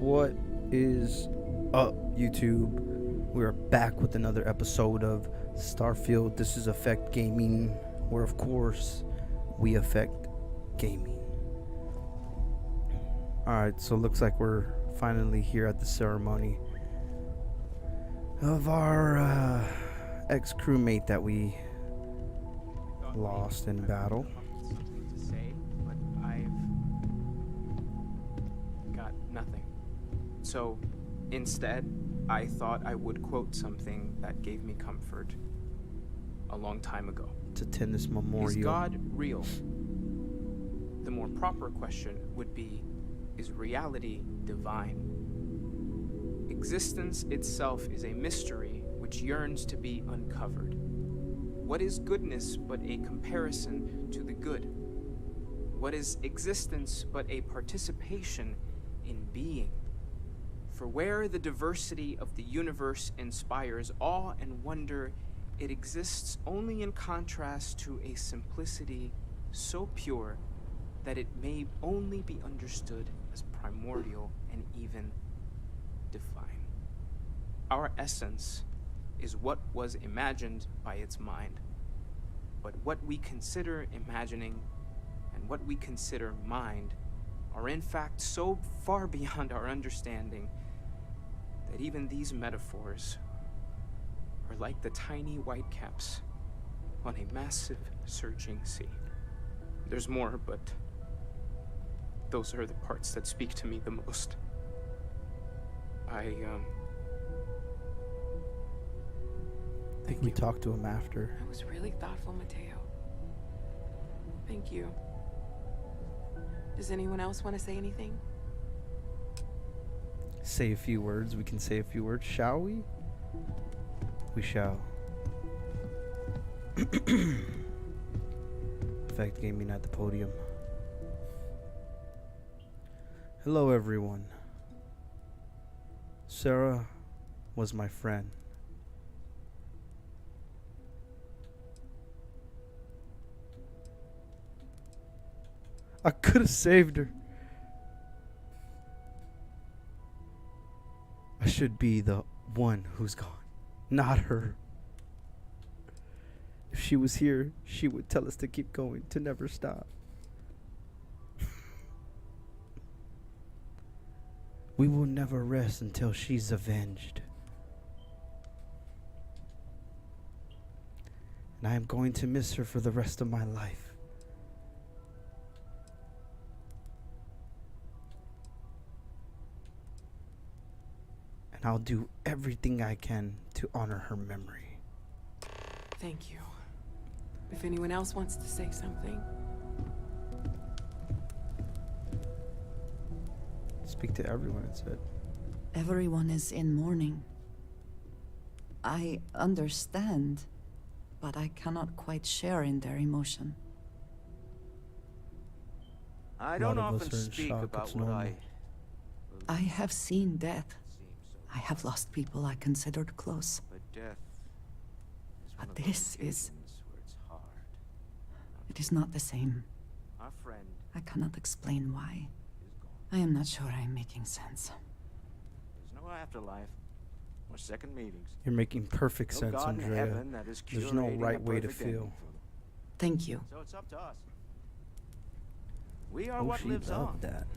What is up, YouTube? We are back with another episode of Starfield. This is Affect Gaming, where, of course, we affect gaming. Alright, so it looks like we're finally here at the ceremony of our ex-crewmate that we lost in battle. Something to say, but I've got nothing. So instead, I thought I would quote something that gave me comfort a long time ago. To attend this memorial. Is God real? The more proper question would be, is reality divine? Existence itself is a mystery which yearns to be uncovered. What is goodness but a comparison to the good? What is existence but a participation in being? For where the diversity of the universe inspires awe and wonder, it exists only in contrast to a simplicity so pure that it may only be understood as primordial and even divine. Our essence is what was imagined by its mind. But what we consider imagining and what we consider mind are in fact so far beyond our understanding that even these metaphors are like the tiny white caps on a massive surging sea. There's more, but those are the parts that speak to me the most. I think we talked to him after. That was really thoughtful, Mateo. Thank you. Does anyone else want to say anything? Say a few words. We can say a few words, shall we? We shall. Affect Gaming at the podium. Hello, everyone. Sarah was my friend. I could have saved her. I should be the one who's gone, not her. If she was here, she would tell us to keep going, to never stop. We will never rest until she's avenged. And I am going to miss her for the rest of my life. And I'll do everything I can to honor her memory. Thank you. If anyone else wants to say something. Speak to everyone, it said. Everyone is in mourning. I understand, but I cannot quite share in their emotion. I A don't lot of us often are in speak shock, about it's what normal. I have seen death. I have lost people I considered close. but death is one But of those this is- occasions where it's hard. It is not the same. Our friend I cannot explain why. is gone. I am not sure I am making sense. There's no afterlife or second meetings. You're making perfect No sense, God in Andrea. heaven that is There's no curating a right way to perfect ending feel. for them. Thank you. So it's up to us. We are Oh, what she lives loved on. that.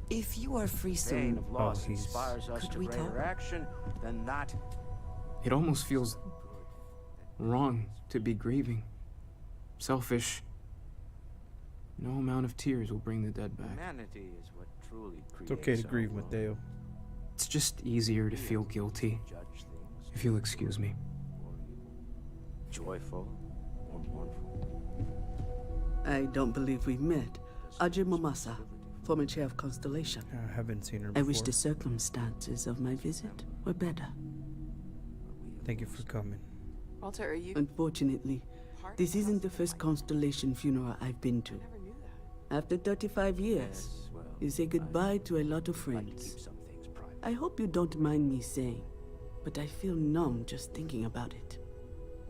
If you are free Pain soon, of loss he's- inspires us Could to we greater talk? action than that. It almost feels wrong to be grieving. Selfish. No amount of tears will bring the dead back. Humanity is what truly creates It's okay to our grieve, world. Mateo. It's just easier to feel guilty, Judge things if you'll excuse me. or evil, joyful or mournful. I don't believe we've met. Ajay Mamasa, former chair of Constellation. I haven't seen her I before. wish the circumstances of my visit were better. Thank you for coming. Walter, are you Unfortunately, part this of isn't the first Constellation funeral I've been to. I never knew that. After 35 years, Yes, well, you say goodbye to a lot of I like to friends. keep some things private. I hope you don't mind me saying, but I feel numb just thinking about it.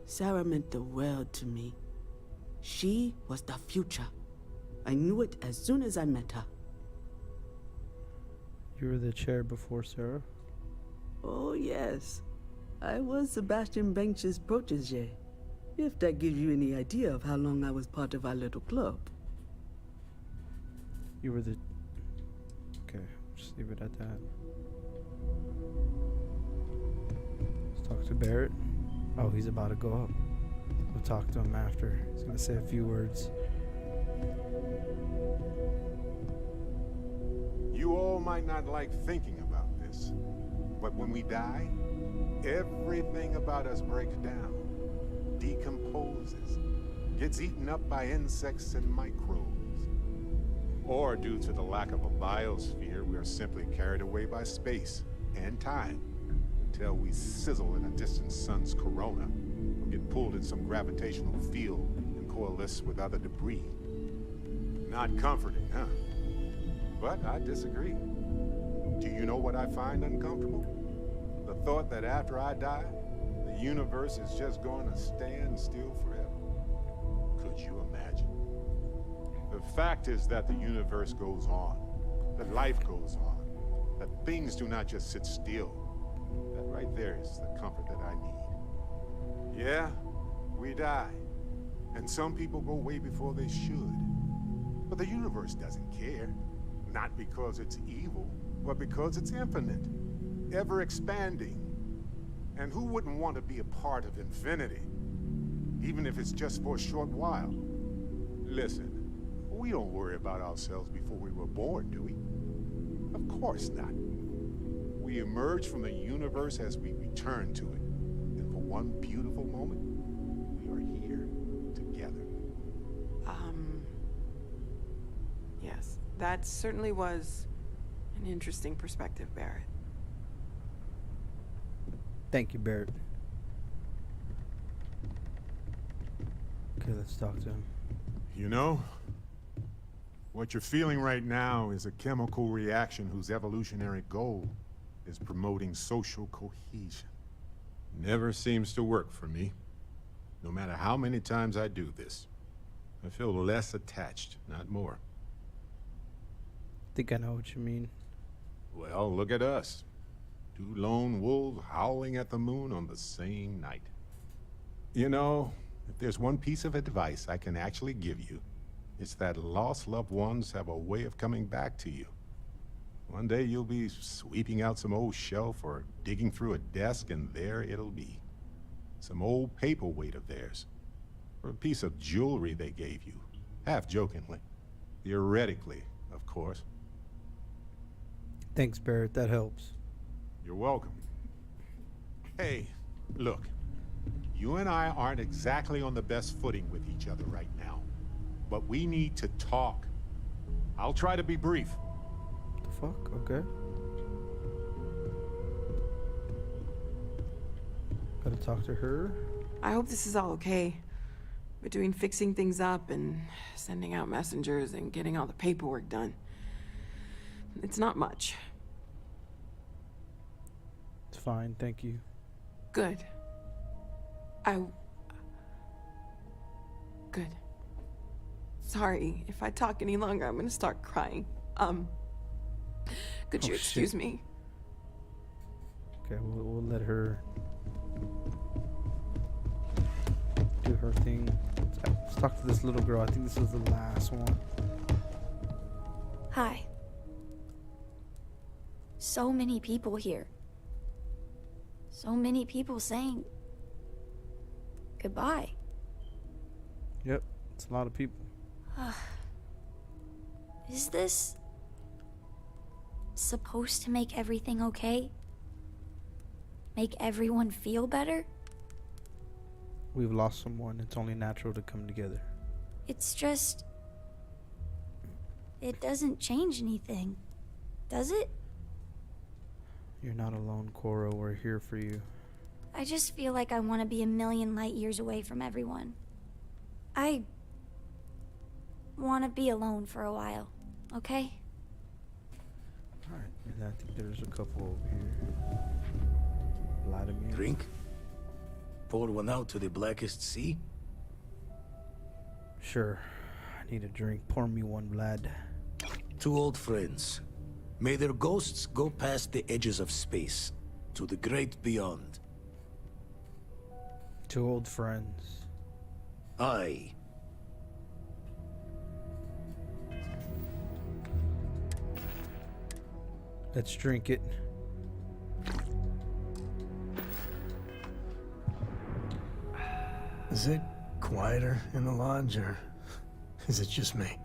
Sarah meant the world to me. She was the future. I knew it as soon as I met her. You were the chair before Sarah? Oh, yes. I was Sebastian Bench's protege. If that gives you any idea of how long I was part of our little club. You were the... Okay, just leave it at that. Let's talk to Barrett. Oh, he's about to go up. We'll talk to him after. He's gonna say a few words. You all might not like thinking about this, but when we die, everything about us breaks down, decomposes, gets eaten up by insects and microbes. Or due to the lack of a biosphere, we are simply carried away by space and time until we sizzle in a distant sun's corona or get pulled in some gravitational field and coalesce with other debris. Not comforting, huh? But I disagree. Do you know what I find uncomfortable? The thought that after I die, the universe is just going to stand still forever. Could you imagine? The fact is that the universe goes on, that life goes on, that things do not just sit still. That right there is the comfort that I need. Yeah, we die. And some people go way before they should. But the universe doesn't care. Not because it's evil, but because it's infinite, ever expanding. And who wouldn't want to be a part of infinity? Even if it's just for a short while. Listen, we don't worry about ourselves before we were born, do we? Of course not. We emerge from the universe as we return to it. And for one beautiful moment, we are here together. Yes, that certainly was an interesting perspective, Barrett. Thank you, Barrett. Okay, let's talk to him. You know, what you're feeling right now is a chemical reaction whose evolutionary goal is promoting social cohesion. Never seems to work for me. No matter how many times I do this, I feel less attached, not more. Think I know what you mean. Well, look at us. Two lone wolves howling at the moon on the same night. You know, if there's one piece of advice I can actually give you, it's that lost loved ones have a way of coming back to you. One day you'll be sweeping out some old shelf or digging through a desk, and there it'll be. Some old paperweight of theirs. Or a piece of jewelry they gave you, half jokingly. Theoretically, of course. Thanks, Barrett. That helps. You're welcome. Hey, look. You and I aren't exactly on the best footing with each other right now. But we need to talk. I'll try to be brief. The fuck? Okay. Gotta talk to her. I hope this is all okay. Between fixing things up and sending out messengers and getting all the paperwork done. It's not much. It's fine, thank you. Good. Good. Sorry, if I talk any longer, I'm gonna start crying. Could you excuse me? Okay, we'll let her do her thing. Let's talk to this little girl. I think this is the last one. Hi. So many people here. So many people saying goodbye. Yep, it's a lot of people. Is this supposed to make everything okay? Make everyone feel better? We've lost someone. It's only natural to come together. It's just... it doesn't change anything, does it? You're not alone, Cora. We're here for you. I just feel like I want to be a million light years away from everyone. I want to be alone for a while, okay? Alright, and I think there's a couple over here. Vladimir. Drink? Pour one out to the blackest sea? Sure. I need a drink. Pour me one, Vlad. Two old friends. May their ghosts go past the edges of space, to the great beyond. Two old friends. Aye. Let's drink it. Is it quieter in the lodge, or is it just me?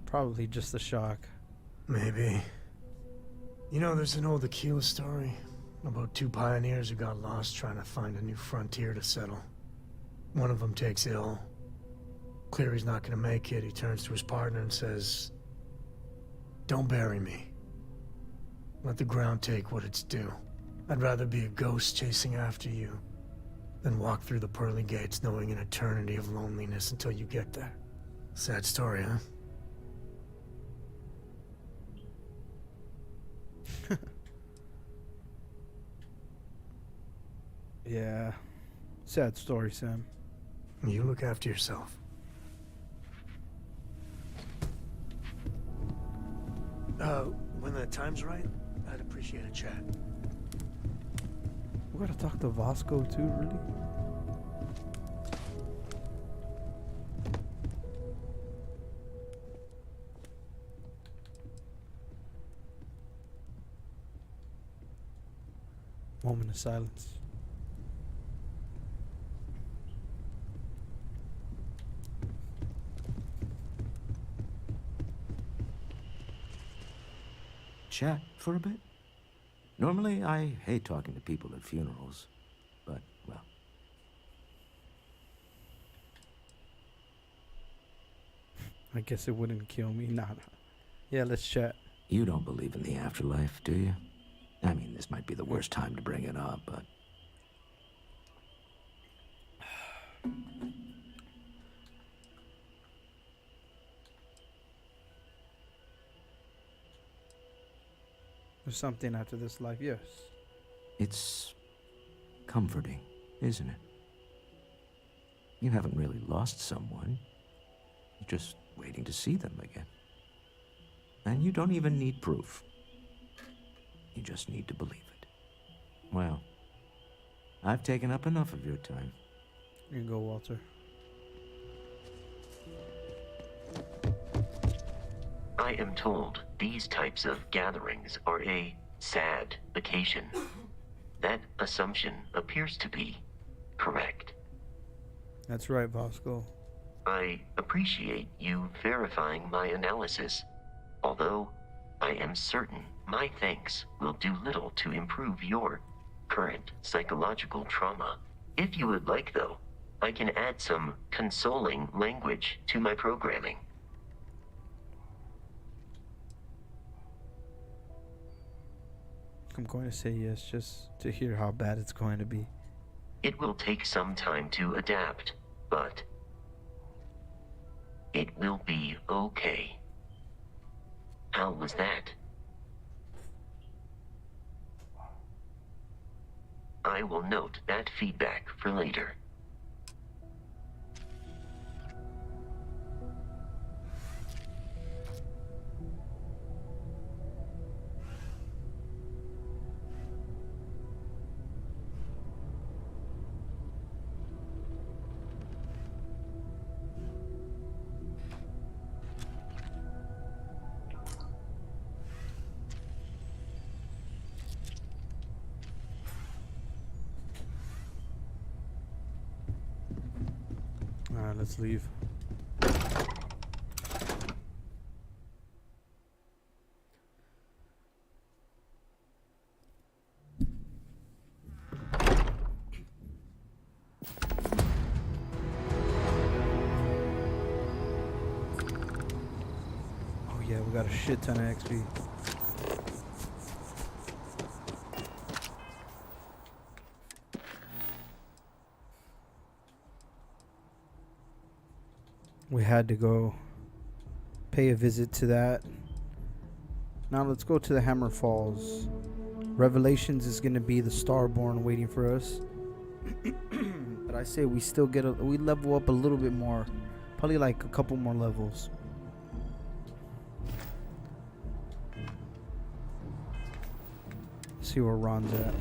Probably just the shock. Maybe. You know, there's an old Aquila story about two pioneers who got lost trying to find a new frontier to settle. One of them takes ill. Clear he's not gonna make it, he turns to his partner and says, "Don't bury me. Let the ground take what it's due. I'd rather be a ghost chasing after you than walk through the pearly gates knowing an eternity of loneliness until you get there." Sad story, huh? Yeah. Sad story, Sam. You look after yourself. When the time's right, I'd appreciate a chat. We gotta talk to Vasco too, really? Moment of silence. Chat for a bit? Normally, I hate talking to people at funerals, but, well. I guess it wouldn't kill me. Nah. Yeah, let's chat. You don't believe in the afterlife, do you? I mean, this might be the worst time to bring it up, but... There's something after this life, yes. It's comforting, isn't it? You haven't really lost someone. You're just waiting to see them again. And you don't even need proof. You just need to believe it. Well, I've taken up enough of your time. You can go, Walter. I am told these types of gatherings are a sad occasion. That assumption appears to be correct. That's right, Vasco. I appreciate you verifying my analysis, although I am certain my thanks will do little to improve your current psychological trauma. If you would like, though, I can add some consoling language to my programming. I'm going to say yes just to hear how bad it's going to be. It will take some time to adapt, but it will be okay. How was that? I will note that feedback for later. Alright, let's leave. Oh yeah, we got a shit ton of XP. We had to go pay a visit to that. Now let's go to the Hammer Falls. Revelations is going to be the Starborn waiting for us. But I say we still we level up a little bit more, probably like a couple more levels. See where Ron's at.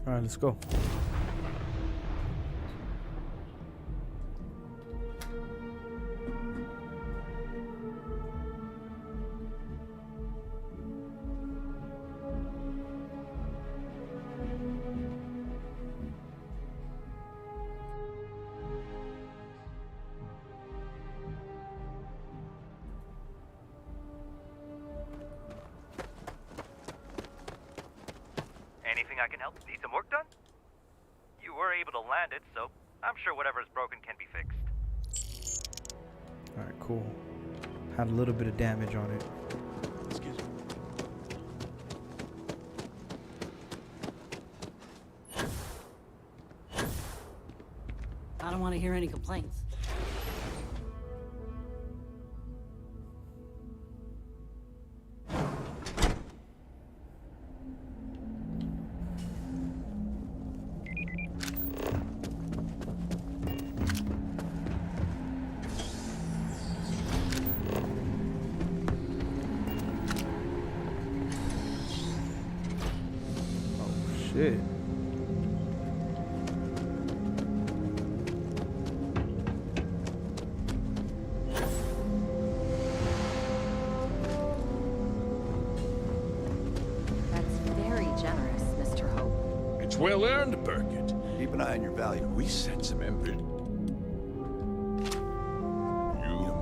All right, let's go. Anything I can help? Need some work done? You were able to land it, so I'm sure whatever is broken can be fixed. All right, cool. Had a little bit of damage on it. Excuse me. I don't want to hear any complaints. Shit. That's very generous, Mr. Hope. It's well earned, Burkett. Keep an eye on your value. We set some empty. You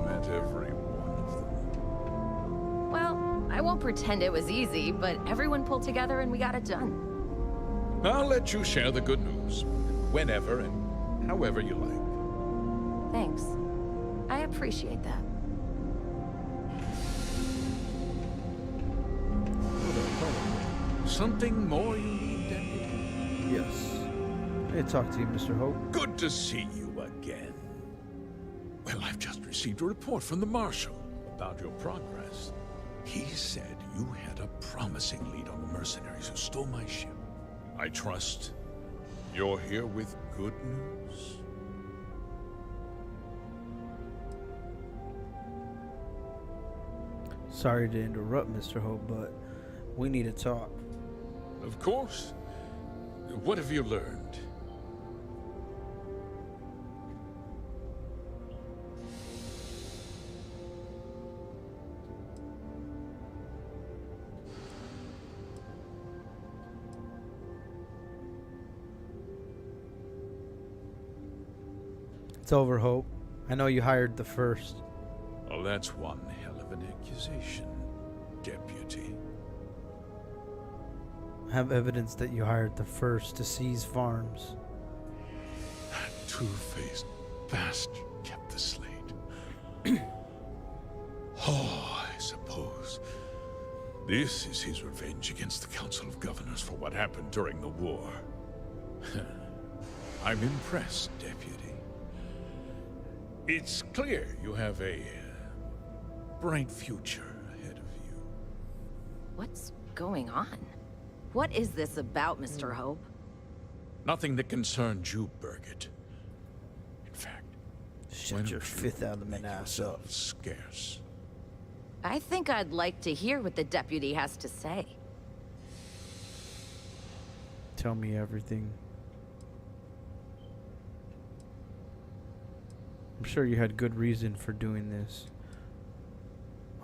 met every one of them. Well, I won't pretend it was easy, but everyone pulled together and we got it done. I'll let you share the good news. Whenever and however you like. Thanks. I appreciate that. Something more you need, Deputy? Yes. Hey, talk to you, Mr. Hope. Good to see you again. Well, I've just received a report from the Marshal about your progress. He said you had a promising lead on the mercenaries who stole my ship. I trust you're here with good news. Sorry to interrupt, Mr. Hope, but we need to talk. Of course. What have you learned? It's over, Hope. I know you hired the first. Well, that's one hell of an accusation, Deputy. I have evidence that you hired the first to seize farms. That two-faced bastard kept the slate. Oh, I suppose this is his revenge against the Council of Governors for what happened during the war. I'm impressed, Deputy. It's clear you have a bright future ahead of you. What's going on? What is this about, Mr. Hope? Nothing that concerns you, Burkett. In fact, shut your Fifth Element ass up. Scarce. I think I'd like to hear what the deputy has to say. Tell me everything. I'm sure you had good reason for doing this.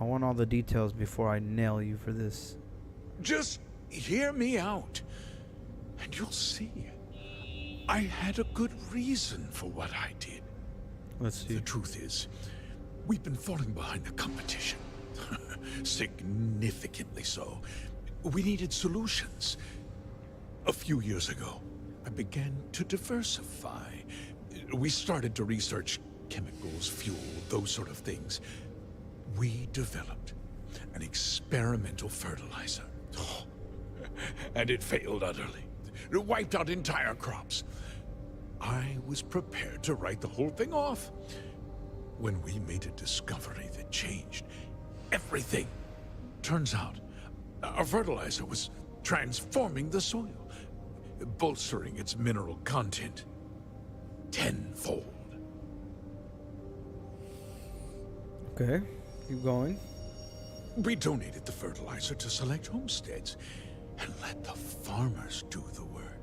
I want all the details before I nail you for this. Just hear me out, and you'll see. I had a good reason for what I did. Let's see. The truth is, we've been falling behind the competition. Significantly so. We needed solutions. A few years ago, I began to diversify. We started to research chemicals, fuel, those sort of things. We developed an experimental fertilizer. And it failed utterly. wiped out entire crops. I was prepared to write the whole thing off when we made a discovery that changed everything. Turns out, our fertilizer was transforming the soil, bolstering its mineral content tenfold. Okay, keep going. We donated the fertilizer to select homesteads and let the farmers do the work.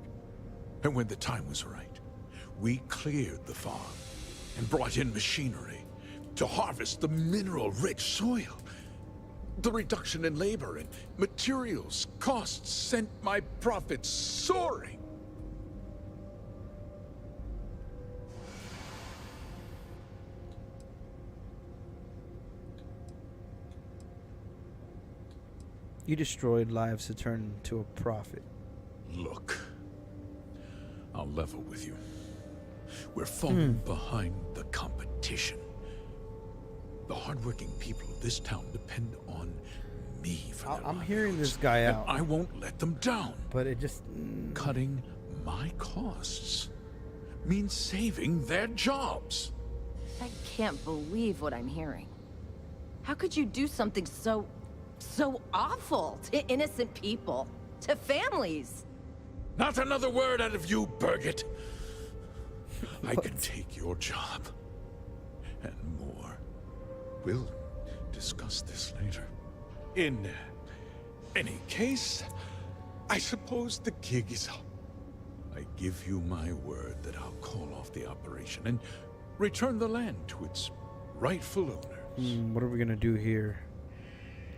And when the time was right, we cleared the farm and brought in machinery to harvest the mineral-rich soil. The reduction in labor and materials costs sent my profits soaring. You destroyed lives to turn to a profit. Look, I'll level with you. We're falling behind the competition. The hardworking people of this town depend on me for their I'm hearing livelihoods, this guy and out. I won't let them down. But it just... Cutting my costs means saving their jobs. I can't believe what I'm hearing. How could you do something so awful to innocent people, to families? Not another word out of you, Birgit. I can take your job and more. We'll discuss this later. In any case, I suppose the gig is up. I give you my word that I'll call off the operation and return the land to its rightful owners. What are we gonna do here?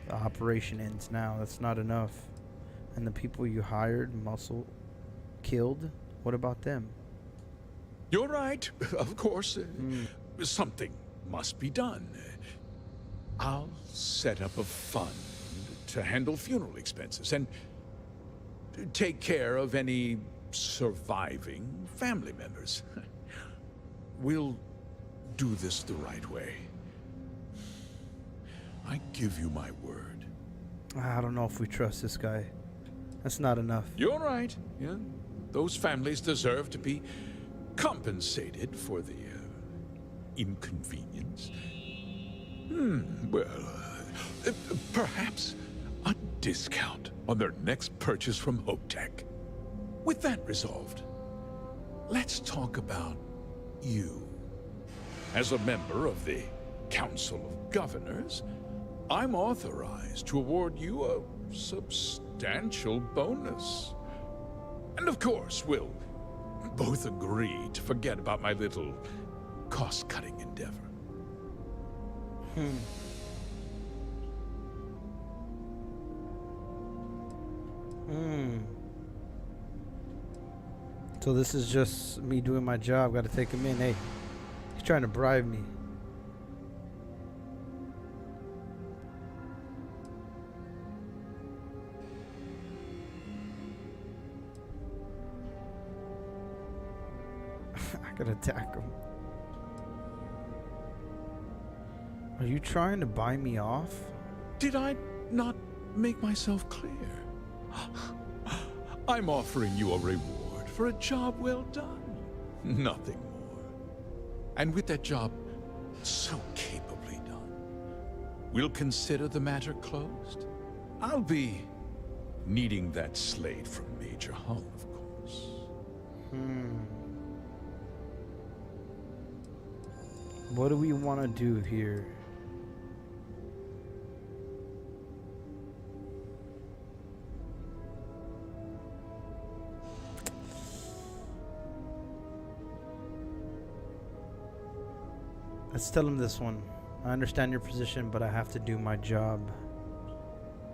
The operation ends now. That's not enough. And the people you hired, muscle, killed? What about them? You're right, of course. Something must be done. I'll set up a fund to handle funeral expenses and take care of any surviving family members. We'll do this the right way. I give you my word. I don't know if we trust this guy. That's not enough. You're right. Yeah, those families deserve to be compensated for the inconvenience. Well, perhaps a discount on their next purchase from HopeTech. With that resolved, let's talk about you. As a member of the Council of Governors, I'm authorized to award you a substantial bonus. And of course, we'll both agree to forget about my little cost-cutting endeavor. So this is just me doing my job. Got to take him in. Hey, he's trying to bribe me. I gotta attack him. Are you trying to buy me off? Did I not make myself clear? I'm offering you a reward for a job well done. Nothing more. And with that job so capably done, we'll consider the matter closed. I'll be needing that slate from Major Hull, of course. What do we want to do here? Let's tell him this one. I understand your position, but I have to do my job.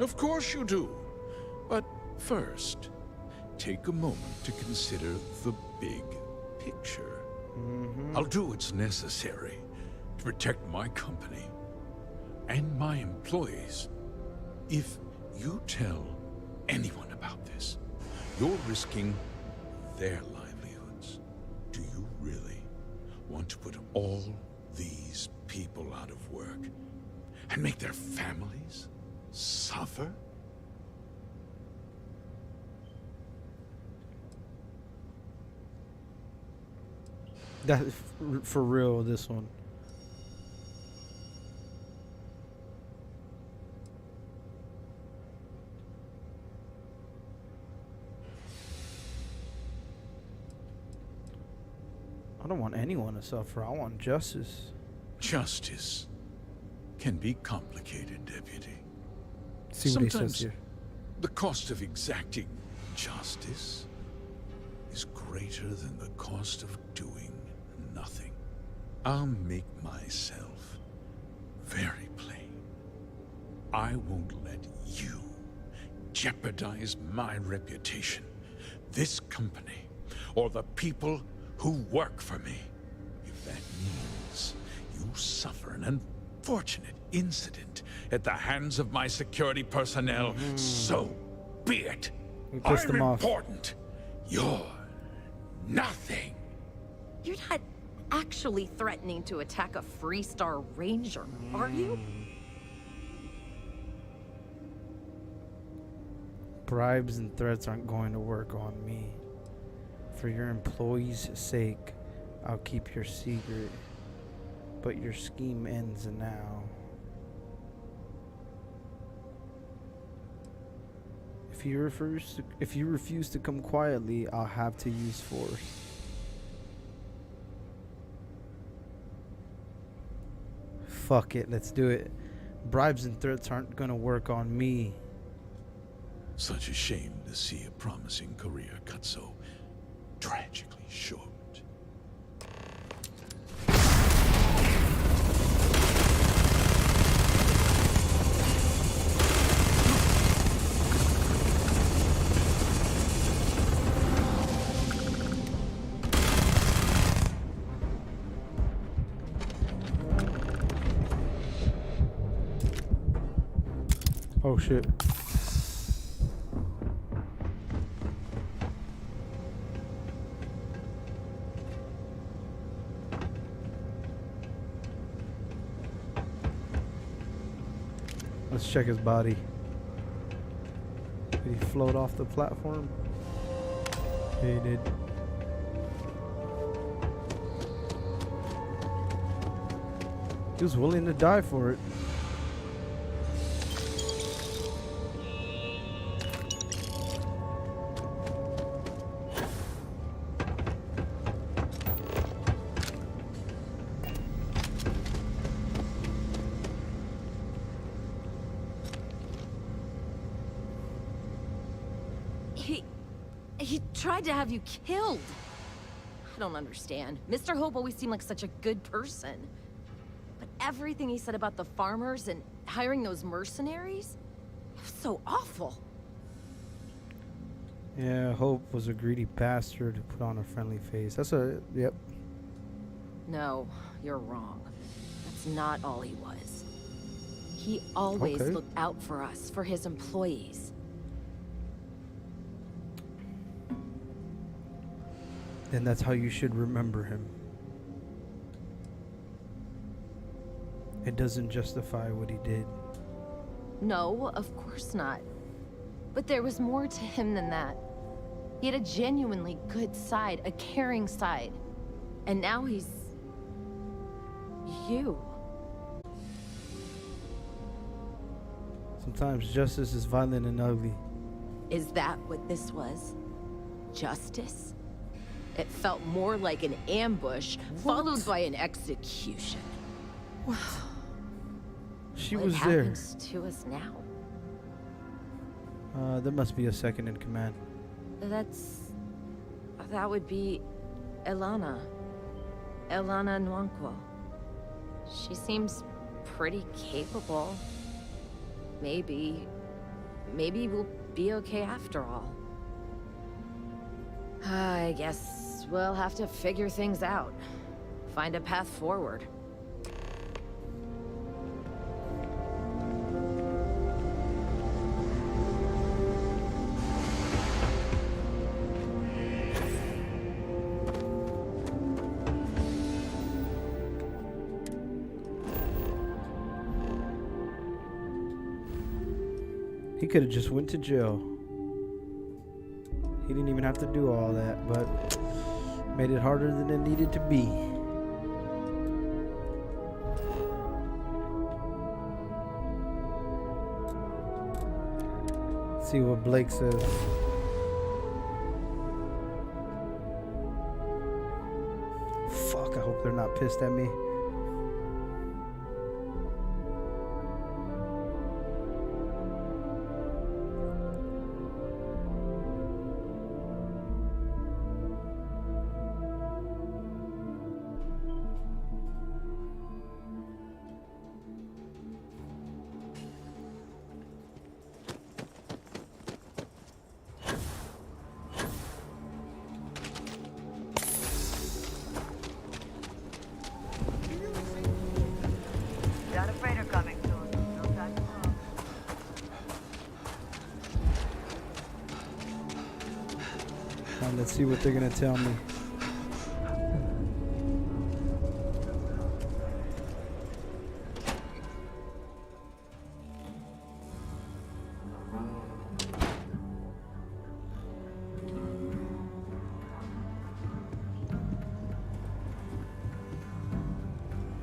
Of course you do. But first, take a moment to consider the big picture. I'll do what's necessary to protect my company and my employees. If you tell anyone about this, you're risking their livelihoods. Do you really want to put all these people out of work and make their families suffer? That for real, this one. I don't want anyone to suffer. I want justice. Justice can be complicated, Deputy. See what he says Sometimes here. the cost of exacting justice is greater than the cost of doing nothing. I'll make myself very plain. I won't let you jeopardize my reputation, this company, or the people who work for me. If that means you suffer an unfortunate incident at the hands of my security personnel, so be it. We pissed I'm them off. important. You're nothing. You're not actually threatening to attack a Freestar Ranger, are you? Bribes and threats aren't going to work on me. For your employees' sake, I'll keep your secret. But your scheme ends now. If you refuse to come quietly, I'll have to use force. Fuck it, let's do it. Bribes and threats aren't gonna work on me. Such a shame to see a promising career cut so tragically short. Oh shit. Let's check his body. Did he float off the platform? Yeah, he did. He was willing to die for it. He tried to have you killed. I don't understand. Mr. Hope always seemed like such a good person. But everything he said about the farmers and hiring those mercenaries, it was so awful. Yeah, Hope was a greedy bastard who put on a friendly face. That's a, yep. No, you're wrong. That's not all he was. He always Okay. looked out for us, for his employees. Then that's how you should remember him. It doesn't justify what he did. No, of course not. But there was more to him than that. He had a genuinely good side, a caring side. And now he's... you. Sometimes justice is violent and ugly. Is that what this was? Justice? It felt more like an ambush, followed by an execution. She What was there. happens to us now? There must be a second in command. That would be Elana. Elana Nwankwo. She seems pretty capable. Maybe we'll be okay after all. I guess we'll have to figure things out. Find a path forward. He could have just went to jail. He didn't even have to do all that, but Made it harder than it needed to be. Let's see what Blake says. Fuck, I hope they're not pissed at me. Got a freighter coming soon. No time to move. Now let's see what they're gonna tell me.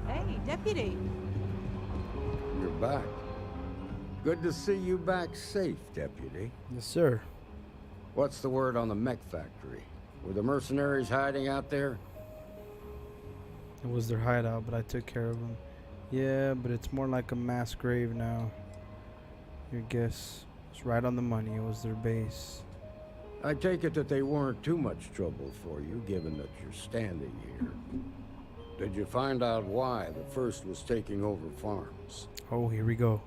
Hey, deputy. You're back. Good to see you back safe, Deputy. Yes, sir. What's the word on the mech factory? Were the mercenaries hiding out there? It was their hideout, but I took care of them. Yeah, but it's more like a mass grave now. Your guess was right on the money. It was their base. I take it that they weren't too much trouble for you, given that you're standing here. Did you find out why the First was taking over farms? Oh, here we go.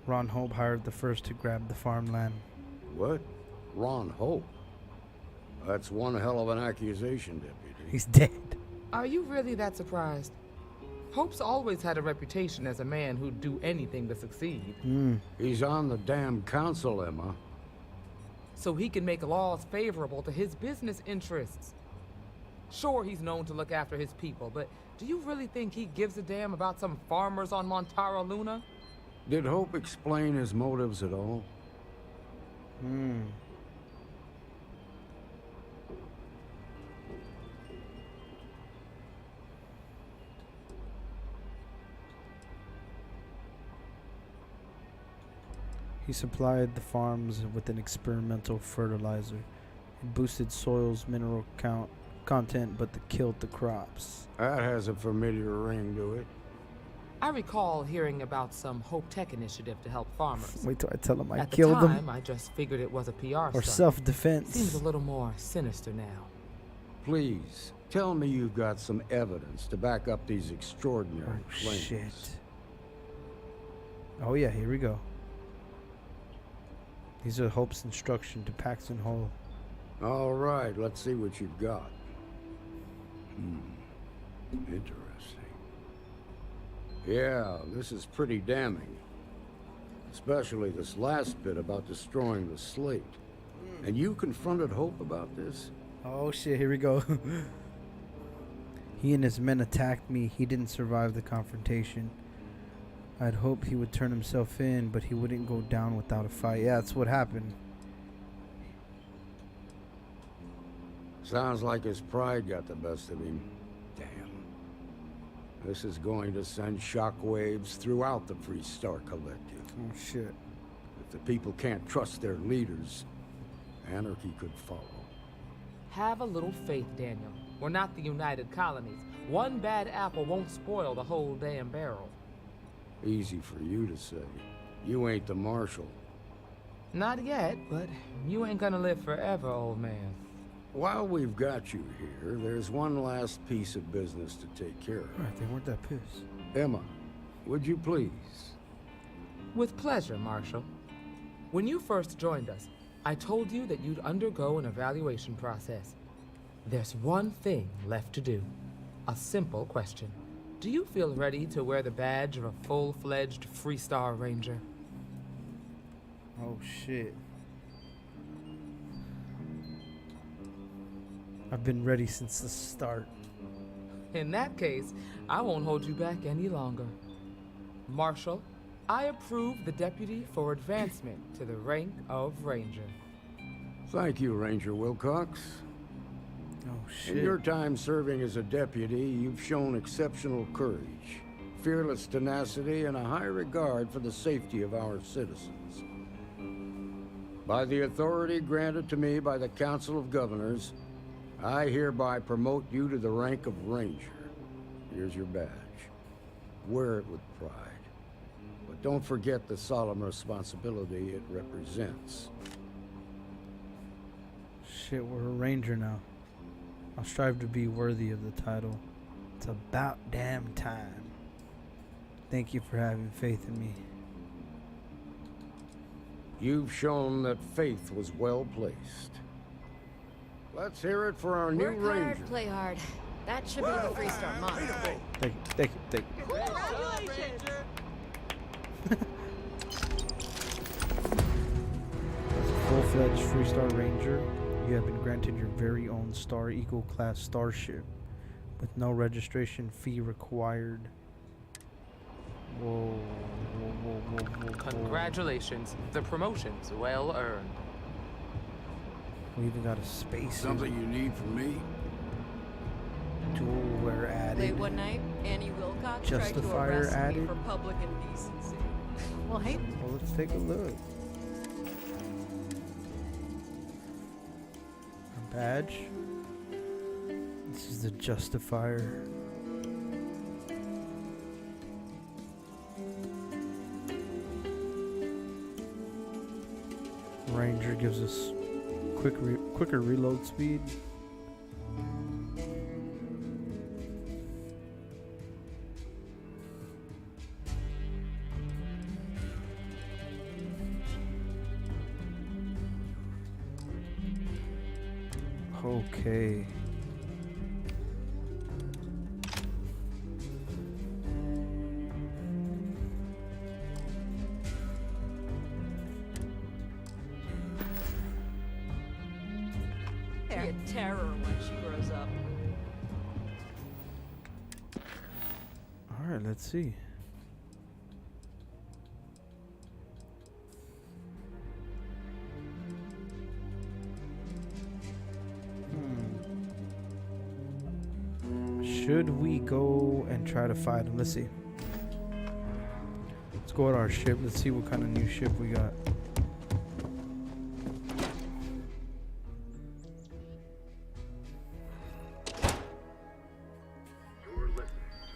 Ron Hope hired the First to grab the farmland. What? Ron Hope? That's one hell of an accusation, Deputy. He's dead. Are you really that surprised? Hope's always had a reputation as a man who'd do anything to succeed. He's on the damn council, Emma. So he can make laws favorable to his business interests. Sure, he's known to look after his people, but do you really think he gives a damn about some farmers on Montara Luna? Did Hope explain his motives at all? He supplied the farms with an experimental fertilizer. It boosted soil's mineral content, but killed the crops. That has a familiar ring to it. I recall hearing about some Hope Tech initiative to help farmers. Wait till I tell him I At the killed time, them. I just figured it was a PR Or stunt. self-defense. Seems a little more sinister now. Please, tell me you've got some evidence to back up these extraordinary claims. Shit. Oh yeah, here we go. These are Hope's instruction to Paxton Hall. All right, let's see what you've got. Interesting. Yeah, this is pretty damning. Especially this last bit about destroying the slate. And you confronted Hope about this? Oh shit, here we go. He and his men attacked me. He didn't survive the confrontation. I'd hoped he would turn himself in, but he wouldn't go down without a fight. Yeah, that's what happened. Sounds like his pride got the best of him. Damn. This is going to send shockwaves throughout the Free Star Collective. Oh shit. If the people can't trust their leaders, anarchy could follow. Have a little faith, Daniel. We're not the United Colonies. One bad apple won't spoil the whole damn barrel. Easy for you to say. You ain't the marshal. Not yet, but you ain't gonna live forever, old man. While we've got you here, there's one last piece of business to take care of. Right, they weren't that pissed. Emma, would you please? With pleasure, Marshal. When you first joined us, I told you that you'd undergo an evaluation process. There's one thing left to do. A simple question. Do you feel ready to wear the badge of a full-fledged Free Star Ranger? Oh shit. I've been ready since the start. In that case, I won't hold you back any longer. Marshal, I approve the deputy for advancement to the rank of Ranger. Thank you, Ranger Wilcox. Oh, shit. In your time serving as a deputy, you've shown exceptional courage, fearless tenacity, and a high regard for the safety of our citizens. By the authority granted to me by the Council of Governors, I hereby promote you to the rank of Ranger. Here's your badge. Wear it with pride. But don't forget the solemn responsibility it represents. Shit, we're a ranger now. I'll strive to be worthy of the title. It's about damn time. Thank you for having faith in me. You've shown that faith was well placed. Let's hear it for our new Work ranger. hard, play hard. That should be the 3-star motto. Thank you, thank you, thank you. Congratulations! As a full-fledged 3-star ranger, you have been granted your very own Star Eagle class starship, with no registration fee required. Whoa, whoa. Congratulations. The promotion's well earned. We even got a space. Something you need from me? Dual wear added. Late one night, Annie Wilcox tried to Justifier arrest me added. for public indecency. Well, hey, Well, let's take a look. Our badge. This is the Justifier. Ranger gives us quicker reload speed. Okay. be a terror when she grows up. All right, let's see. Should we go and try to fight him? Let's see. Let's go at our ship. Let's see what kind of new ship we got.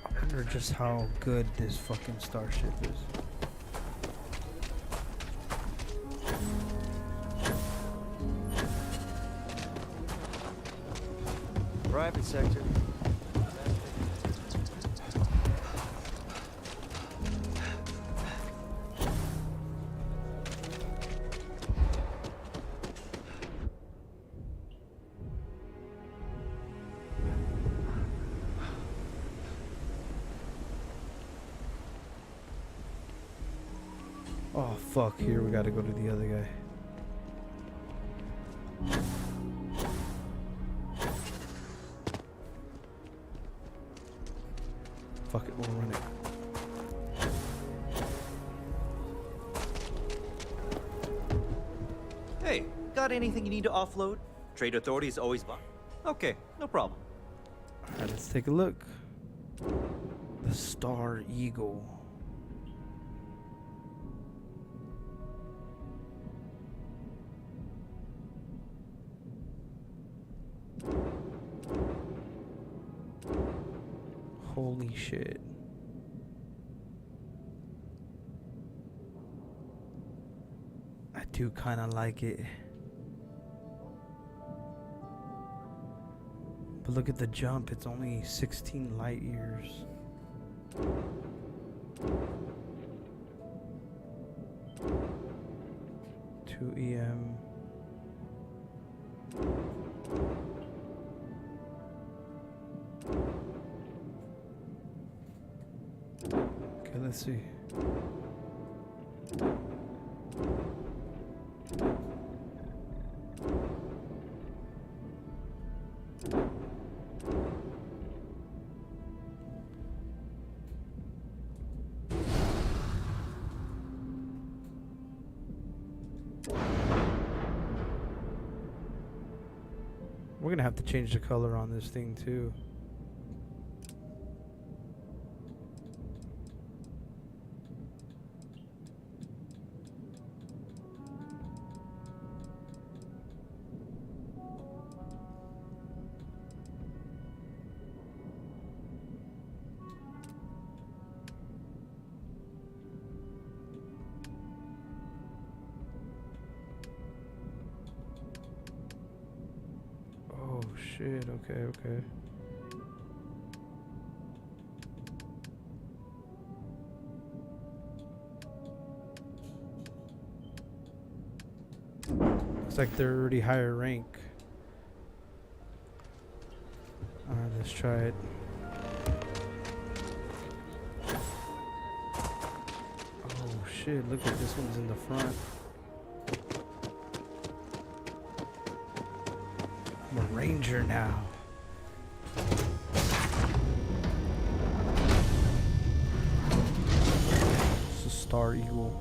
I wonder just how good this fucking starship is. Private sector. Oh fuck, here we gotta go to the other guy. Fuck it, we'll run it. Hey, got anything you need to offload? Trade Authority is always by. Okay, no problem. Alright, let's take a look. The Star Eagle. Holy shit. I do kind of like it. But look at the jump, it's only 16 light years. To EM. Okay, let's see. We're gonna have to change the color on this thing too. Oh shit, okay, okay. Looks like they're already higher rank. Alright, let's try it. Oh shit, look at this one's in the front. I'm a ranger now. It's a Star Eagle.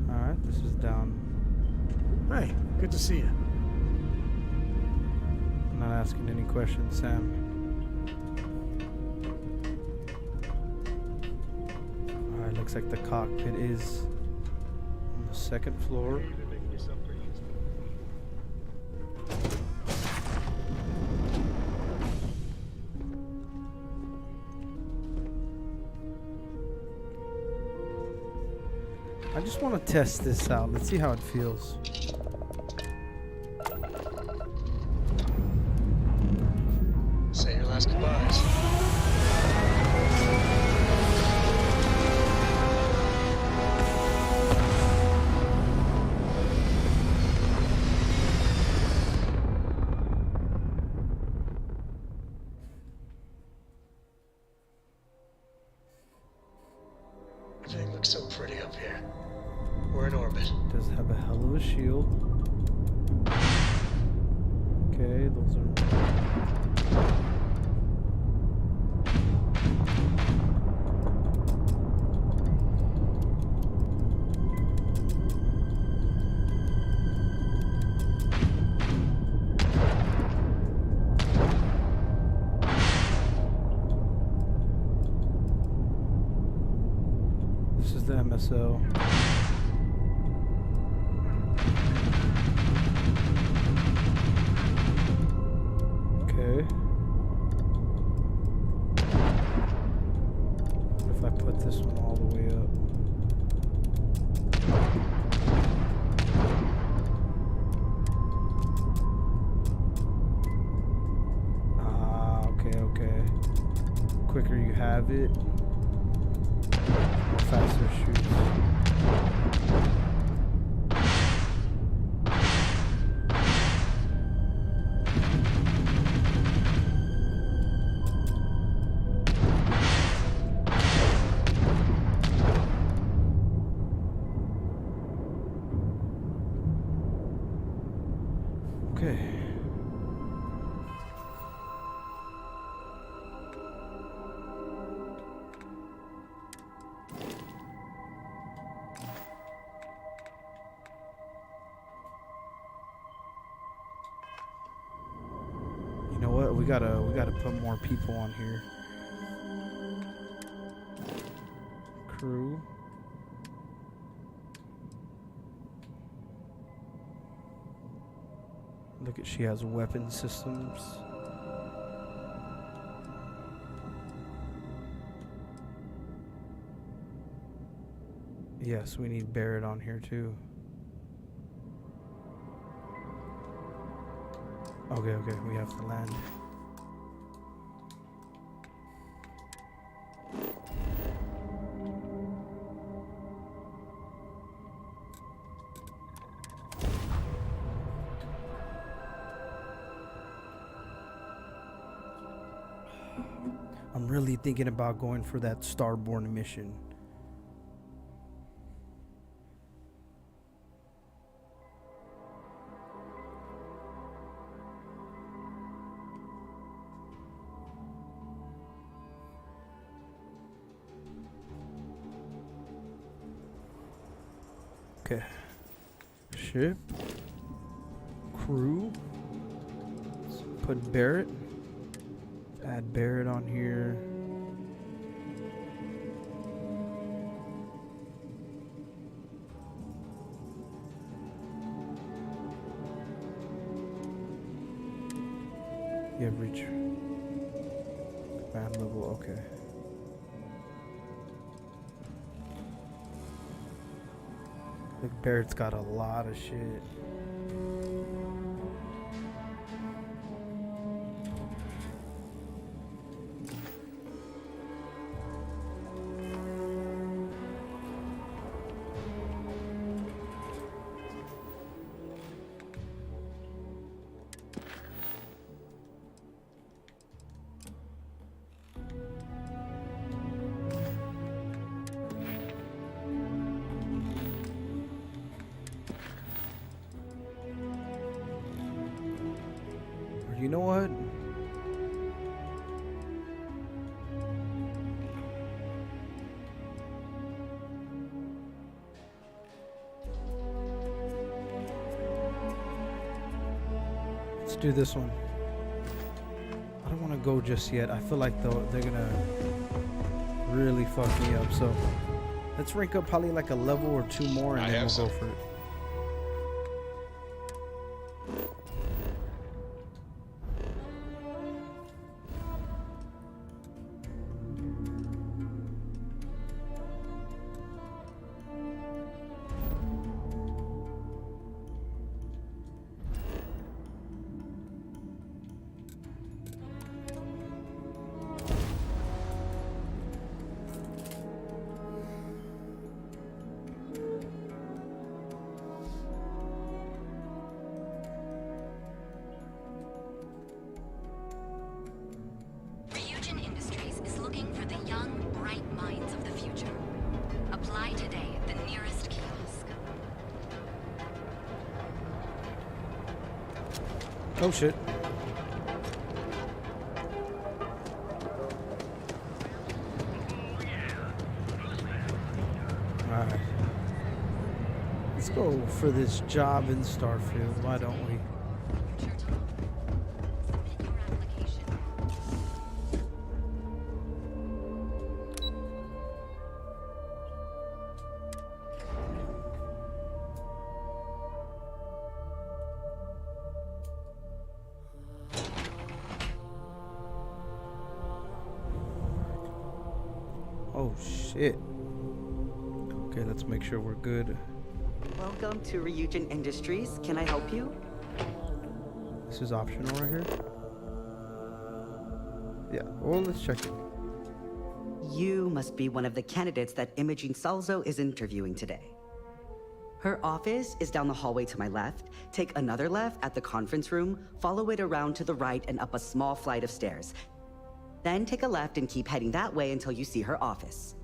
Alright, this is down. Hey, good to see you. I'm not asking any questions, Sam. Alright, looks like the cockpit is on the second floor. I just want to test this out. Let's see how it feels. Say your last goodbyes. Everything looks so pretty up here. We're in orbit. Does have a hell of a shield. Okay, those are. This is the MSO. Okay. What if I put this one all the way up? Ah, okay, okay. Quicker you have it, faster shoots. Okay. You know what? We gotta put more people on here. Crew. Look at, she has weapon systems. Yes, we need Barrett on here too. Okay, okay, we have to land. I'm really thinking about going for that Starborn mission. Okay. Ship. Crew. Let's put Barrett. Add Barrett on here. You have reach command level, okay. Look, Barrett's got a lot of shit. You know what? Let's do this one. I don't want to go just yet. I feel like they're gonna really fuck me up. So let's rank up probably like a level or two more, and then we'll go for it. Oh shit. Alright. Let's go for this job in Starfield, why don't we? Oh shit. Okay, let's make sure we're good. Welcome to Ryujin Industries. Can I help you? This is optional right here. Yeah, well, let's check it. You must be one of the candidates that Imogene Salzo is interviewing today. Her office is down the hallway to my left. Take another left at the conference room, follow it around to the right and up a small flight of stairs. Then take a left and keep heading that way until you see her office.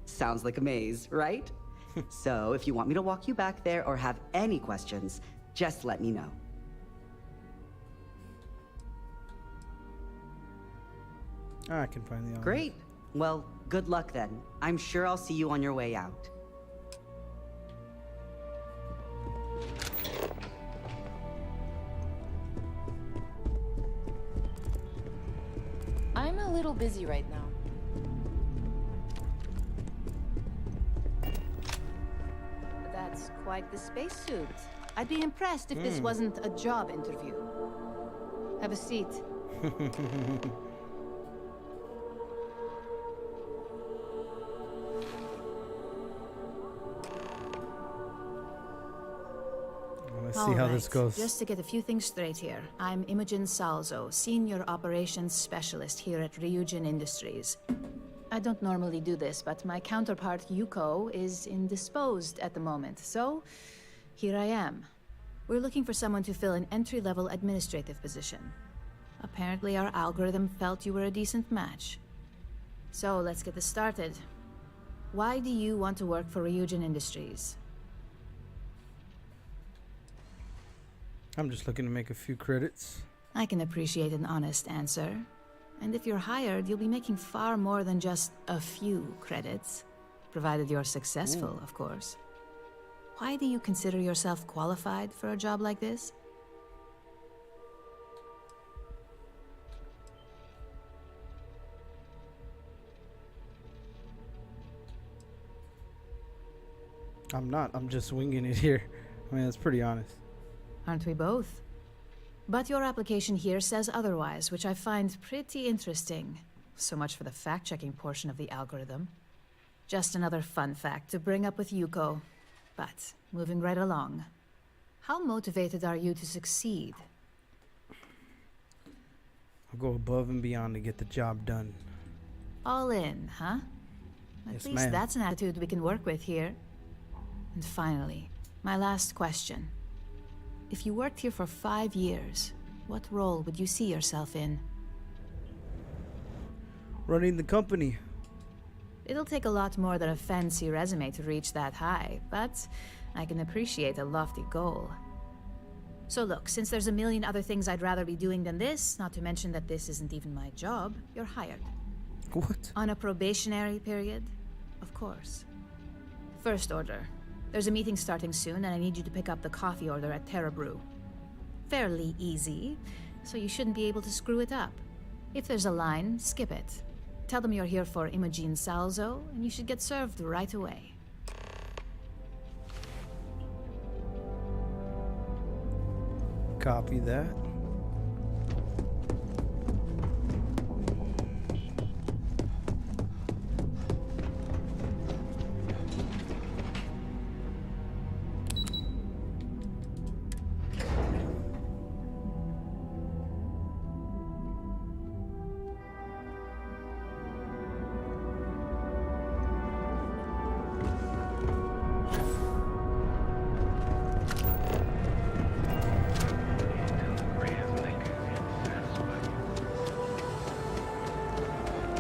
Sounds like a maze, right? So if you want me to walk you back there or have any questions, just let me know. I can find the office. Great. Well, good luck then. I'm sure I'll see you on your way out. I'm a little busy right now. That's quite the spacesuit. I'd be impressed if this wasn't a job interview. Have a seat. Let's see how this goes. Just to get a few things straight here, I'm Imogen Salzo, Senior Operations Specialist here at Ryujin Industries. I don't normally do this, but my counterpart, Yuko, is indisposed at the moment, so here I am. We're looking for someone to fill an entry-level administrative position. Apparently our algorithm felt you were a decent match. So let's get this started. Why do you want to work for Ryujin Industries? I'm just looking to make a few credits. I can appreciate an honest answer. And if you're hired, you'll be making far more than just a few credits. Provided you're successful, of course. why do you consider yourself qualified for a job like this? I'm not. I'm just winging it here. I mean, that's pretty honest. Aren't we both? But your application here says otherwise, which I find pretty interesting. So much for the fact-checking portion of the algorithm. Just another fun fact to bring up with Yuko. But, moving right along. How motivated are you to succeed? I'll go above and beyond to get the job done. All in, huh? At Yes, least ma'am. that's an attitude we can work with here. And finally, my last question. If you worked here for 5 years, what role would you see yourself in? Running the company. It'll take a lot more than a fancy resume to reach that high, but I can appreciate a lofty goal. So look, since there's a million other things I'd rather be doing than this, not to mention that this isn't even my job, you're hired. What? On a probationary period? Of course. First order. There's a meeting starting soon, and I need you to pick up the coffee order at Terra Brew. Fairly easy, so you shouldn't be able to screw it up. If there's a line, skip it. Tell them you're here for Imogen Salzo, and you should get served right away. Copy that.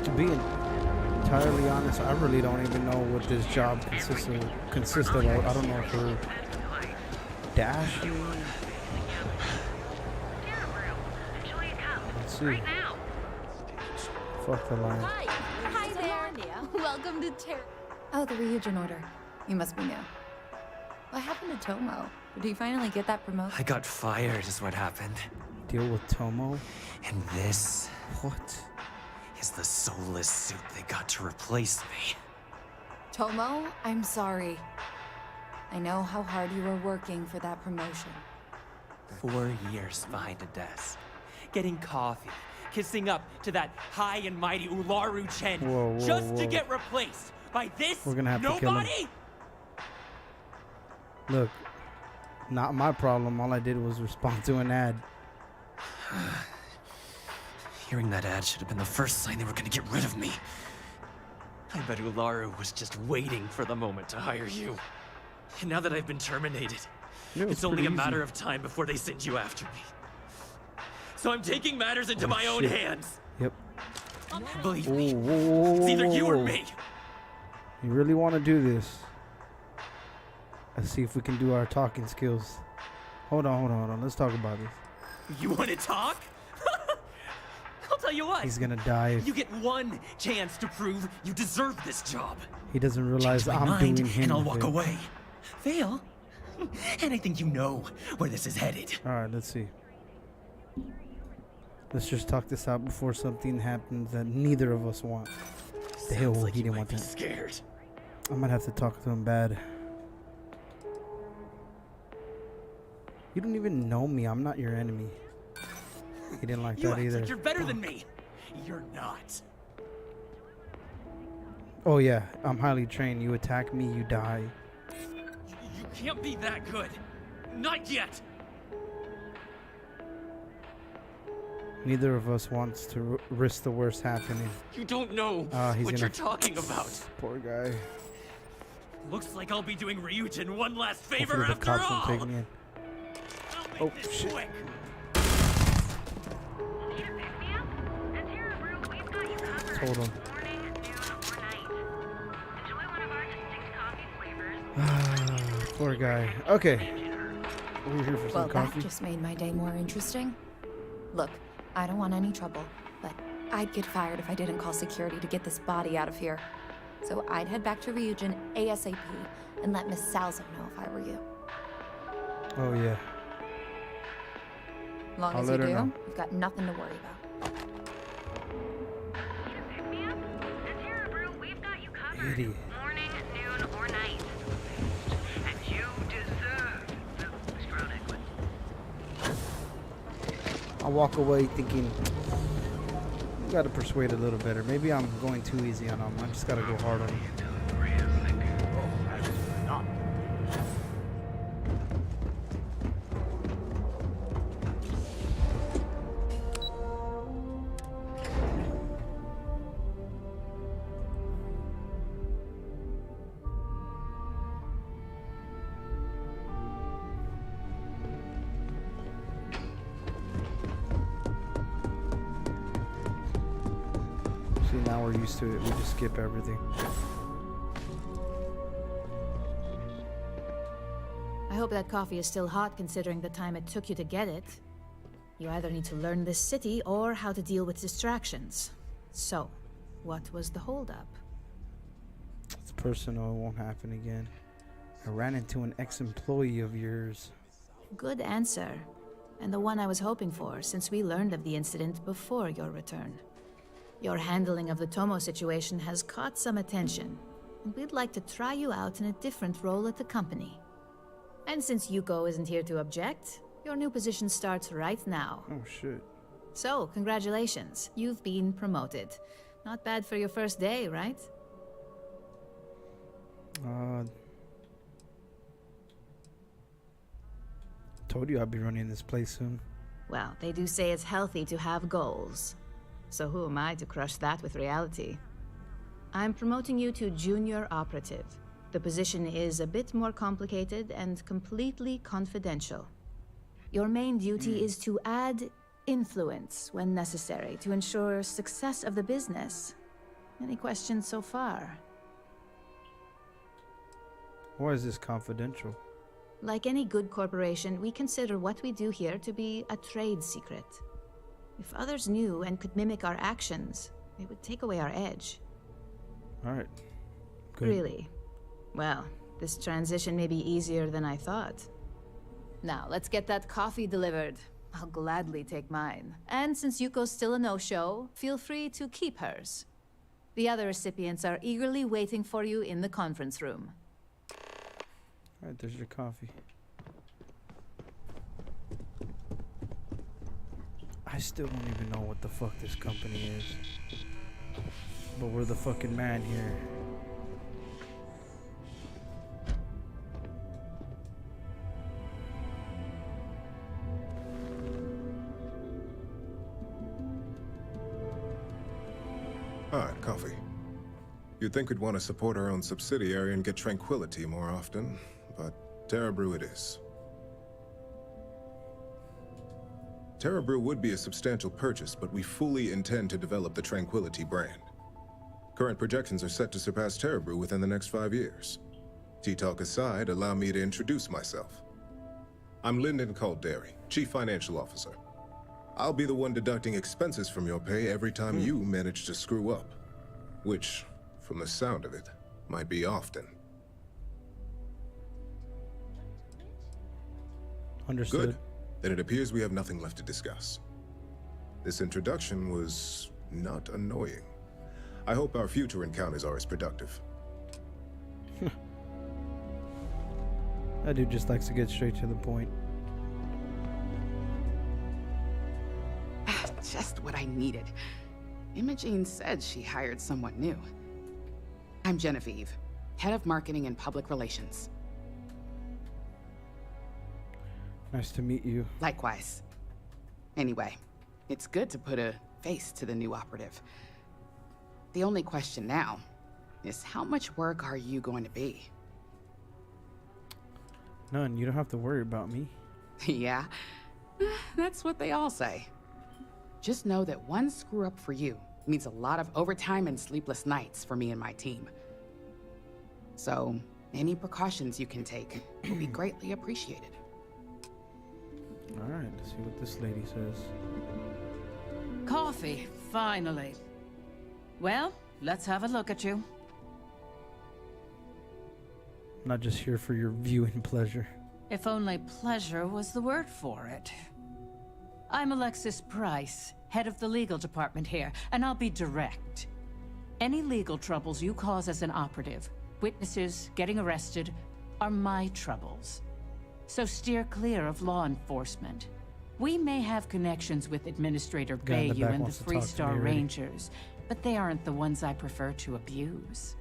To be entirely honest, I really don't even know what this job consists of. I don't know if we're dashing. Let's see. Fuck the line. Hi there. Welcome to Terra. Oh, the Ryujin order. You must be new. What happened to Tomo? Did he finally get that promotion? I got fired is what happened. Deal with Tomo? And this What? is the soulless suit they got to replace me. Tomo, I'm sorry. I know how hard you were working for that promotion. 4 years behind a desk, getting coffee, kissing up to that high and mighty Ularu Chen, Whoa, whoa, just to whoa. get replaced by this We're gonna have to kill him. nobody? Look, not my problem. All I did was respond to an ad. Hearing that ad should have been the first sign they were gonna get rid of me. I bet Ularu was just waiting for the moment to hire you. And now that I've been terminated, Yeah, it's only pretty a matter easy. of time before they send you after me. So I'm taking matters into Oh, my own shit. hands. Yep. Believe Whoa, me, whoa, whoa, it's either you or whoa. me. You really want to do this? Let's see if we can do our talking skills. Hold on. Let's talk about this. You want to talk? I'll tell you what. He's gonna die if You get one chance to prove you deserve this job. he doesn't realize Change my I'm mind, doing him. and I'll a walk favor. away. Fail, and I think you know where this is headed. All right, let's see. Let's just talk this out before something happens that neither of us want. The hell, Sounds like he you didn't might want be that. scared. I might have to talk to him bad. You don't even know me. I'm not your enemy. He didn't like You that act either. like you're better than me. You're not. Oh yeah, I'm highly trained. You attack me, you die. You can't be that good. Not yet. Neither of us wants to risk the worst happening. You don't know He's what gonna- you're talking about. Poor guy. Looks like I'll be doing Ryujin one last favor Hopefully the after cops all. won't take me in. Oh shit. Quick. Hold on. Poor guy. Okay. We're here for some Well, coffee. that just made my day more interesting. Look, I don't want any trouble, but I'd get fired if I didn't call security to get this body out of here. So I'd head back to Ryujin ASAP and let Miss Salzo know if I were you. Oh, yeah. Long I'll as let you her do, know. you've got nothing to worry about. Idiot. Morning, noon, or night. And you deserve Mr. Roenick. I'll walk away thinking, you gotta persuade a little better. Maybe I'm going too easy on him. I just gotta go hard on him. See, now we're used to it. We just skip everything. I hope that coffee is still hot considering the time it took you to get it. You either need to learn this city or how to deal with distractions. So, what was the holdup? It's personal. It won't happen again. I ran into an ex-employee of yours. Good answer. And the one I was hoping for, since we learned of the incident before your return. Your handling of the Tomo situation has caught some attention, and we'd like to try you out in a different role at the company. And since Yuko isn't here to object, your new position starts right now. Oh, shit. So, congratulations. You've been promoted. Not bad for your first day, right? Told you I'd be running this place soon. Well, they do say it's healthy to have goals. So who am I to crush that with reality? I'm promoting you to junior operative. The position is a bit more complicated and completely confidential. Your main duty is to add influence when necessary to ensure success of the business. Any questions so far? Why is this confidential? Like any good corporation, we consider what we do here to be a trade secret. If others knew and could mimic our actions, it would take away our edge. Alright. Good. Really? Well, this transition may be easier than I thought. Now, let's get that coffee delivered. I'll gladly take mine. And since Yuko's still a no-show, feel free to keep hers. The other recipients are eagerly waiting for you in the conference room. Alright, there's your coffee. I still don't even know what the fuck this company is. But we're the fucking man here. Alright, coffee. You'd think we'd want to support our own subsidiary and get tranquility more often, but Terra Brew it is. Terra Brew would be a substantial purchase, but we fully intend to develop the Tranquility brand. Current projections are set to surpass Terra Brew within the next 5 years. Tea-talk aside, allow me to introduce myself. I'm Lyndon Calderi, Chief Financial Officer. I'll be the one deducting expenses from your pay every time you manage to screw up. Which, from the sound of it, might be often. Understood. Good. Then it appears we have nothing left to discuss. This introduction was not annoying. I hope our future encounters are as productive. That dude just likes to get straight to the point. Just what I needed. Imogene said she hired someone new. I'm Genevieve, head of marketing and public relations. Nice to meet you. Likewise. Anyway, it's good to put a face to the new operative. The only question now is how much work are you going to be? None. You don't have to worry about me. Yeah, that's what they all say. Just know that one screw up for you means a lot of overtime and sleepless nights for me and my team. So, any precautions you can take will be greatly appreciated. Alright, let's see what this lady says. Coffee, finally. Well, let's have a look at you. I'm not just here for your viewing pleasure. If only pleasure was the word for it. I'm Alexis Price, head of the legal department here, and I'll be direct. Any legal troubles you cause as an operative, witnesses, getting arrested, are my troubles. So steer clear of law enforcement. We may have connections with Administrator Guy in the Bayou back and the wants to talk to me Freestar already. Rangers, but they aren't the ones I prefer to abuse.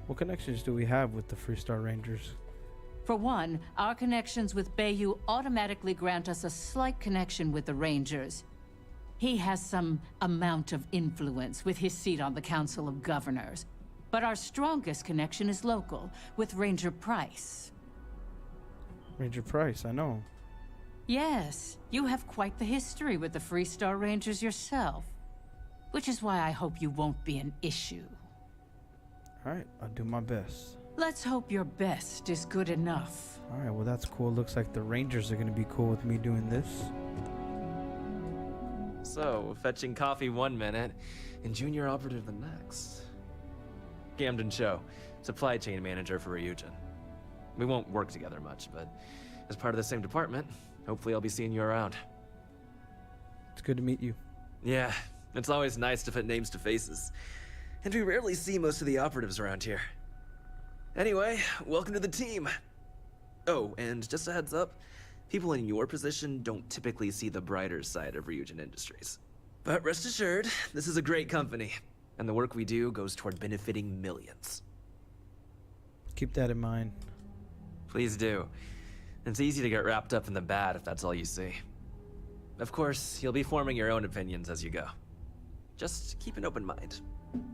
What connections do we have with the Freestar Rangers? For one, our connections with Bayou automatically grant us a slight connection with the Rangers. He has some amount of influence with his seat on the Council of Governors. But our strongest connection is local, with Ranger Price. Ranger Price, I know. Yes, you have quite the history with the Freestar Rangers yourself. Which is why I hope you won't be an issue. Alright, I'll do my best. Let's hope your best is good enough. Alright, well that's cool. Looks like the Rangers are gonna be cool with me doing this. So, fetching coffee one minute and junior operative the next. Camden Cho, supply chain manager for Ryujin. We won't work together much, but as part of the same department, hopefully I'll be seeing you around. It's good to meet you. Yeah, it's always nice to put names to faces. And we rarely see most of the operatives around here. Anyway, welcome to the team. Oh, and just a heads up, people in your position don't typically see the brighter side of Ryujin Industries. But rest assured, this is a great company, and the work we do goes toward benefiting millions. Keep that in mind. Please do. It's easy to get wrapped up in the bad if that's all you see. Of course, you'll be forming your own opinions as you go. Just keep an open mind.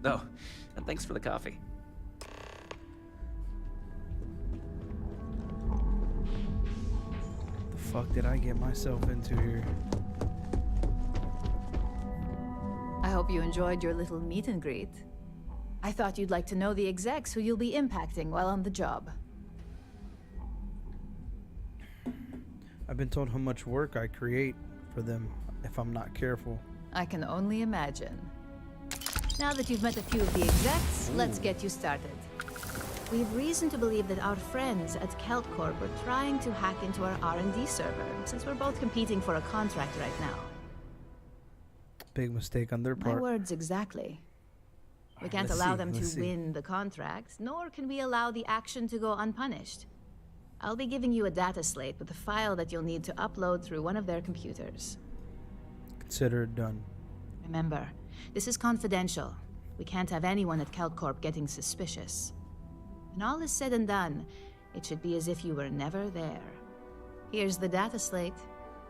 Oh, and thanks for the coffee. The fuck did I get myself into here? I hope you enjoyed your little meet and greet. I thought you'd like to know the execs who you'll be impacting while on the job. I've been told how much work I create for them if I'm not careful. I can only imagine. Now that you've met a few of the execs, let's get you started. We've reason to believe that our friends at KeltCorp were trying to hack into our R&D server, since we're both competing for a contract right now. Big mistake on their My part. words exactly. We can't let's allow see, them let's to see. win the contract, nor can we allow the action to go unpunished. I'll be giving you a data slate with a file that you'll need to upload through one of their computers. Consider it done. Remember, this is confidential. We can't have anyone at KeltCorp getting suspicious. When all is said and done, it should be as if you were never there. Here's the data slate.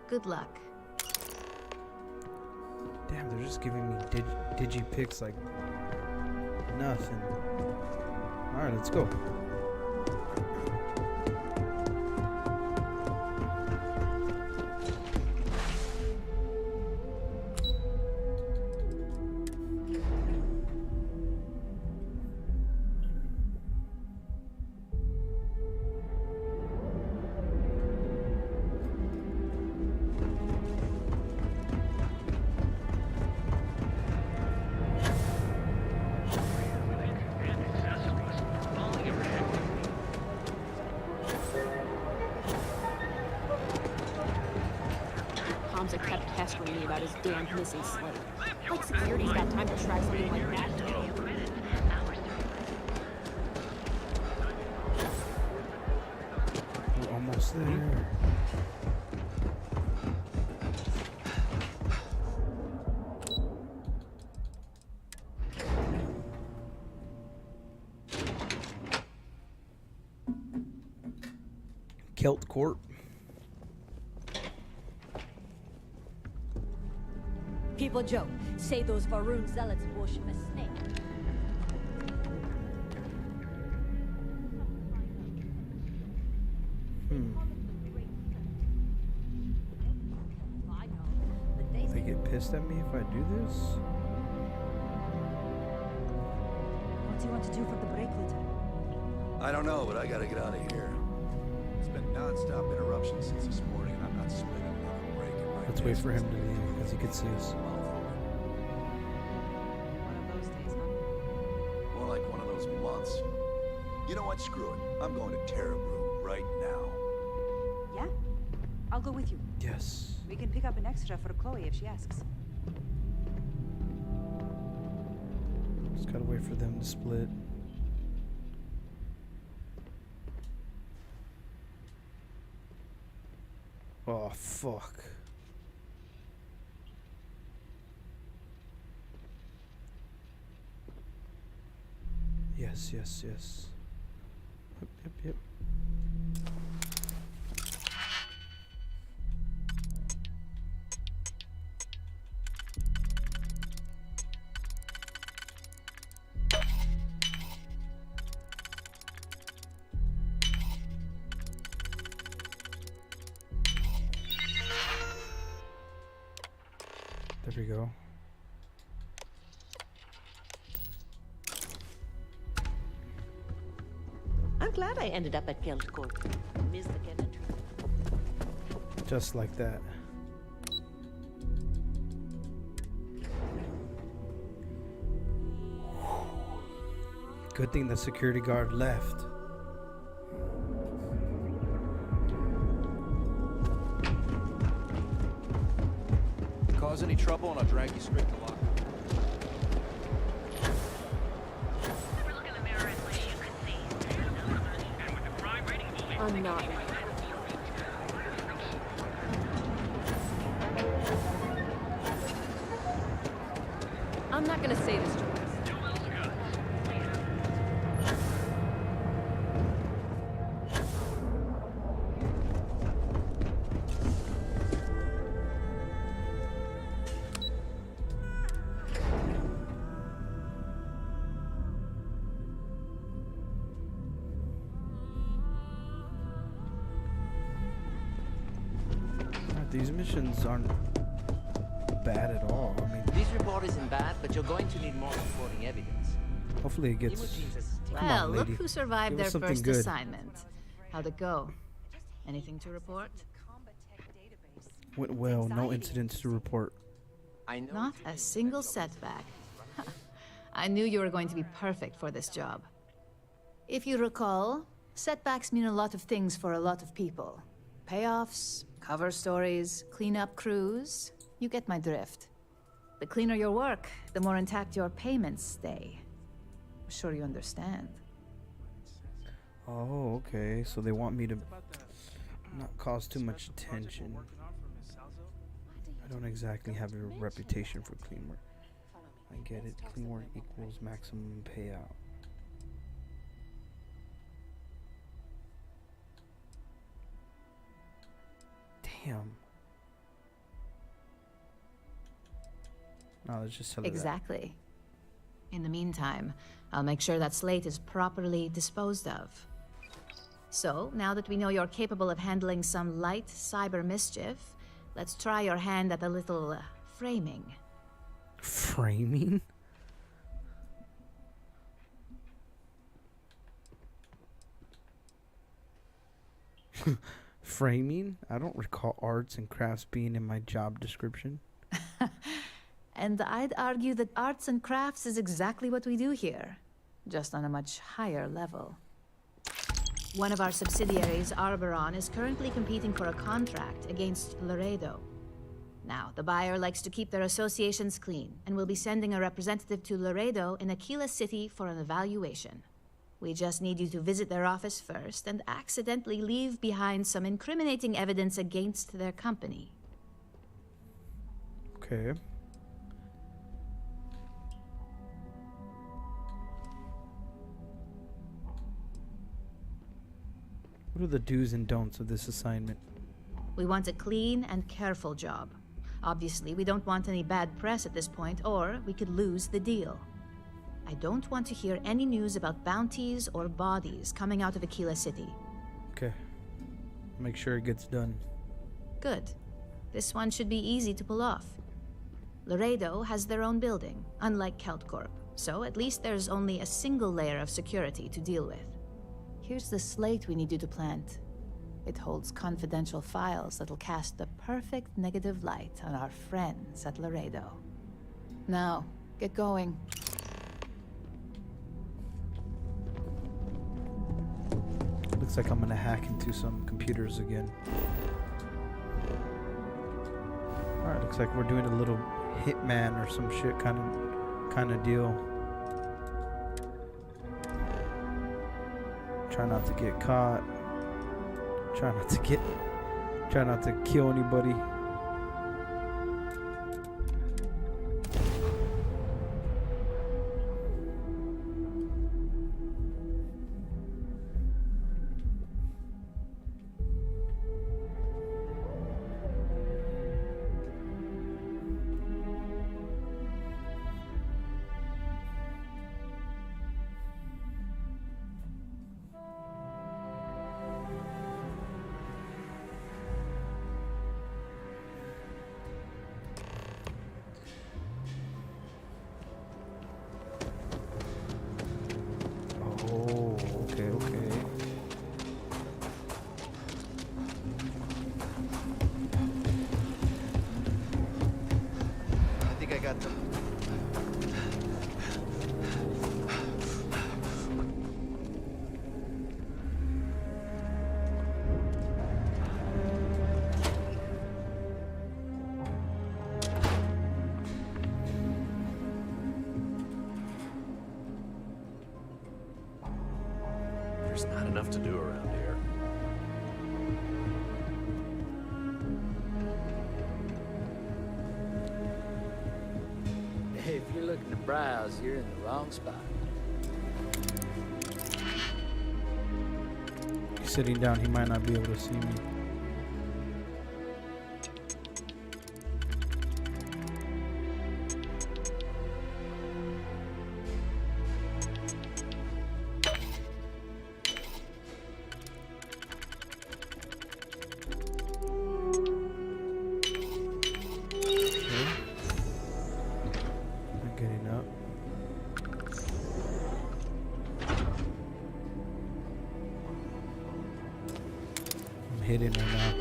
Good luck. Damn, they're just giving me digi-picks like nothing. Alright, let's go. Hamza kept pestering me about his damn missing slate. Like security's got time to track something like that down. We're almost there. KeltCorp. People joke, say those Varun zealots worship a snake. They get pissed at me if I do this? What do you want to do for the break later? I don't know, but I gotta get out of here. It's been non-stop interruptions since this morning, and I'm not splitting another break in my Let's wait for him to leave because he could see us. You know what? Screw it. I'm going to Terrabrew right now. Yeah? I'll go with you. Yes. We can pick up an extra for Chloe if she asks. Just gotta wait for them to split. Oh, fuck. Yes, yes, yes. Yep, yep, yep. There we go. I'm glad I ended up at Field Court. Missed the entry. Just like that. Good thing the security guard left. Cause any trouble and I'll drag you straight to locker. I'm not. I'm not gonna say this, Joyce. These missions aren't bad at all. I mean, This report isn't bad, but you're going to need more supporting evidence. hopefully it gets. Come Well, on, look lady. who survived Give their us something first good. assignment. How'd it go? Anything to report? Went well. No incidents to report. Not a single setback. I knew you were going to be perfect for this job. If you recall, setbacks mean a lot of things for a lot of people. Payoffs, cover stories, cleanup crews. You get my drift. The cleaner your work, the more intact your payments stay. I'm sure you understand. Oh, okay. So they want me to not cause too much attention. I don't exactly have a reputation for clean work. I get it. Clean work equals maximum payout. Damn. No, let's just tell her that. Exactly. In the meantime, I'll make sure that Slate is properly disposed of. So, now that we know you're capable of handling some light cyber mischief, let's try your hand at a little framing. Framing? Framing? I don't recall arts and crafts being in my job description. And I'd argue that arts and crafts is exactly what we do here, just on a much higher level. One of our subsidiaries, Arboron, is currently competing for a contract against Laredo. Now, the buyer likes to keep their associations clean, and will be sending a representative to Laredo in Aquila City for an evaluation. We just need you to visit their office first and accidentally leave behind some incriminating evidence against their company. Okay. What are the do's and don'ts of this assignment? We want a clean and careful job. Obviously, we don't want any bad press at this point, or we could lose the deal. I don't want to hear any news about bounties or bodies coming out of Aquila City. Okay. Make sure it gets done. Good. This one should be easy to pull off. Laredo has their own building, unlike KeltCorp, so at least there's only a single layer of security to deal with. Here's the slate we need you to plant. It holds confidential files that'll cast the perfect negative light on our friends at Laredo. Now, get going. Looks like I'm gonna hack into some computers again. Alright, looks like we're doing a little hitman or some shit kind of deal. Try not to get caught. Try not to kill anybody. Okay. I think I got them. There's not enough to do around here. Hey, if you're looking to browse, you're in the wrong spot. He's sitting down, he might not be able to see me. Getting up. I'm hidden right now.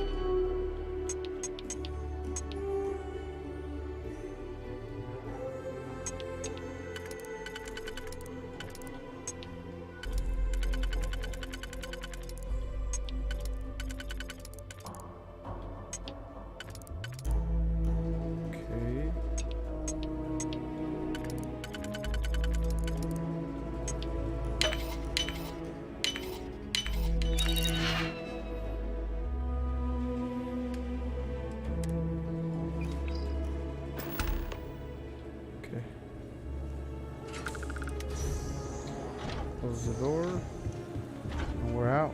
Okay. Okay. Close the door. And we're out.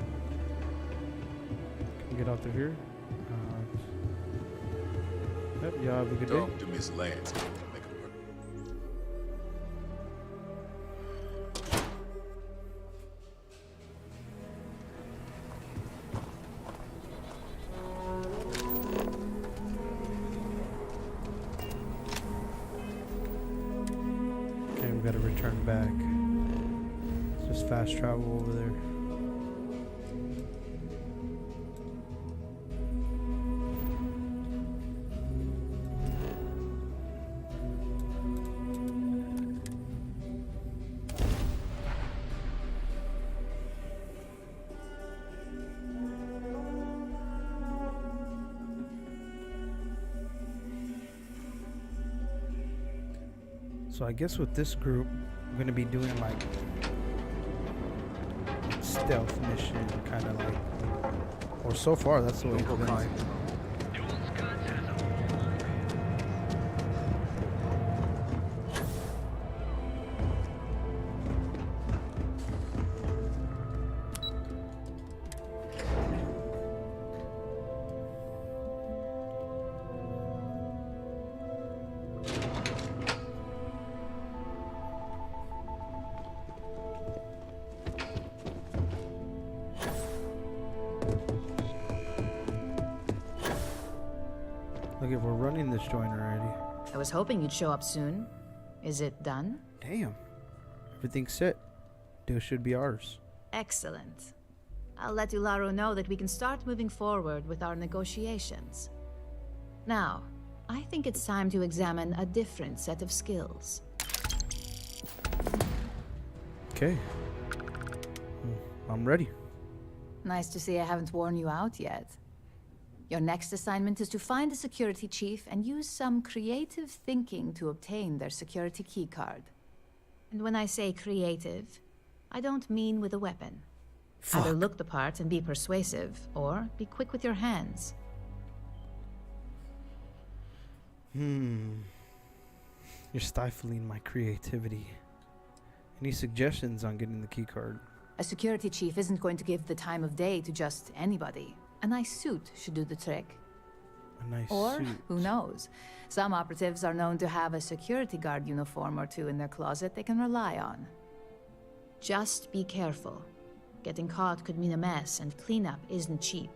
Can we get out through here? Yep, y'all have a good day. Talk to Miss Lance. Make it work. Okay, we gotta return back. It's just fast travel over there. So I guess with this group, we're gonna be doing like stealth mission, kind of like, or so far that's the way it's been like. Look, if we're running this joint already. I was hoping you'd show up soon. Is it done? Damn. Everything's set. Deal should be ours. Excellent. I'll let Ularo know that we can start moving forward with our negotiations. Now, I think it's time to examine a different set of skills. Okay. I'm ready. Nice to see I haven't worn you out yet. Your next assignment is to find the security chief and use some creative thinking to obtain their security keycard. And when I say creative, I don't mean with a weapon. Either look the part and be persuasive, or be quick with your hands. You're stifling my creativity. Any suggestions on getting the keycard? A security chief isn't going to give the time of day to just anybody. A nice suit should do the trick. A nice or, suit. who knows? Some operatives are known to have a security guard uniform or two in their closet they can rely on. Just be careful. Getting caught could mean a mess, and cleanup isn't cheap.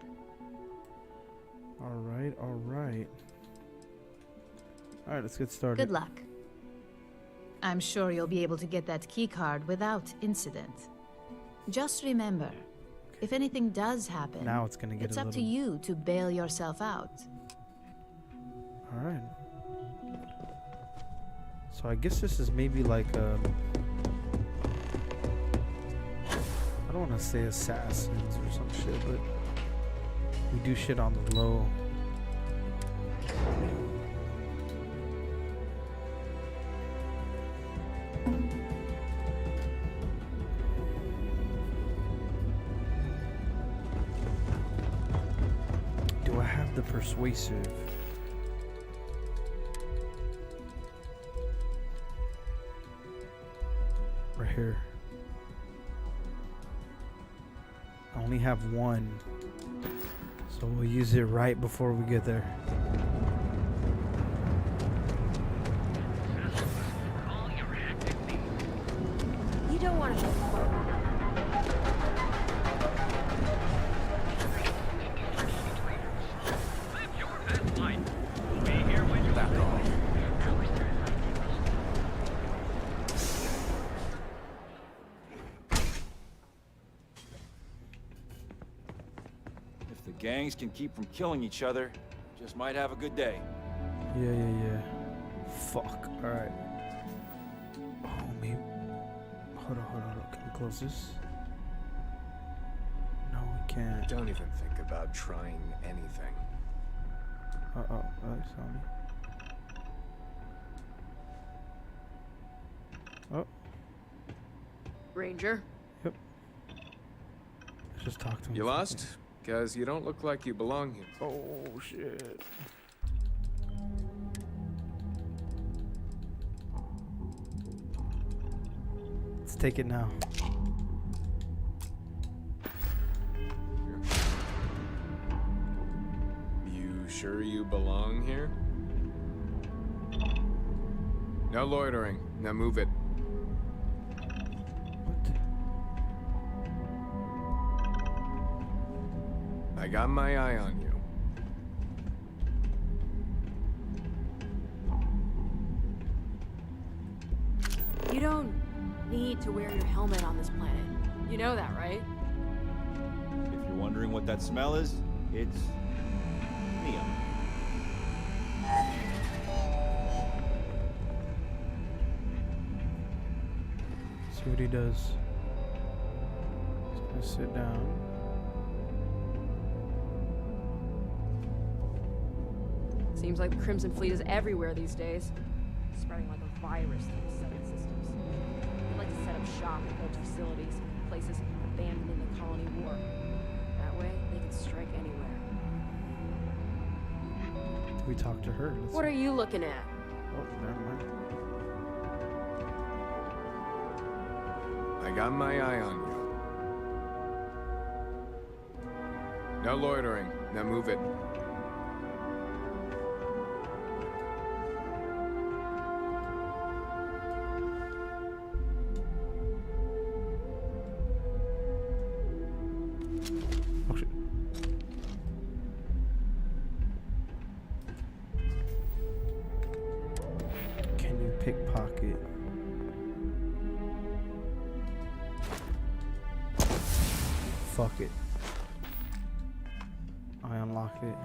Alright, alright. Alright, let's get started. Good luck. I'm sure you'll be able to get that keycard without incident. Just remember, if anything does happen, now it's gonna get it's a up to little... you to bail yourself out. Alright. So I guess this is maybe like a... I don't want to say assassins or some shit, but we do shit on the low. Do I have the persuasive? Right here. I only have one, so we'll use it right before we get there. You don't want to Gangs can keep from killing each other. Just might have a good day. Yeah. Fuck. Alright. Oh, maybe. Hold on. Can we close this? No, we can't. Don't even think about trying anything. Uh-oh. Alex saw me. Oh. Ranger? Yep. Let's just talk to him. You lost? Because you don't look like you belong here. Oh, shit. Let's take it now. You sure you belong here? No loitering. Now move it. I got my eye on you. You don't need to wear your helmet on this planet. You know that, right? If you're wondering what that smell is, it's neon. See what he does. He's gonna sit down. Seems like the Crimson Fleet is everywhere these days. Spreading like a virus through the Seven Systems. They like to set up shop at old facilities, places abandoned in the colony war. That way, they can strike anywhere. We talk to her. What are you looking at? Oh, never mind. I got my eye on you. No loitering. Now move it. Pickpocket. Fuck it. I unlock it.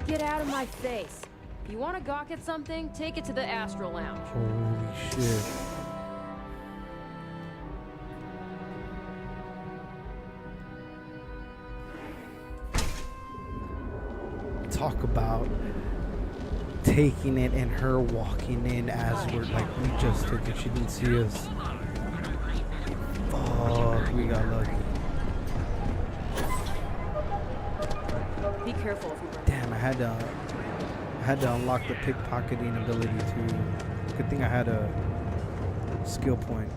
Get out of my face. If you want to gawk at something, take it to the Astral Lounge. Holy shit. about taking it and her walking in as we're like, we just took it. She didn't see us. Fuck, we got lucky. Be careful if you run. Damn, I had to unlock the pickpocketing ability too. Good thing I had a skill point.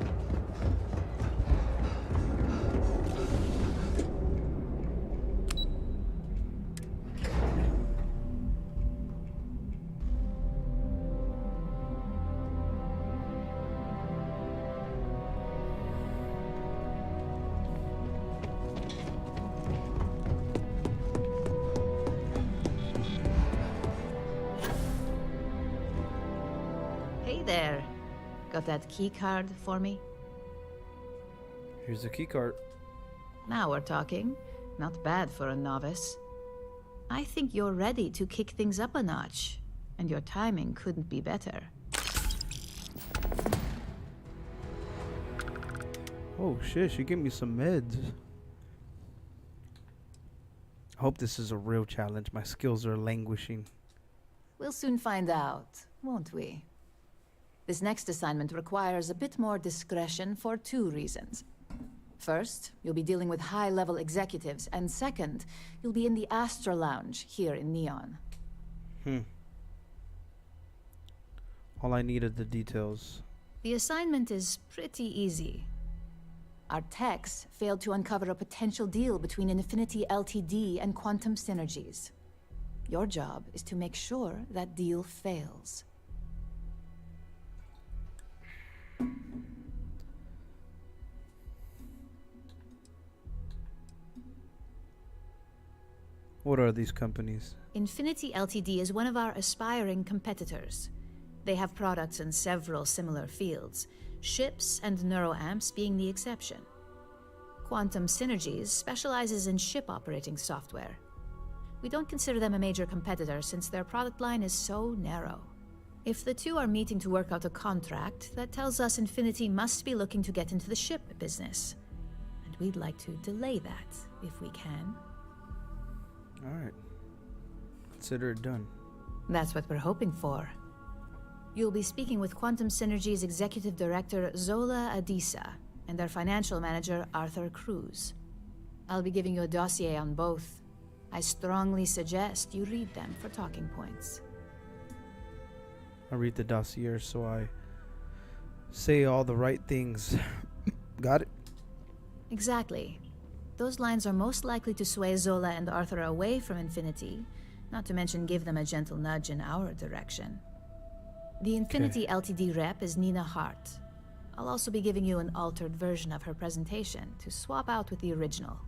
Hey there. Got that key card for me? Here's the key card. Now we're talking. Not bad for a novice. I think you're ready to kick things up a notch, and your timing couldn't be better. Oh shit, she gave me some meds. I hope this is a real challenge. My skills are languishing. We'll soon find out, won't we? This next assignment requires a bit more discretion for 2 reasons. First, you'll be dealing with high-level executives, and second, you'll be in the Astra Lounge here in Neon. All I need are the details. The assignment is pretty easy. Our techs failed to uncover a potential deal between Infinity Ltd. And Quantum Synergies. Your job is to make sure that deal fails. What are these companies? Infinity Ltd. Is one of our aspiring competitors. They have products in several similar fields, ships and neuroamps being the exception. Quantum Synergies specializes in ship operating software. We don't consider them a major competitor since their product line is so narrow. If the two are meeting to work out a contract, that tells us Infinity must be looking to get into the ship business. And we'd like to delay that, if we can. Alright. Consider it done. That's what we're hoping for. You'll be speaking with Quantum Synergy's Executive Director, Zola Adisa, and their Financial Manager, Arthur Cruz. I'll be giving you a dossier on both. I strongly suggest you read them for talking points. I read the dossier so I say all the right things. Got it? Exactly. Those lines are most likely to sway Zola and Arthur away from Infinity, not to mention give them a gentle nudge in our direction. The Infinity Ltd. rep is Nina Hart. I'll also be giving you an altered version of her presentation to swap out with the original.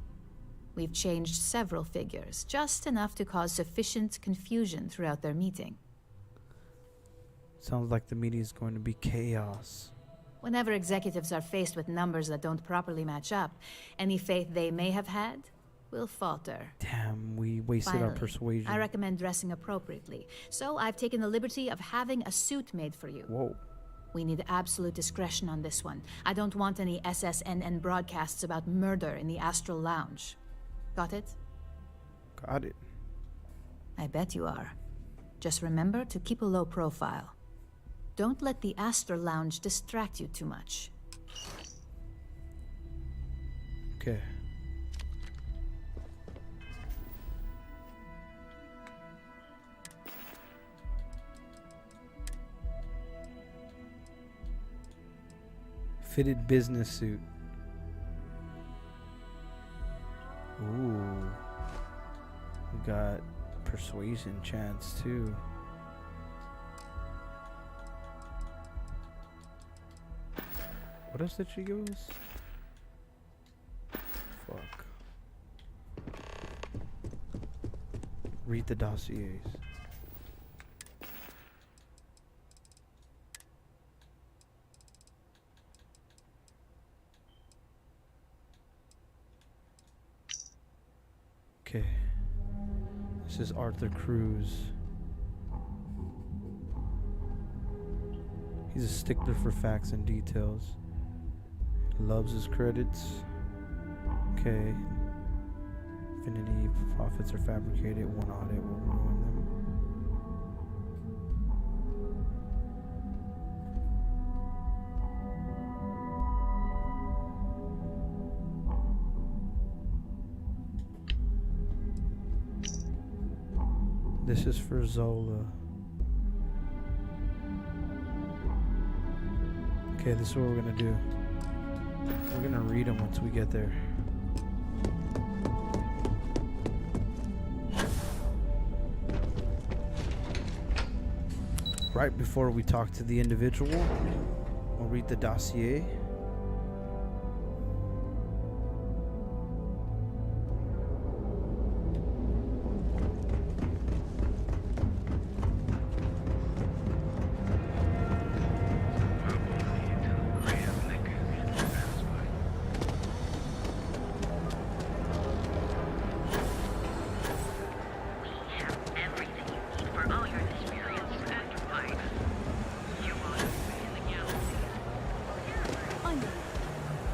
We've changed several figures, just enough to cause sufficient confusion throughout their meeting. Sounds like the meeting is going to be chaos. Whenever executives are faced with numbers that don't properly match up, any faith they may have had will falter. Damn, we wasted our Finally, persuasion. I recommend dressing appropriately, so I've taken the liberty of having a suit made for you. Whoa. We need absolute discretion on this one. I don't want any SSNN broadcasts about murder in the Astral Lounge. Got it? Got it. I bet you are. Just remember to keep a low profile. Don't let the Astral Lounge distract you too much. Okay. Fitted business suit. Ooh. We got persuasion chance too. What else did she give us? Fuck. Read the dossiers. Okay. This is Arthur Cruz. He's a stickler for facts and details. Loves his credits. Okay. Infinity profits are fabricated. One audit will ruin them. This is for Zola. Okay, this is what we're gonna do. We're gonna read them once we get there. Right before we talk to the individual, we'll read the dossier.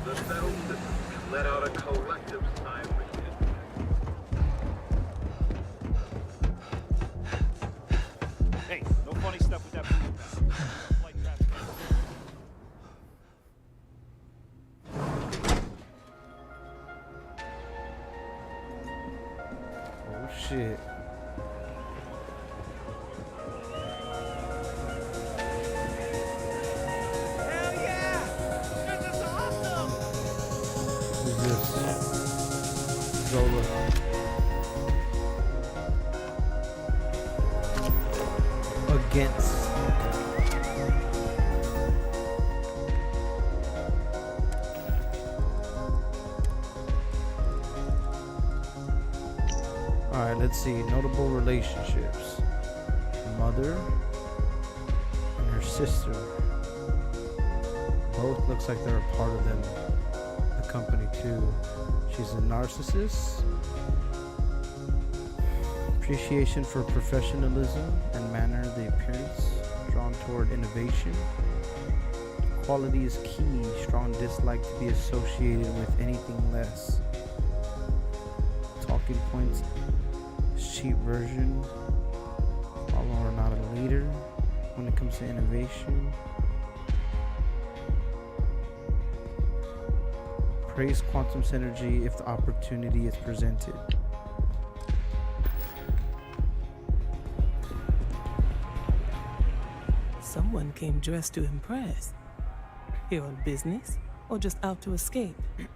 The settled system can let out a collective sigh of relief. Hey, no funny stuff with that food. Flight traffic. Oh shit. Who's this? Zola. Against. Alright, let's see. Notable relationships. Mother and her sister. Both looks like they're a part of them. The company too. She's a narcissist. Appreciation for professionalism and manner, the appearance, drawn toward innovation. Quality is key, strong dislike to be associated with anything less. Talking points, cheap version, follower not a leader when it comes to innovation. Praise quantum synergy if the opportunity is presented. Someone came dressed to impress. Here on business, or just out to escape? A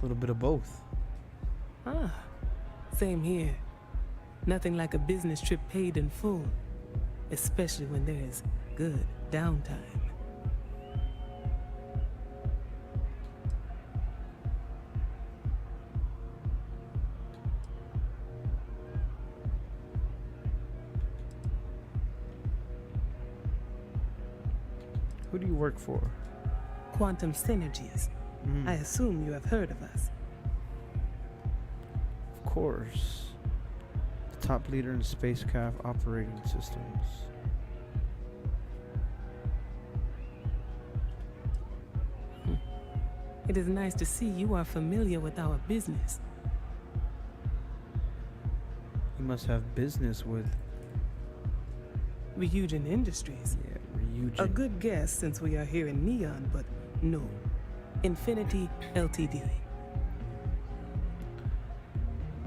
little bit of both. Ah, same here. Nothing like a business trip paid in full, especially when there's good downtime. Who do you work for? Quantum Synergies. I assume you have heard of us. Of course. The top leader in spacecraft operating systems. It is nice to see you are familiar with our business. You must have business with Ryujin Industries. Yeah, Ryujin. A good guess since we are here in Neon, but no. Infinity Ltd.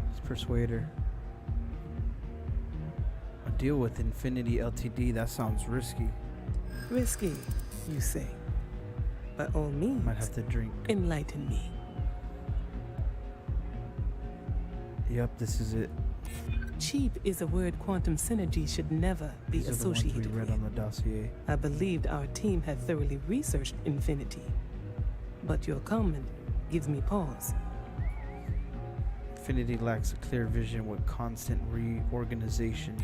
Let's persuade her. A deal with Infinity Ltd, that sounds risky. Risky, you say? By all means. Might have to drink. Enlighten me. Yep, this is it. Cheap is a word Quantum Synergy should never be These are the associated ones we read with. on the dossier. I believed our team had thoroughly researched Infinity. But your comment gives me pause. Infinity lacks a clear vision with constant reorganization.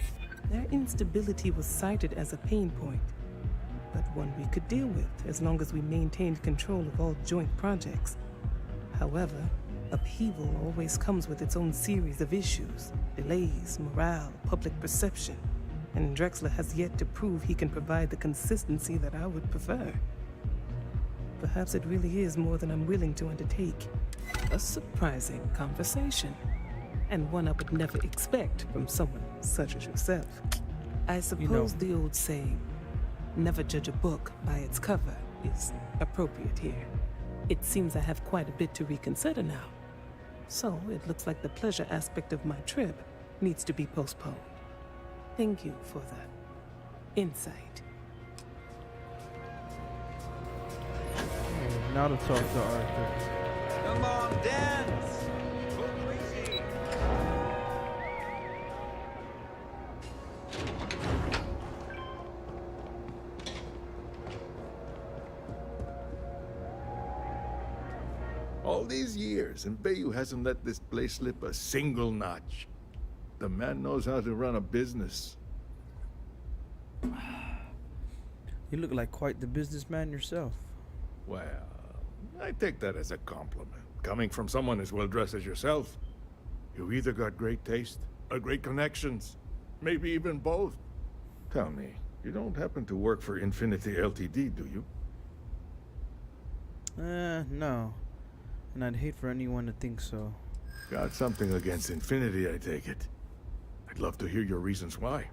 Their instability was cited as a pain point, but one we could deal with as long as we maintained control of all joint projects. However, upheaval always comes with its own series of issues, delays, morale, public perception, and Drexler has yet to prove he can provide the consistency that I would prefer. Perhaps it really is more than I'm willing to undertake. A surprising conversation, and one I would never expect from someone such as yourself. I suppose the old saying, never judge a book by its cover, is appropriate here. It seems I have quite a bit to reconsider now. So it looks like the pleasure aspect of my trip needs to be postponed. Thank you for the insight. Now to talk to Arthur. Come on, dance! Go crazy! All these years, and Bayou hasn't let this place slip a single notch. The man knows how to run a business. You look like quite the businessman yourself. Well, I take that as a compliment. Coming from someone as well-dressed as yourself, you either got great taste or great connections. Maybe even both. Tell me, you don't happen to work for Infinity Ltd, do you? No. And I'd hate for anyone to think so. Got something against Infinity, I take it. I'd love to hear your reasons why.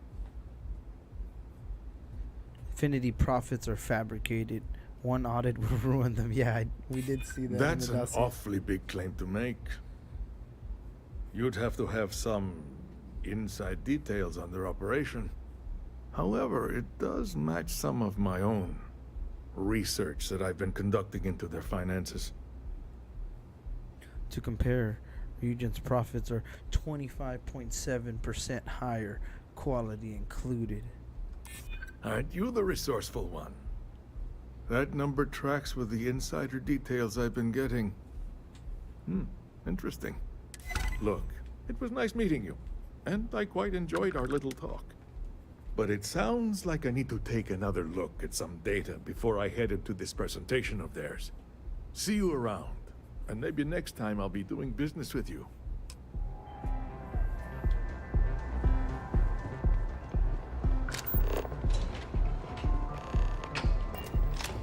Infinity profits are fabricated. One audit will ruin them. Yeah, we did see that. That's an awfully big claim to make. You'd have to have some inside details on their operation. However, it does match some of my own research that I've been conducting into their finances. To compare, Regent's profits are 25.7% higher, quality included. Aren't you the resourceful one? That number tracks with the insider details I've been getting. Interesting. Look, it was nice meeting you, and I quite enjoyed our little talk. But it sounds like I need to take another look at some data before I head into this presentation of theirs. See you around, and maybe next time I'll be doing business with you.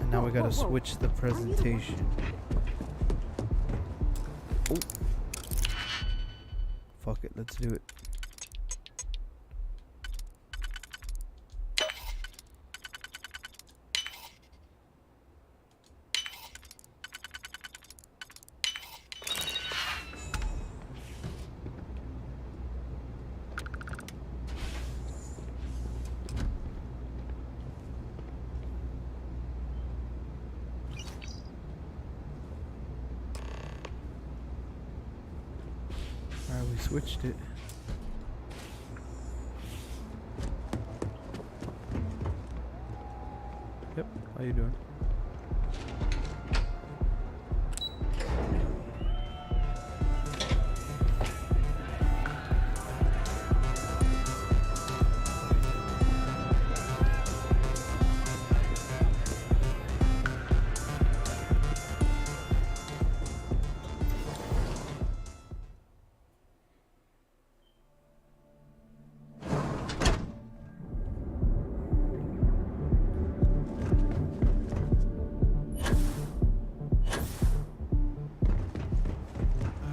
And now we gotta switch the presentation. Oh. Fuck it, let's do it. Alright, we switched it. Yep, how you doing?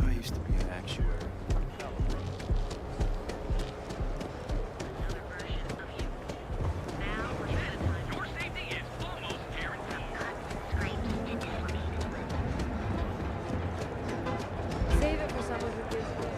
I used to be an actuary. Save it for someone who gives you.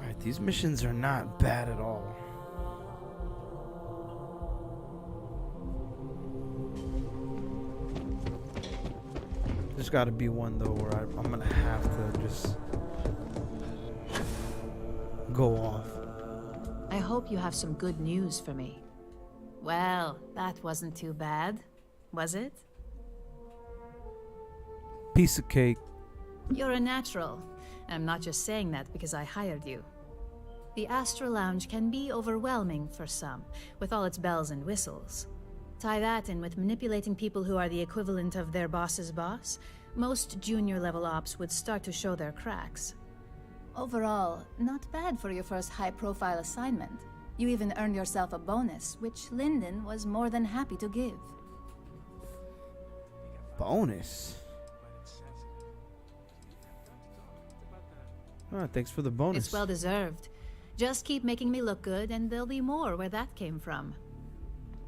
Alright, these missions are not bad at all. There's gotta be one though where I'm gonna have to just go off. I hope you have some good news for me. Well, that wasn't too bad, was it? Piece of cake. You're a natural. I'm not just saying that because I hired you. The Astro Lounge can be overwhelming for some, with all its bells and whistles. Tie that in with manipulating people who are the equivalent of their boss's boss, most junior-level ops would start to show their cracks. Overall, not bad for your first high-profile assignment. You even earned yourself a bonus, which Lyndon was more than happy to give. Bonus? Alright, thanks for the bonus. It's well-deserved. Just keep making me look good, and there'll be more where that came from.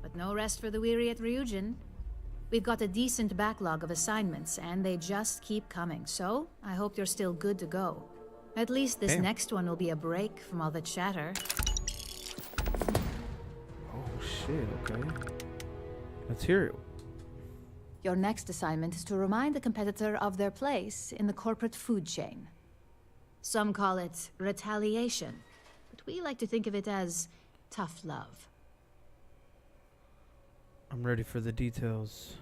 But no rest for the weary at Ryujin. We've got a decent backlog of assignments, and they just keep coming, so I hope you're still good to go. At least this next one will be a break from all the chatter. Oh shit, okay. Let's hear it. Your next assignment is to remind the competitor of their place in the corporate food chain. Some call it retaliation, but we like to think of it as tough love. I'm ready for the details.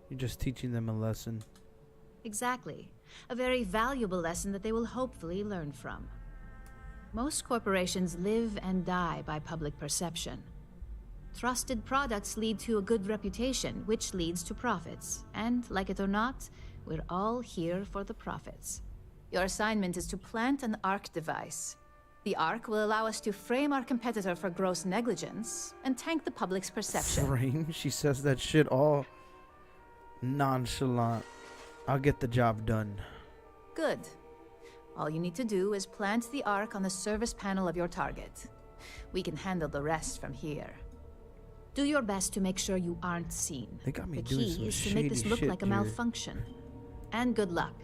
You're just teaching them a lesson. Exactly. A very valuable lesson that they will hopefully learn from. Most corporations live and die by public perception. Trusted products lead to a good reputation, which leads to profits. And, like it or not, we're all here for the profits. Your assignment is to plant an ARC device. The ARC will allow us to frame our competitor for gross negligence and tank the public's perception. Frame? She says that shit all nonchalant. I'll get the job done. Good. All you need to do is plant the ARC on the service panel of your target. We can handle the rest from here. Do your best to make sure you aren't seen. They got me the doing key some is to make this look shady like a shit here. malfunction. And good luck.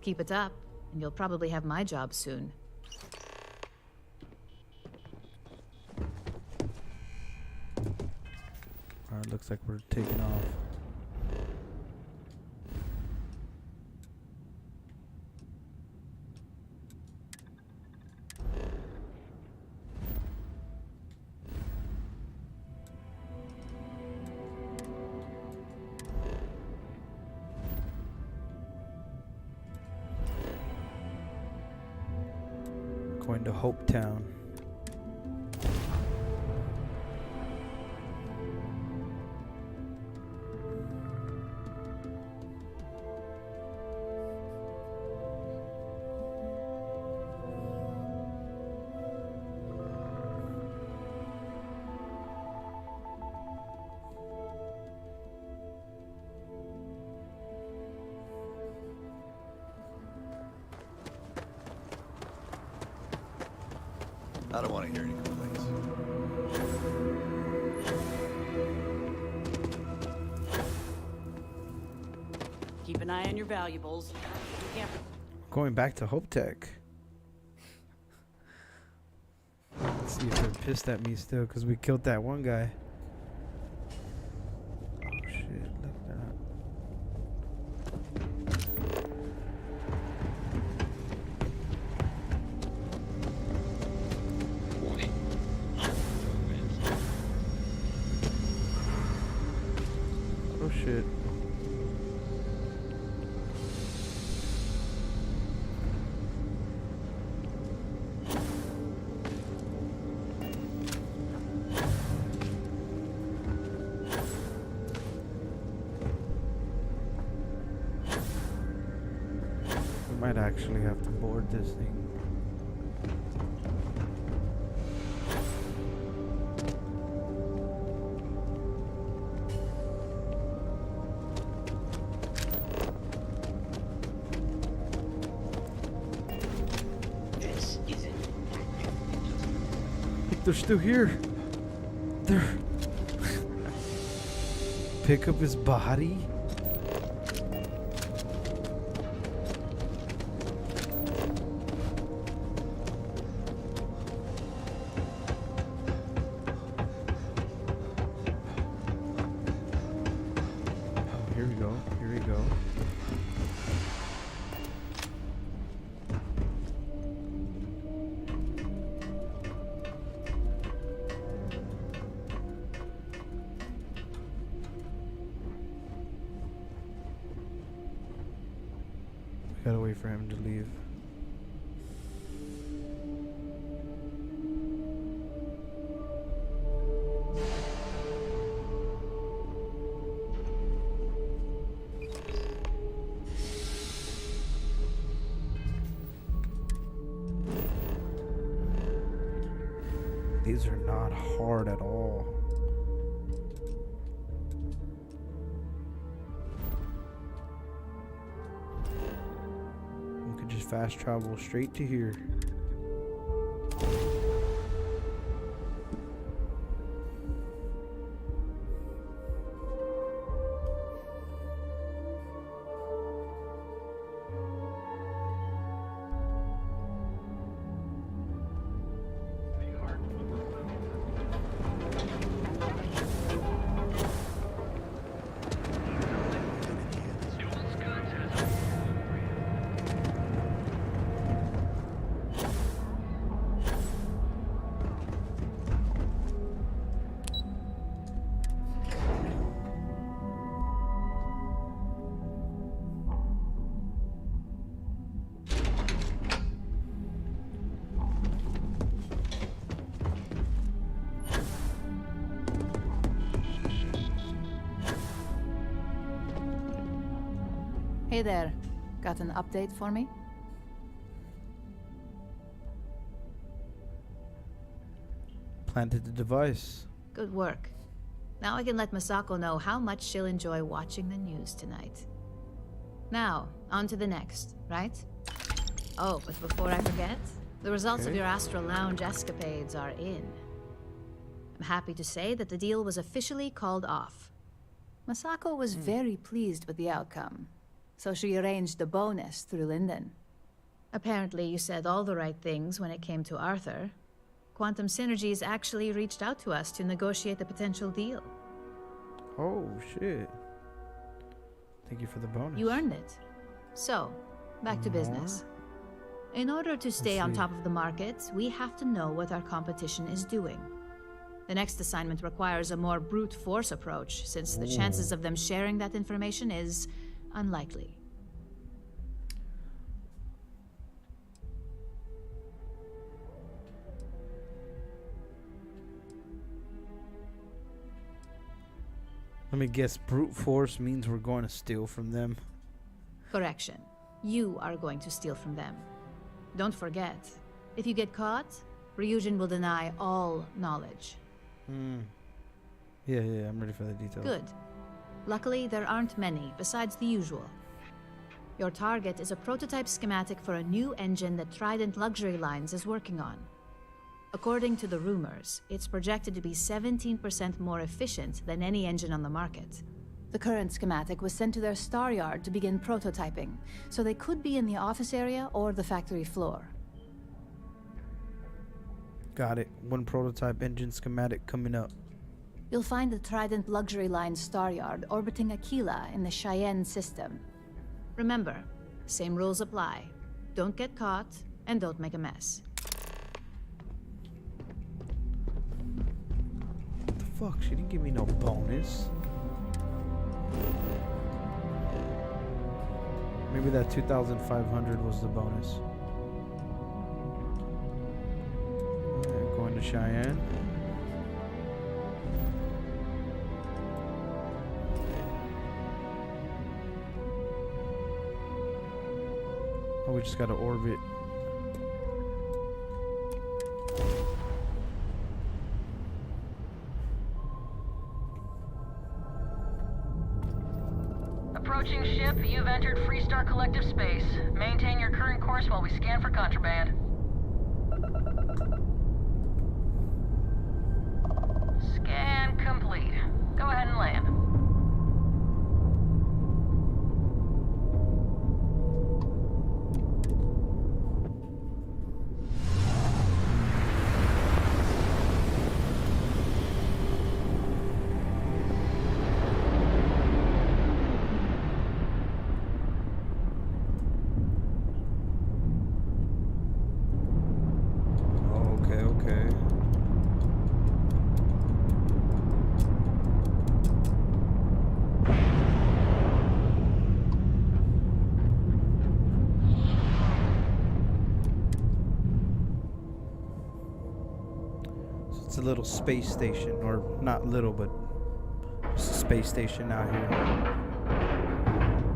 Keep it up, and you'll probably have my job soon. Alright, looks like we're taking off. Going to Hope Town. I don't want to hear any complaints. Keep an eye on your valuables. You can't... Going back to Hope Tech. Let's see if they're pissed at me still because we killed that one guy. Oh shit, look at that. Oh shit. We might actually have to board this thing. They're still here. They're pick up his body. Oh, here we go. Here we go. Gotta wait for him to leave. These are not hard at all. We could just fast travel straight to here. Hey there. Got an update for me? Planted the device. Good work. Now I can let Masako know how much she'll enjoy watching the news tonight. Now, on to the next, right? Oh, but before I forget, the results of your Astral Lounge escapades are in. I'm happy to say that the deal was officially called off. Masako was very pleased with the outcome, so she arranged a bonus through Linden. Apparently, you said all the right things when it came to Arthur. Quantum Synergies actually reached out to us to negotiate a potential deal. Oh, shit. Thank you for the bonus. You earned it. So, back to business. In order to stay on top of the market, we have to know what our competition is doing. The next assignment requires a more brute force approach, since the chances of them sharing that information is unlikely. Let me guess, brute force means we're going to steal from them. Correction. You are going to steal from them. Don't forget, if you get caught, Ryujin will deny all knowledge. Yeah, I'm ready for the details. Good. Luckily, there aren't many, besides the usual. Your target is a prototype schematic for a new engine that Trident Luxury Lines is working on. According to the rumors, it's projected to be 17% more efficient than any engine on the market. The current schematic was sent to their star yard to begin prototyping, so they could be in the office area or the factory floor. Got it. One prototype engine schematic coming up. You'll find the Trident Luxury Line star yard orbiting Aquila in the Cheyenne system. Remember, same rules apply. Don't get caught, and don't make a mess. What the fuck? She didn't give me no bonus. Maybe that 2,500 was the bonus. Alright, going to Cheyenne. Oh, we just gotta orbit. Approaching ship, you've entered Freestar Collective space. Maintain your current course while we scan for contraband. Scan complete. Go ahead and land. Okay. So it's a little space station, or not little, but it's a space station out here.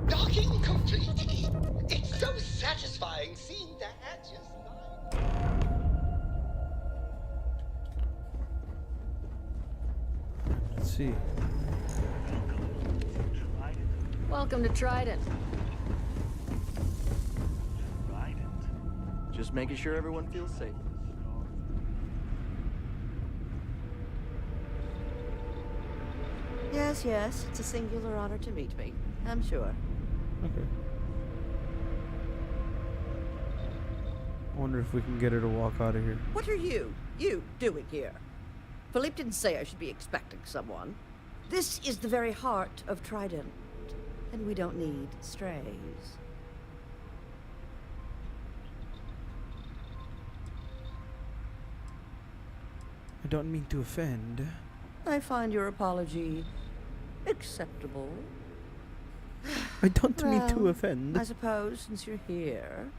Docking complete. It's so satisfying seeing the hatches light. Let's see. Welcome to Trident. Just making sure everyone feels safe. Yes, it's a singular honor to meet me, I'm sure. Okay. I wonder if we can get her to walk out of here. What are you doing here? Philippe didn't say I should be expecting someone. This is the very heart of Trident, and we don't need strays. I don't mean to offend. I find your apology acceptable. I don't mean to Well, offend. I suppose since you're here,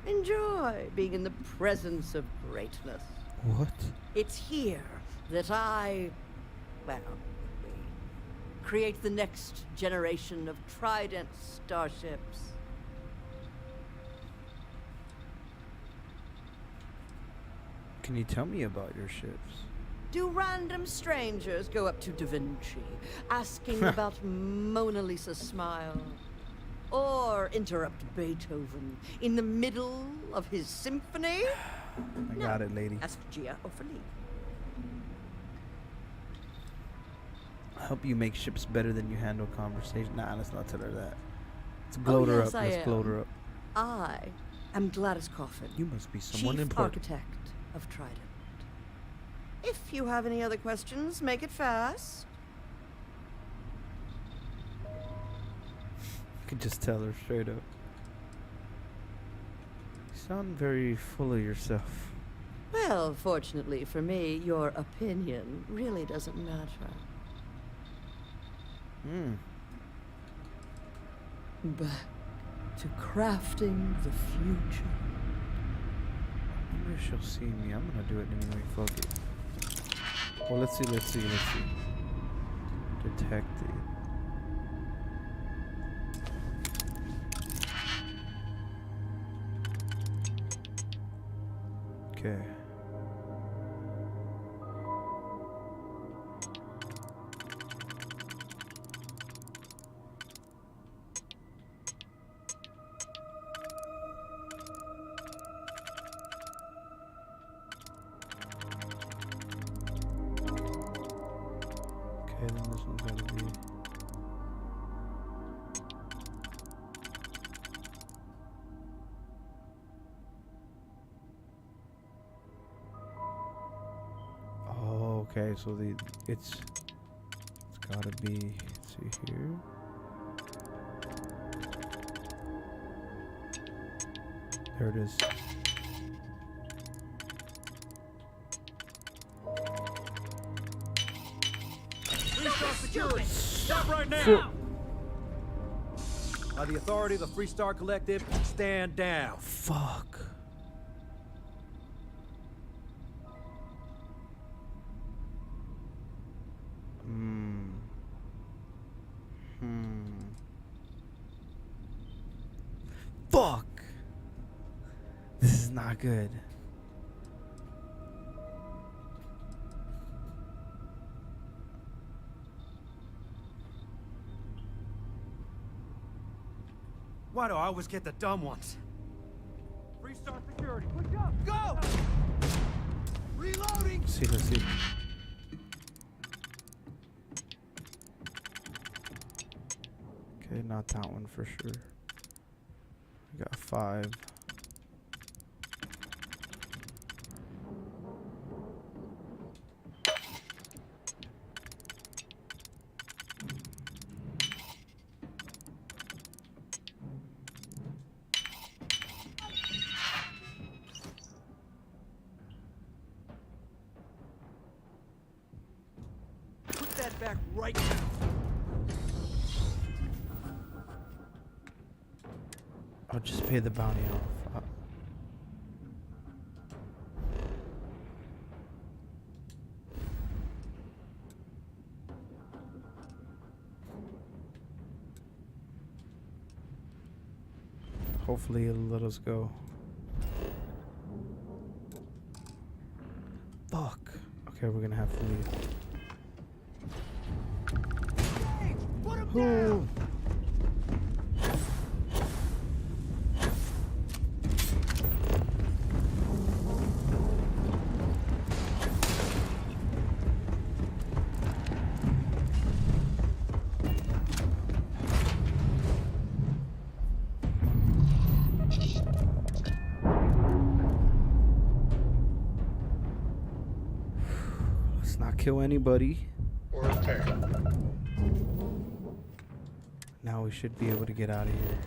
enjoy being in the presence of greatness. What? It's here that I, well, we create the next generation of Trident starships. Can you tell me about your ships? Do random strangers go up to Da Vinci, asking about Mona Lisa's smile? Or interrupt Beethoven in the middle of his symphony? I got it, lady. Ask Gia or Philippe. I'll help you make ships better than you handle conversation. Nah, let's not tell her that. Let's gloat her up. Let's gloat her up. I am Gladys Coffin. You must be someone Chief important. Architect of Trident. If you have any other questions, make it fast. You could just tell her straight up. You sound very full of yourself. Well, fortunately for me, your opinion really doesn't matter. Back to crafting the future. I wonder if she'll see me. I'm gonna do it anyway. Fuck it. Well, let's see. Detected. Okay. Okay, then this one's gotta be. Oh, okay. So it's gotta be. Let's see here. There it is. Freestar Security, stop right now! By the authority of the Freestar Collective, stand down. Fuck. Fuck. This is not good. Why do I always get the dumb ones? Freestar Security, push up! Go! Reloading! Let's see. Okay, not that one for sure. I got 5. Put that back right now! I'll just pay the bounty off. Hopefully it'll let us go. Fuck. Okay, we're gonna have to leave. Ooh. Let's not kill anybody. Or repair. Now we should be able to get out of here.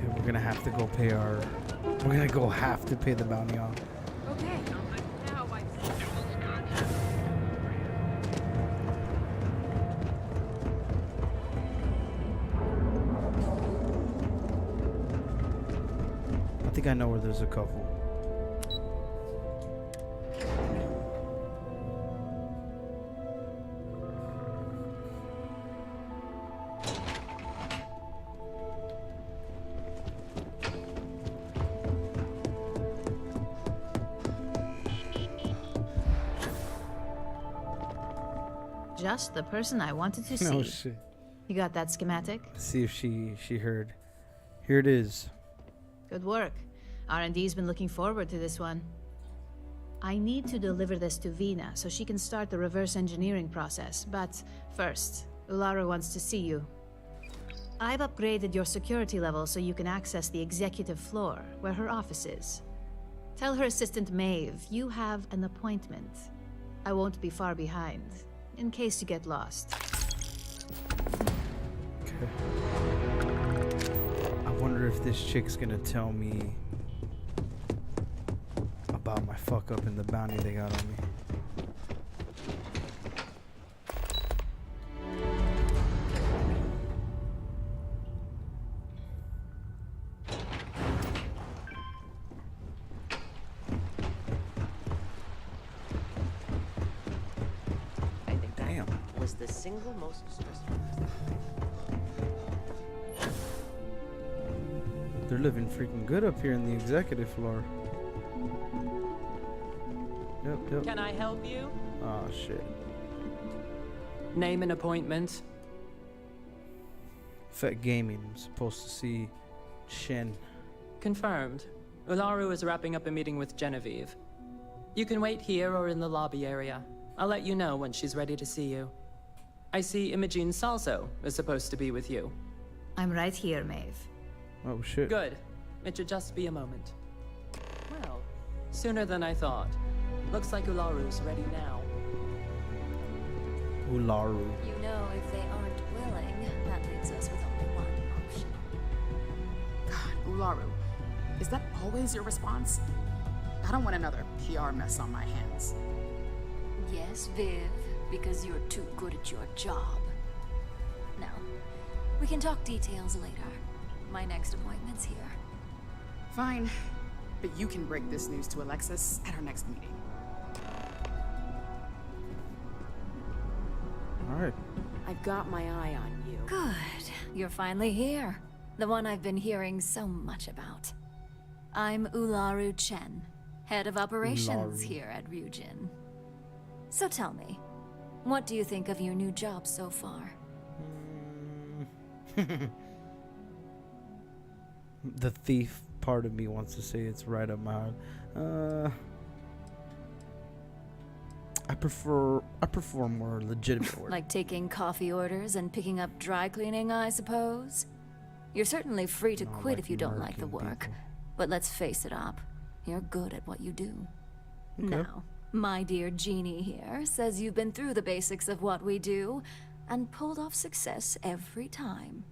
Okay, we're gonna have to go pay our. We're gonna go have to pay the bounty off. Okay, now I... I think I know where there's a couple. Just the person I wanted to see. Oh shit. You got that schematic? Let's see if she heard. Here it is. Good work. R&D's been looking forward to this one. I need to deliver this to Vina so she can start the reverse engineering process. But first, Ularu wants to see you. I've upgraded your security level so you can access the executive floor, where her office is. Tell her assistant Maeve you have an appointment. I won't be far behind, in case you get lost. Okay. I wonder if this chick's gonna tell me about my fuck up in the bounty they got on me. I think that was the single most stressful. They're living freaking good up here in the executive floor. Yep. Can I help you? Oh shit. Name an appointment. Fat Gaming. I'm supposed to see Shen. Confirmed. Ularu is wrapping up a meeting with Genevieve. You can wait here or in the lobby area. I'll let you know when she's ready to see you. I see Imogene Salso is supposed to be with you. I'm right here, Maeve. Oh shit. Good. It should just be a moment. Well, sooner than I thought. Looks like Ularu's ready now. Ularu. You know, if they aren't willing, that leaves us with only one option. God, Ularu, is that always your response? I don't want another PR mess on my hands. Yes, Viv, because you're too good at your job. Now, we can talk details later. My next appointment's here. Fine, but you can break this news to Alexis at our next meeting. Alright. I've got my eye on you. Good. You're finally here. The one I've been hearing so much about. I'm Ularu Chen, head of operations here at Ryujin. So tell me, what do you think of your new job so far? The thief part of me wants to say it's right up my alley. I prefer more legitimate work. Like taking coffee orders and picking up dry cleaning, I suppose? You're certainly free to quit if you don't like the work. But let's face it up, you're good at what you do. Okay. Now, my dear Jeannie here says you've been through the basics of what we do and pulled off success every time.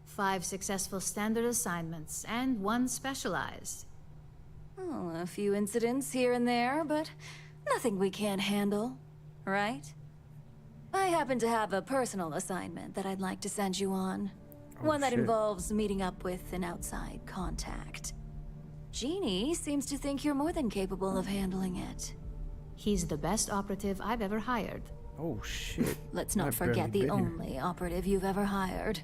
5 successful standard assignments and 1 specialized. Oh, a few incidents here and there, but nothing we can't handle, right? I happen to have a personal assignment that I'd like to send you on. One that involves meeting up with an outside contact. Jeannie seems to think you're more than capable of handling it. He's the best operative I've ever hired. Oh shit. Let's not forget the only operative you've ever hired.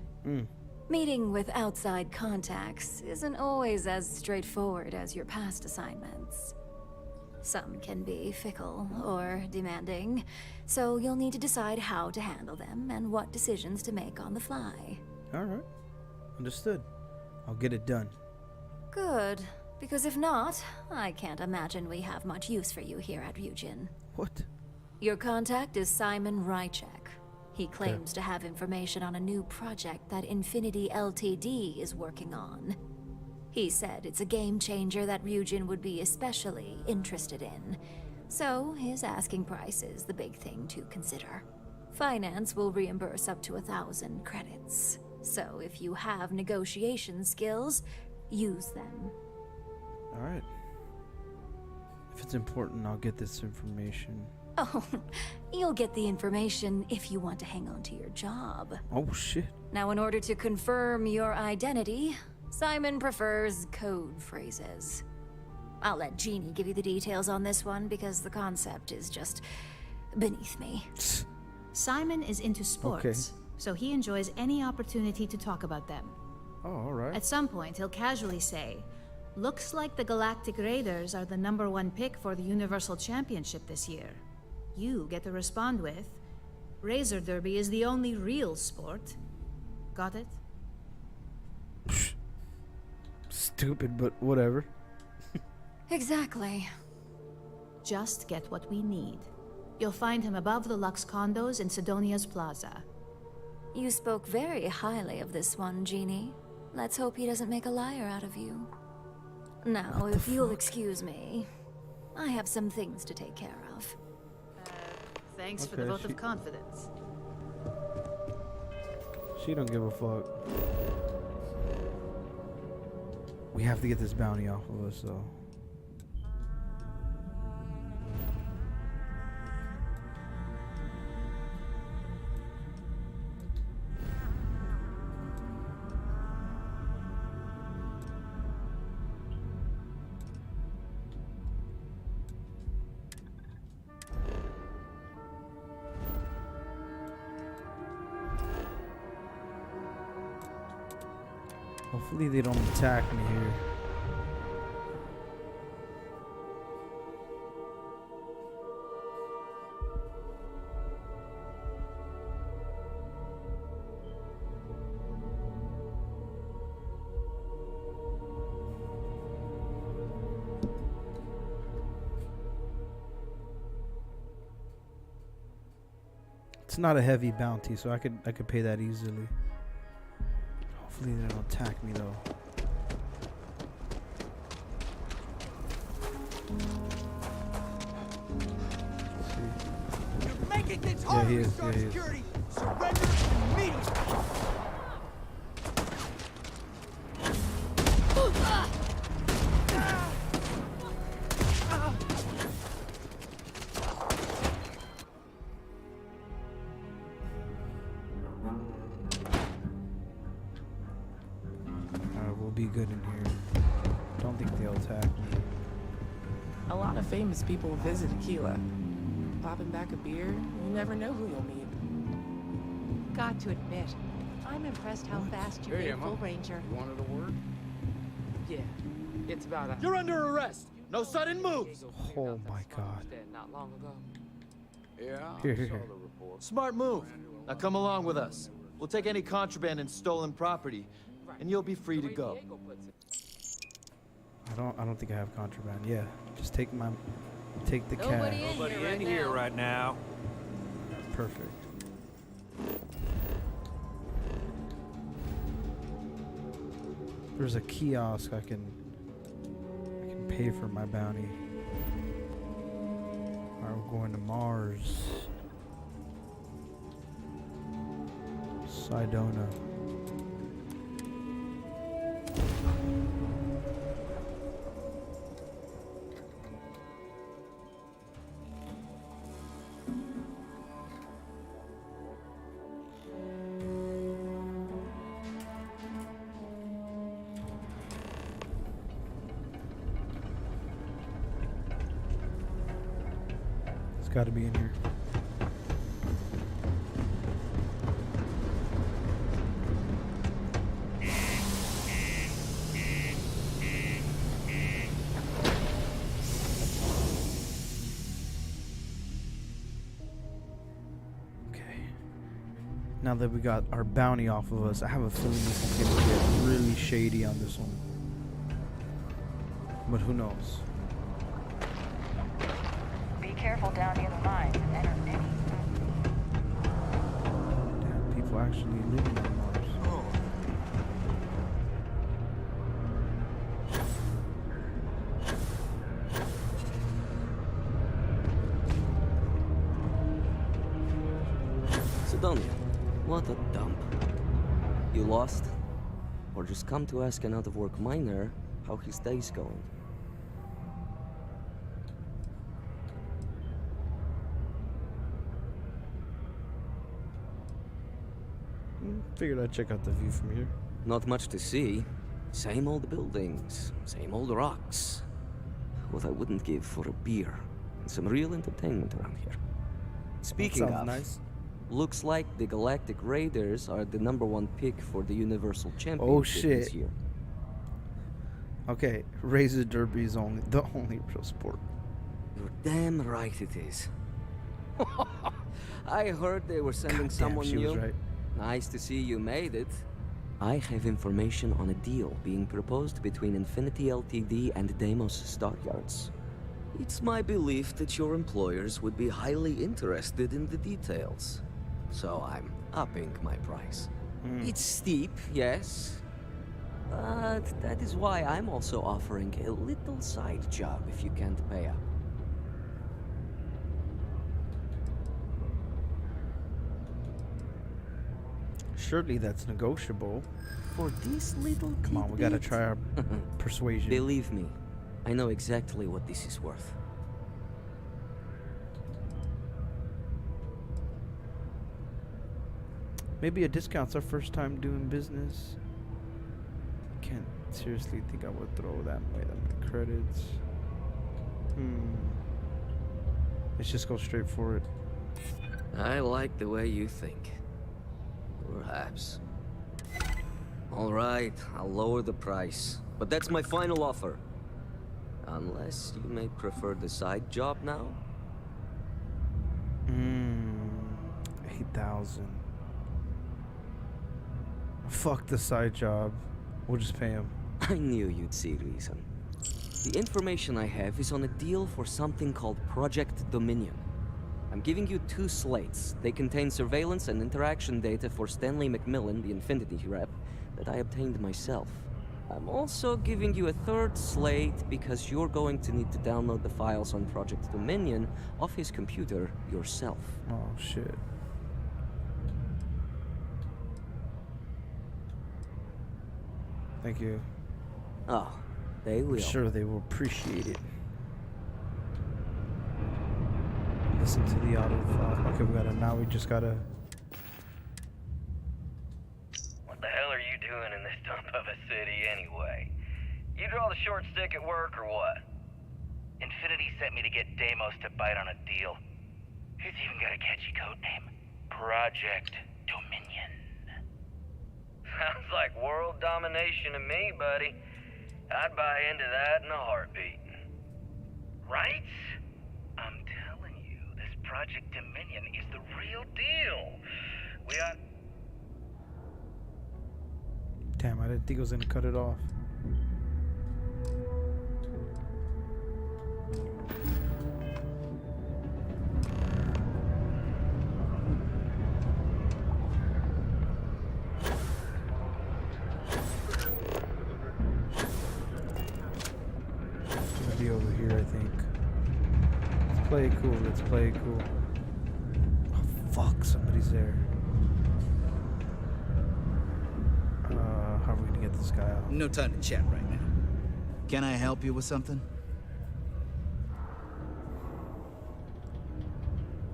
Meeting with outside contacts isn't always as straightforward as your past assignments. Some can be fickle or demanding, so you'll need to decide how to handle them and what decisions to make on the fly. Alright. Understood. I'll get it done. Good, because if not, I can't imagine we have much use for you here at Ryujin. What? Your contact is Simon Rychek. He claims to have information on a new project that Infinity Ltd is working on. He said it's a game changer that Ryujin would be especially interested in. So his asking price is the big thing to consider. Finance will reimburse up to 1,000 credits. So if you have negotiation skills, use them. Alright. If it's important, I'll get this information. Oh, you'll get the information if you want to hang on to your job. Oh, shit. Now, in order to confirm your identity, Simon prefers code phrases. I'll let Jeannie give you the details on this one because the concept is just beneath me. Simon is into sports, so he enjoys any opportunity to talk about them. Oh, alright. At some point, he'll casually say, "Looks like the Galactic Raiders are the #1 pick for the Universal Championship this year." You get to respond with, "Razor Derby is the only real sport." Got it? Stupid, but whatever. Exactly. Just get what we need. You'll find him above the Lux condos in Sidonia's Plaza. You spoke very highly of this one, Jeannie. Let's hope he doesn't make a liar out of you. Now, if you'll excuse me, I have some things to take care of. Thanks for the vote of confidence. She don't give a fuck. We have to get this bounty off of us, though. Hopefully they don't attack me here. It's not a heavy bounty, so I could pay that easily. Hopefully they don't attack me though. You're making things hard he for is, Star he is. Security. Surrender immediately. We'll be good in here. Don't think they'll attack me. A lot of famous people visit Aquila. Popping back a beer, you never know who you'll meet. Got to admit, I'm impressed how fast you made Full Ranger. You wanted a word? Yeah, it's about a... You're under arrest. No sudden moves. Oh my god. Not long ago. Yeah, Here, I here, saw here. the report. Smart move. Now come along with us. We'll take any contraband and stolen property, and you'll be free to go. I don't think I have contraband. Yeah, just take the cash. Nobody in here right now. Perfect. There's a kiosk I can pay for my bounty. Alright, we're going to Mars. Sidona. It's got to be in here. Now that we got our bounty off of us, I have a feeling this is gonna get really shady on this one. But who knows? Be careful down near the mine. Enter any. Damn, people actually living on Mars. Sidonia, what a dump. You lost? Or just come to ask an out-of-work miner how his day's going? Figured I'd check out the view from here. Not much to see. Same old buildings, same old rocks. What I wouldn't give for a beer and some real entertainment around here. Speaking sounds of, nice. Looks like the Galactic Raiders are the #1 pick for the Universal Championship Oh this shit. year. Okay, Razor Derby is the only real sport. You're damn right it is. I heard they were sending God damn, someone she new. was right. Nice to see you made it. I have information on a deal being proposed between Infinity Ltd and Deimos Stockyards. It's my belief that your employers would be highly interested in the details. So I'm upping my price. It's steep, yes. But that is why I'm also offering a little side job if you can't pay up. Surely that's negotiable. For this little Come on, we gotta tidbit? try our persuasion. Believe me, I know exactly what this is worth. Maybe a discount's our first time doing business. Can't seriously think I would throw that way. The credits. Let's just go straight for it. I like the way you think. Perhaps. All right, I'll lower the price. But that's my final offer. Unless you may prefer the side job now? 8,000. Fuck the side job. We'll just pay him. I knew you'd see reason. The information I have is on a deal for something called Project Dominion. I'm giving you 2 slates. They contain surveillance and interaction data for Stanley McMillan, the Infinity rep, that I obtained myself. I'm also giving you a 3rd slate because you're going to need to download the files on Project Dominion off his computer yourself. Oh, shit. Thank you. Oh, they will. I'm sure they will appreciate it. Listen to the audio file. Okay, now we just gotta... What the hell are you doing in this dump of a city anyway? You draw the short stick at work or what? Infinity sent me to get Deimos to bite on a deal. It's even got a catchy code name. Project Dominion. Sounds like world domination to me, buddy. I'd buy into that in a heartbeat. Right? I'm telling you, this Project Dominion is the real deal. We ought... Damn, I didn't think I was gonna cut it off. It's gonna be over here, I think. Let's play it cool. Let's play it cool. Oh, fuck, somebody's there. How are we gonna get this guy out? No time to chat right now. Can I help you with something?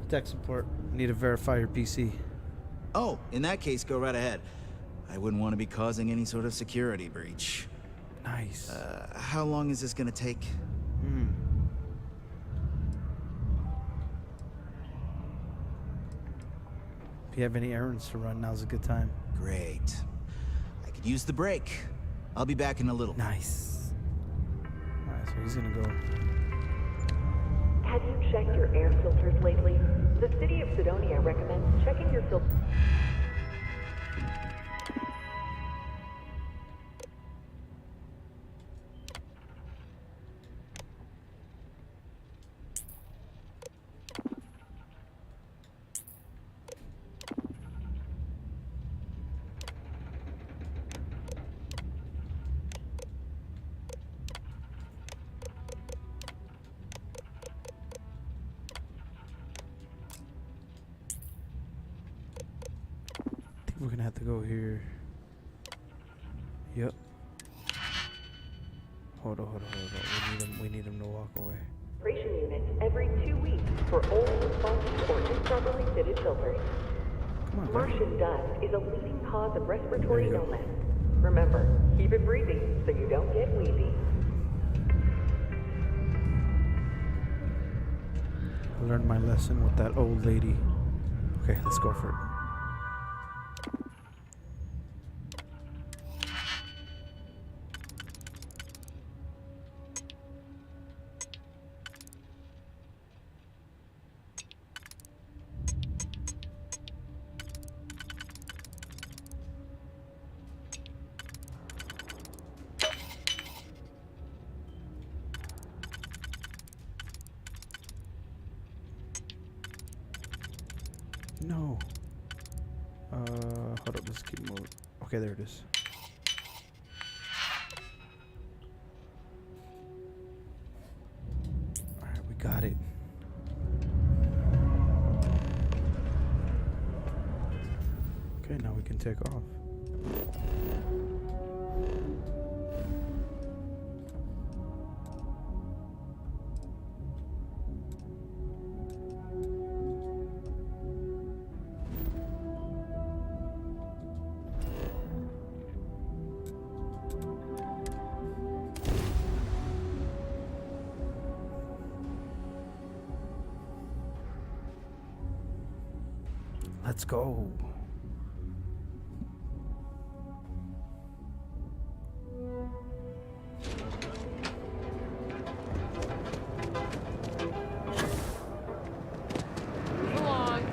Tech support. Need to verify your PC. Oh, in that case, go right ahead. I wouldn't want to be causing any sort of security breach. Nice. How long is this gonna take? If you have any errands to run, now's a good time. Great. I could use the break. I'll be back in a little. Nice. Alright, so he's gonna go. Have you checked your air filters lately? The city of Sidonia recommends checking your filters. We're gonna have to go here. Yep. Hold on. We need him to walk away. Calibration units every 2 weeks for old, faulty, or improperly fitted filters. Come on, Martian dust is a leading cause of respiratory illness. Remember, keep it breezy so you don't get wheezy. I learned my lesson with that old lady. Okay, let's go for it. No. Hold up, let's keep moving. Okay, there it is. Alright, we got it. Okay, now we can take off. Let's go. Move along.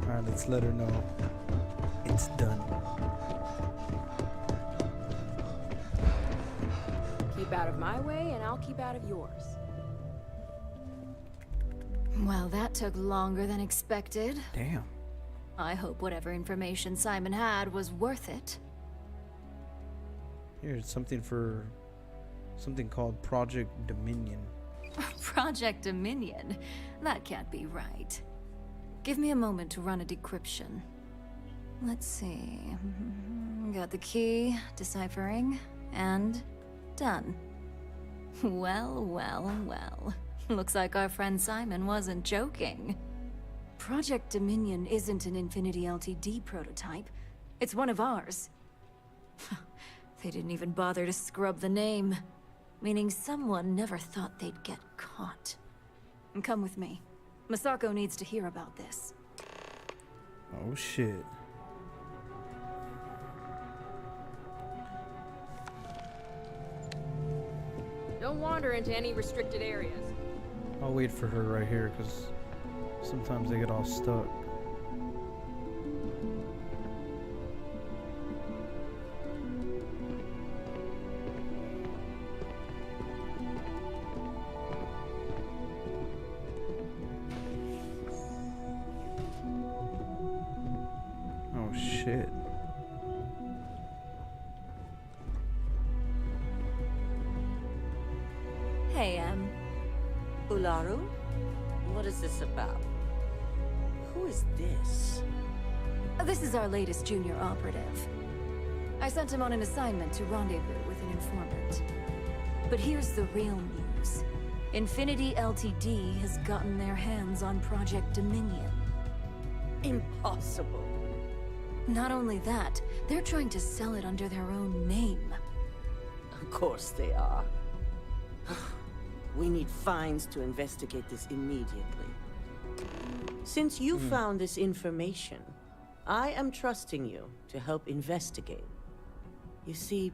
Alright, let's let her know it's done. Keep out of my way, and I'll keep out of yours. Well, that took longer than expected. Damn. I hope whatever information Simon had was worth it. Here's something called Project Dominion. Project Dominion? That can't be right. Give me a moment to run a decryption. Let's see. Got the key, deciphering, and done. Well. Looks like our friend Simon wasn't joking. Project Dominion isn't an Infinity LTD prototype. It's one of ours. They didn't even bother to scrub the name, meaning someone never thought they'd get caught. Come with me. Masako needs to hear about this. Oh shit. Don't wander into any restricted areas. I'll wait for her right here because sometimes they get all stuck. Oh shit. Hey, Ularu? What is this about? Who is this? This is our latest junior operative. I sent him on an assignment to rendezvous with an informant. But here's the real news. Infinity LTD has gotten their hands on Project Dominion. Impossible. Not only that, they're trying to sell it under their own name. Of course they are. We need fines to investigate this immediately. Since you found this information, I am trusting you to help investigate. You see,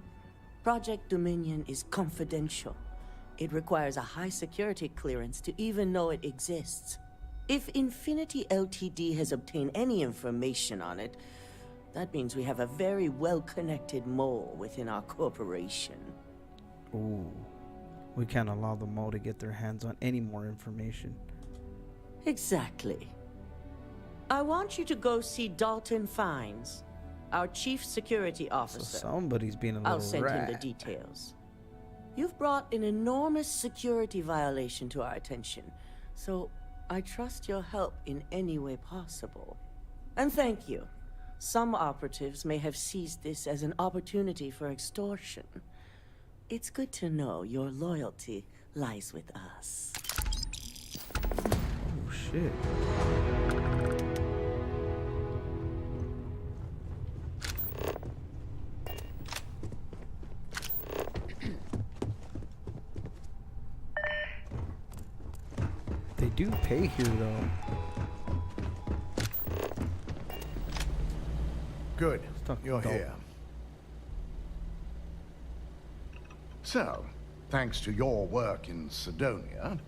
Project Dominion is confidential. It requires a high security clearance to even know it exists. If Infinity LTD has obtained any information on it, That means we have a very well-connected mole within our corporation. Ooh. We can't allow the mole to get their hands on any more information. Exactly. I want you to go see Dalton Fines, our chief security officer. So somebody's being a little I'll send him the rat. details. You've brought an enormous security violation to our attention, so I trust your help in any way possible. And thank you. Some operatives may have seized this as an opportunity for extortion. It's good to know your loyalty lies with us. Oh, shit. They do pay here, though. Good. You're Dalton. here. So, thanks to your work in Sidonia,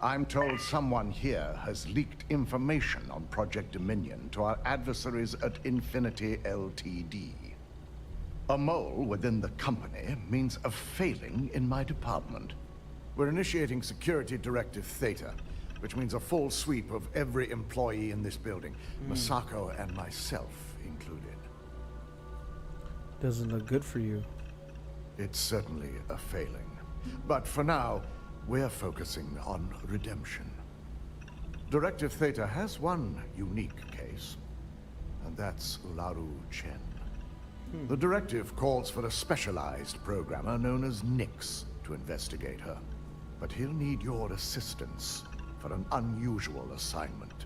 I'm told someone here has leaked information on Project Dominion to our adversaries at Infinity Ltd. A mole within the company means a failing in my department. We're initiating Security Directive Theta, which means a full sweep of every employee in this building, Masako and myself included. Doesn't look good for you. It's certainly a failing. But for now, we're focusing on redemption. Directive Theta has one unique case, and that's Ularu Chen. The directive calls for a specialized programmer known as Nix to investigate her. But he'll need your assistance for an unusual assignment.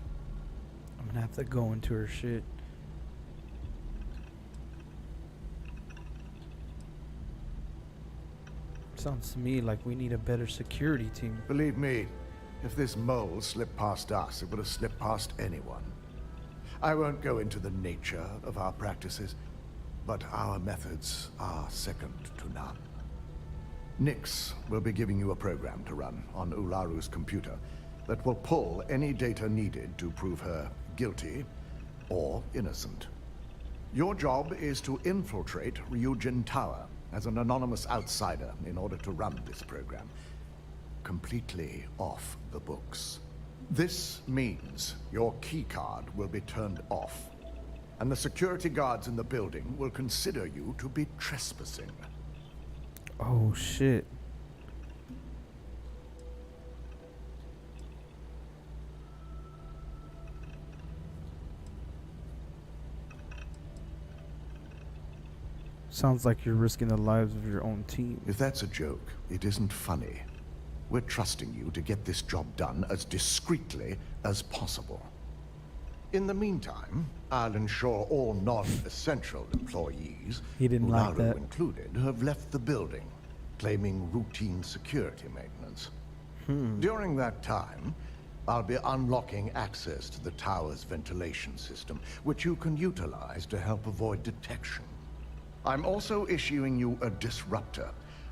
I'm gonna have to go into her shit. Sounds to me like we need a better security team. Believe me, if this mole slipped past us, it would have slipped past anyone. I won't go into the nature of our practices, but our methods are second to none. Nix will be giving you a program to run on Ularu's computer that will pull any data needed to prove her guilty or innocent. Your job is to infiltrate Ryujin Tower as an anonymous outsider in order to run this program completely off the books. This means your keycard will be turned off, and the security guards in the building will consider you to be trespassing. Oh shit. Sounds like you're risking the lives of your own team. If that's a joke, it isn't funny. We're trusting you to get this job done as discreetly as possible. In the meantime, I'll ensure all non-essential employees, He didn't like Ularu that. included, have left the building, claiming routine security maintenance. During that time, I'll be unlocking access to the tower's ventilation system, which you can utilize to help avoid detection. I'm also issuing you a disruptor,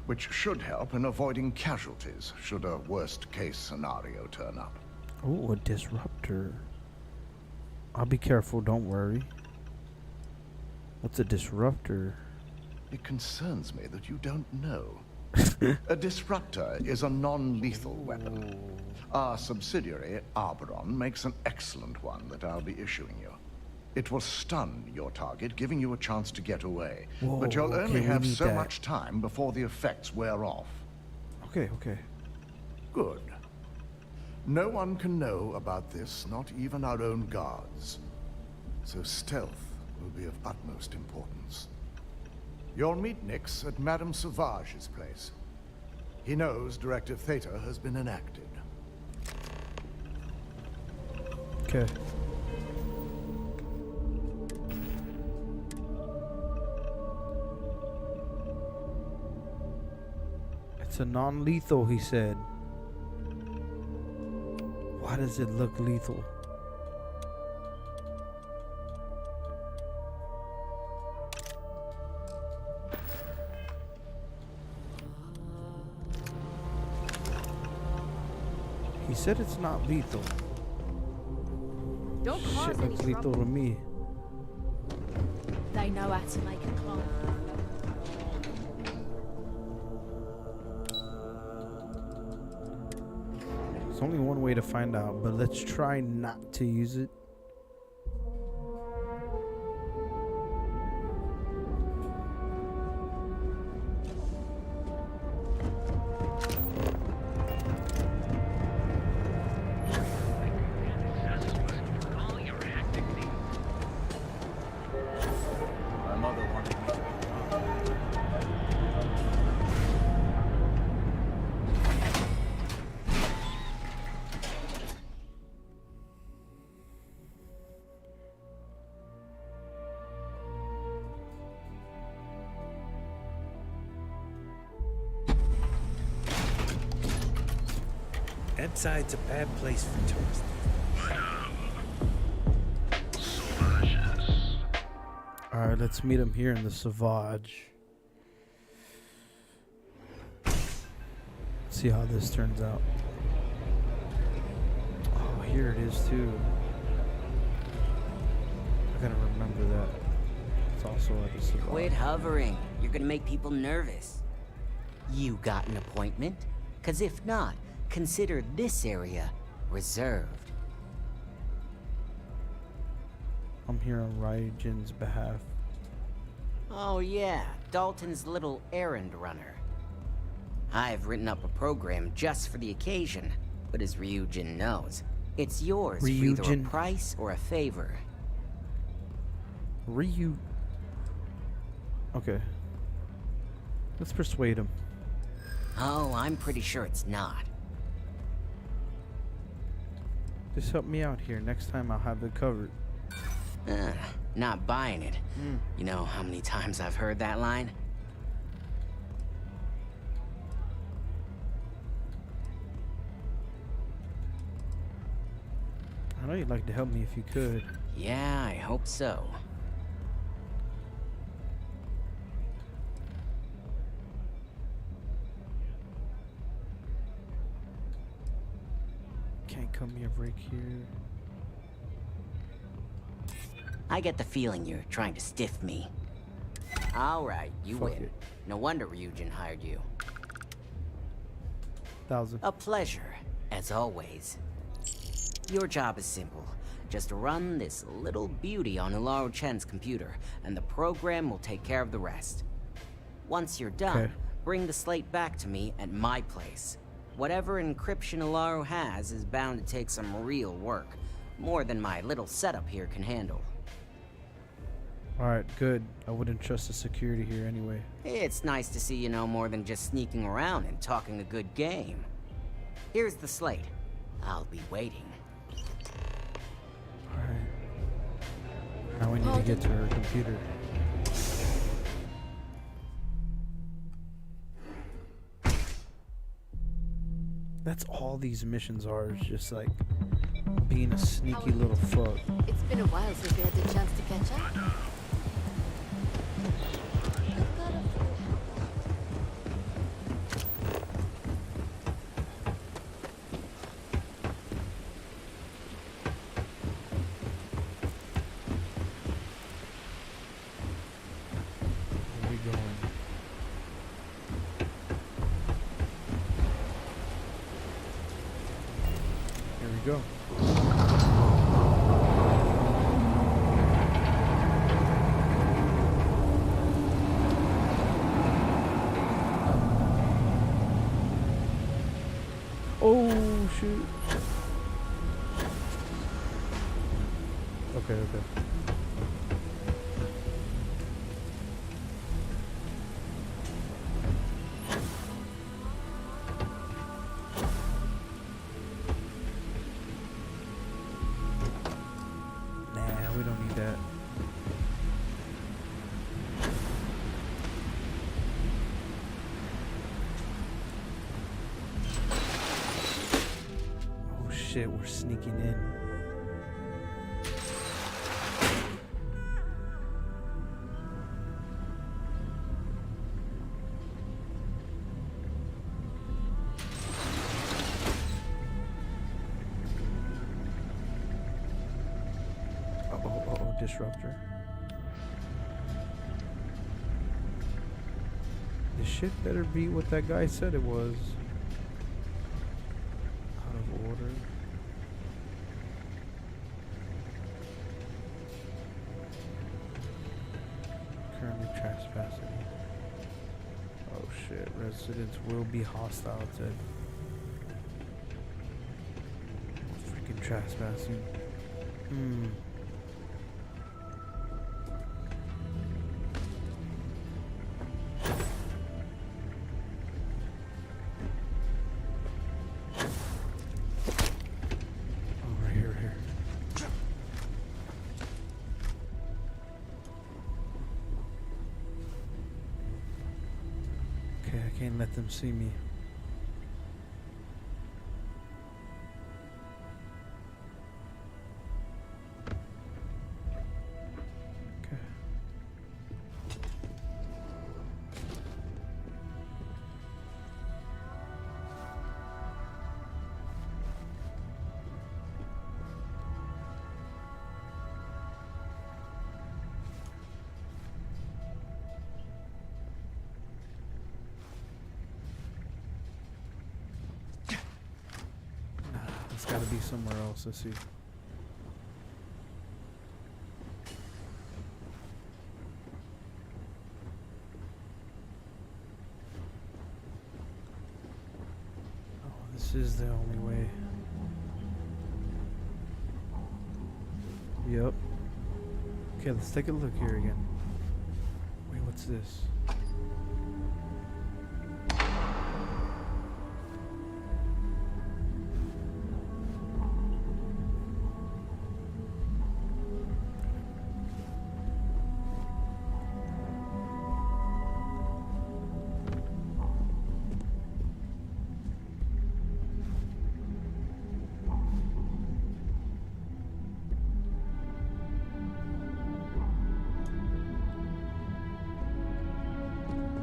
which should help in avoiding casualties should a worst-case scenario turn up. Oh, a disruptor. I'll be careful, don't worry. What's a disruptor? It concerns me that you don't know. A disruptor is a non-lethal weapon. Our subsidiary, Arboron, makes an excellent one that I'll be issuing you. It will stun your target, giving you a chance to get away. Whoa, but you'll okay, only we have need so that. much time before the effects wear off. Okay, okay. Good. No one can know about this, not even our own guards. So stealth will be of utmost importance. You'll meet Nix at Madame Sauvage's place. He knows Directive Theta has been enacted. Okay. It's a non-lethal, he said. Why does it look lethal? He said it's not lethal. Don't cause Shit any looks lethal trouble. to me. They know how to make a clone. There's only one way to find out, but let's try not to use it. My mother wanted me to be That side's a bad place for tourists. All right, let's meet him here in the Sauvage. See how this turns out. Oh, here it is too. I gotta remember that. It's also at the Sauvage. Quit hovering. You're gonna make people nervous. You got an appointment? 'Cause if not, consider this area reserved. I'm here on Ryujin's behalf. Oh yeah, Dalton's little errand runner. I've written up a program just for the occasion, but as Ryujin knows, it's yours for either a Ryujin. price or a favor. Okay. Let's persuade him. Oh, I'm pretty sure it's not. Just help me out here. Next time I'll have it covered. Not buying it. You know how many times I've heard that line? I know you'd like to help me if you could. Yeah, I hope so. Can't come here, break here. I get the feeling you're trying to stiff me. All right, you Fuck win. it. No wonder Ryujin hired you. 1,000. A pleasure, as always. Your job is simple. Just run this little beauty on Ilaru Chen's computer, and the program will take care of the rest. Once you're done, Okay. bring the slate back to me at my place. Whatever encryption Ilaru has is bound to take some real work. More than my little setup here can handle. Alright, good. I wouldn't trust the security here anyway. It's nice to see you know more than just sneaking around and talking a good game. Here's the slate. I'll be waiting. Alright. Now we need to get to her computer. That's all these missions are, is just like being a sneaky little fuck. It's been a while since we had the chance to catch up. Where we going? Here we go. Oh shoot. Okay, okay. Nah, we don't need that. Oh shit, we're sneaking in. Oh, disruptor. This shit better be what that guy said it was. Out of order. Currently trespassing. Oh shit, residents will be hostile to freaking trespassing. Can't let them see me. Okay. It's gotta be somewhere else. Let's see. Oh, this is the only way. Yep. Okay, let's take a look here again. Wait, what's this?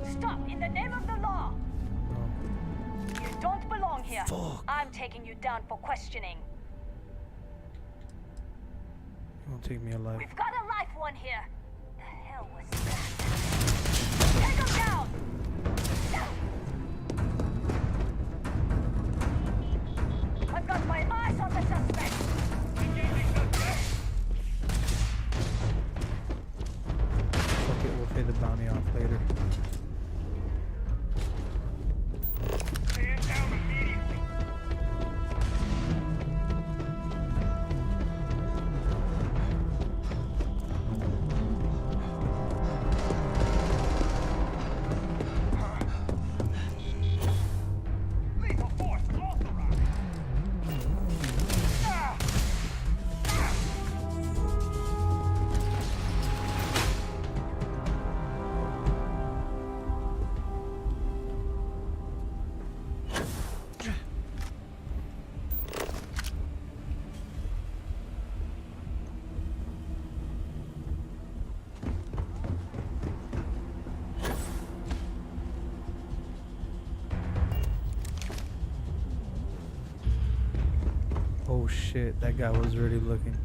Stop, in the name of the law! You don't belong here. Fuck. I'm taking you down for questioning. You won't take me alive. We've got a live one here. The hell was that? Take him down! I've got my eyes on the suspect! Fuck it, we'll pay the bounty off later. Oh shit, that guy was already looking.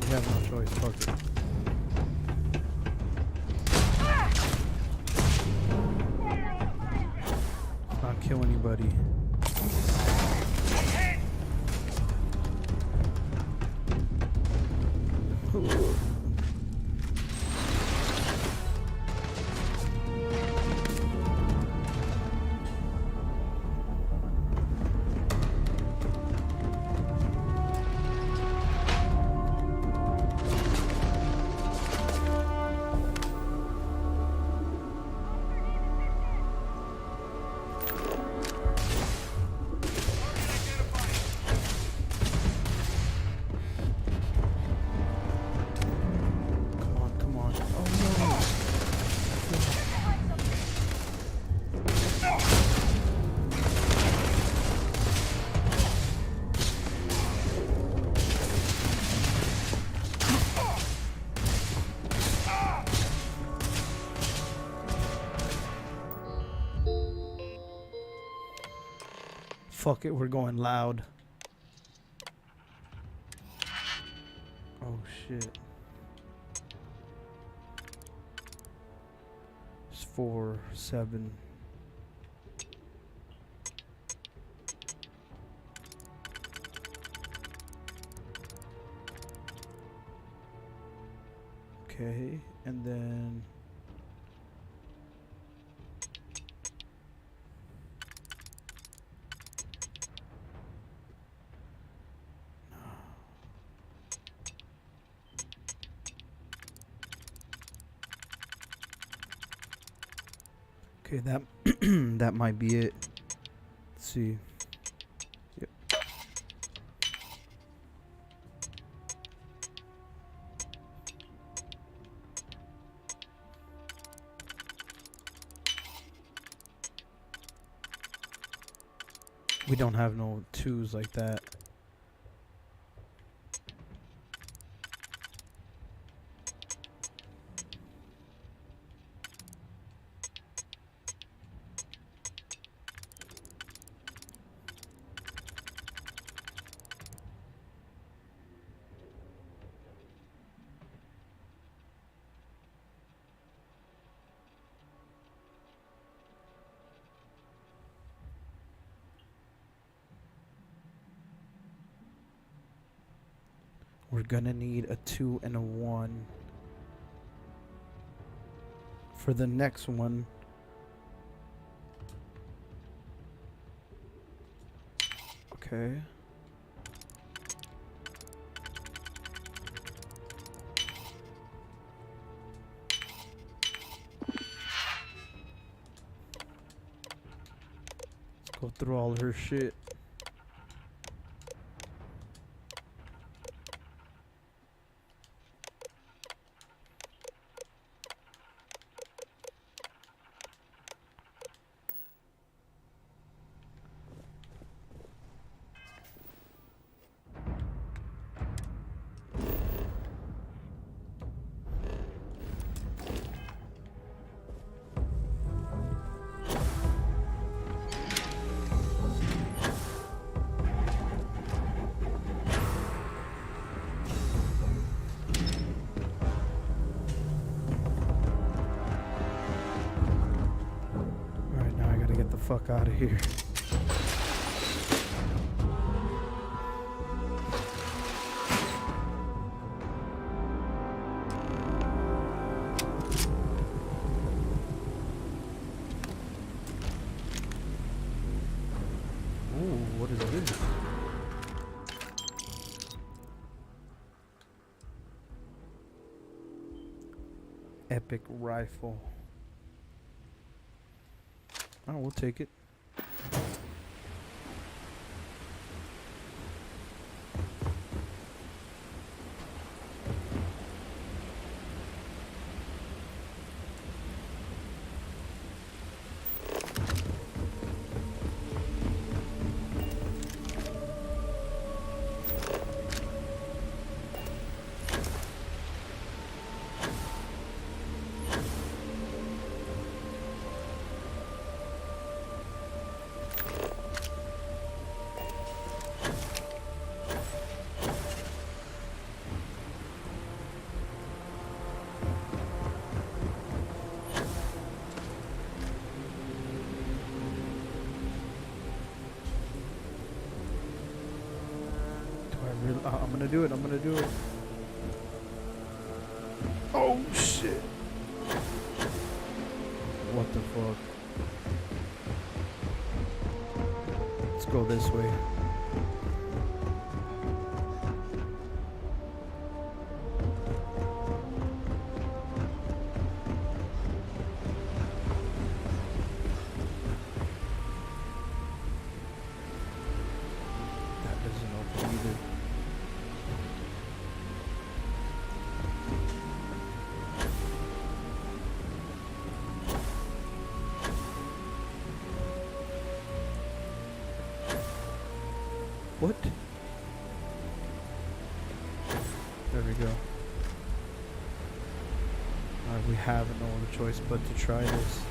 We have no choice, fuck it. Not kill anybody. Ooh. fuck it, we're going loud. Oh shit. It's 4, 7. Okay, and then okay, that that might be it. Let's see. Yep. We don't have no 2s like that. We're gonna need a 2 and a 1 for the next one. Okay. Let's go through all her shit. Fuck out of here. Ooh, what is this? Epic rifle. Oh, we'll take it. I'm gonna do it. I'm gonna do it. Oh shit. What the fuck? Let's go this way. That doesn't open either. What? There we go. Alright, we have no other choice but to try this.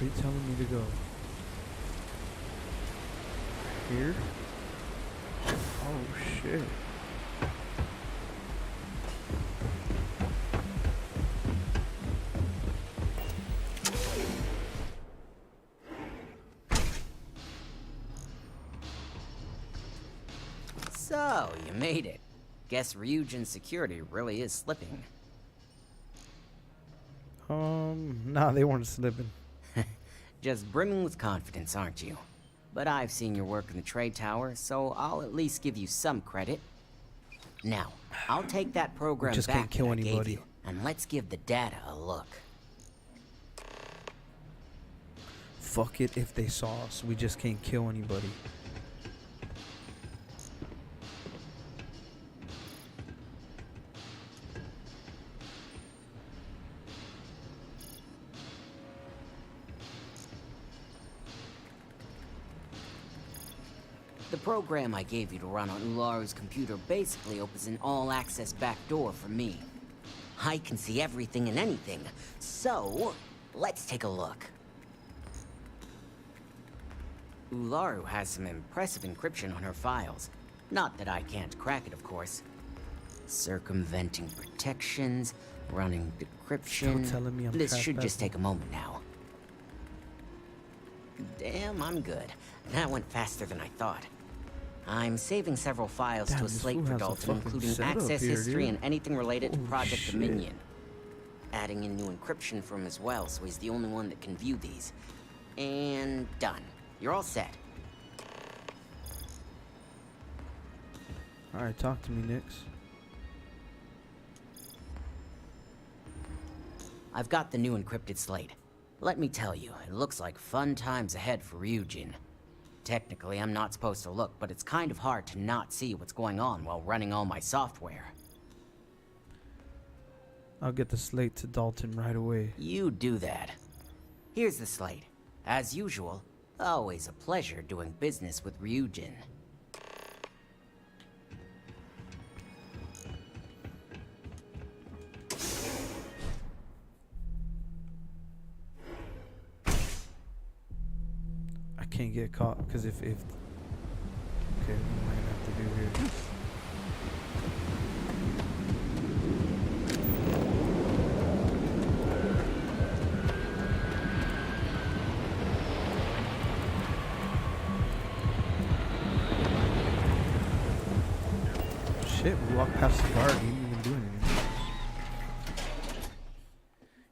you telling me to go? Here? Oh shit. So, you made it. Guess Ryujin's security really is slipping. Nah, they weren't slipping. Just brimming with confidence, aren't you? But I've seen your work in the trade tower, so I'll at least give you some credit. Now, I'll take that program just back can't kill that I gave anybody. you, and let's give the data a look. Fuck it if they saw us. We just can't kill anybody. The program I gave you to run on Ularu's computer basically opens an all-access backdoor for me. I can see everything and anything, so let's take a look. Ularu has some impressive encryption on her files. Not that I can't crack it, of course. Circumventing protections, running decryption. Still telling me I'm This should just trespassing? take a moment now. Damn, I'm good. That went faster than I thought. I'm saving several files Damn, to a this slate fool for has a Dalton, fucking including setup access here, history dude. and anything related to Oh, Project shit. Dominion. Adding in new encryption for him as well, so he's the only one that can view these. And done. You're all set. Alright, talk to me, Nix. I've got the new encrypted slate. Let me tell you, it looks like fun times ahead for Ryujin. Technically, I'm not supposed to look, but it's kind of hard to not see what's going on while running all my software. I'll get the slate to Dalton right away. You do that. Here's the slate. As usual, always a pleasure doing business with Ryujin. I can't get caught because if okay, what am I gonna have to do here? Shit, we walked past the guard. He didn't even do anything.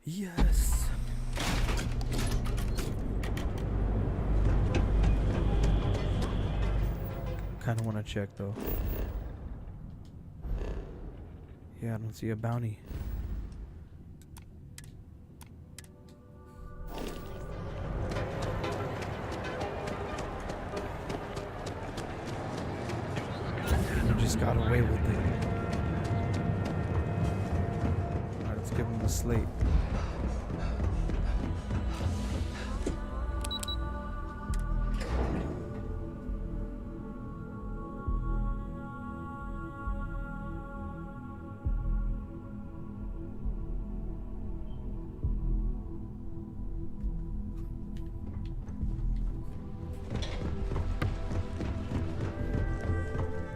Yes. Kind of want to check though. Yeah, I don't see a bounty. You just got away with it. Alright, let's give him the slate.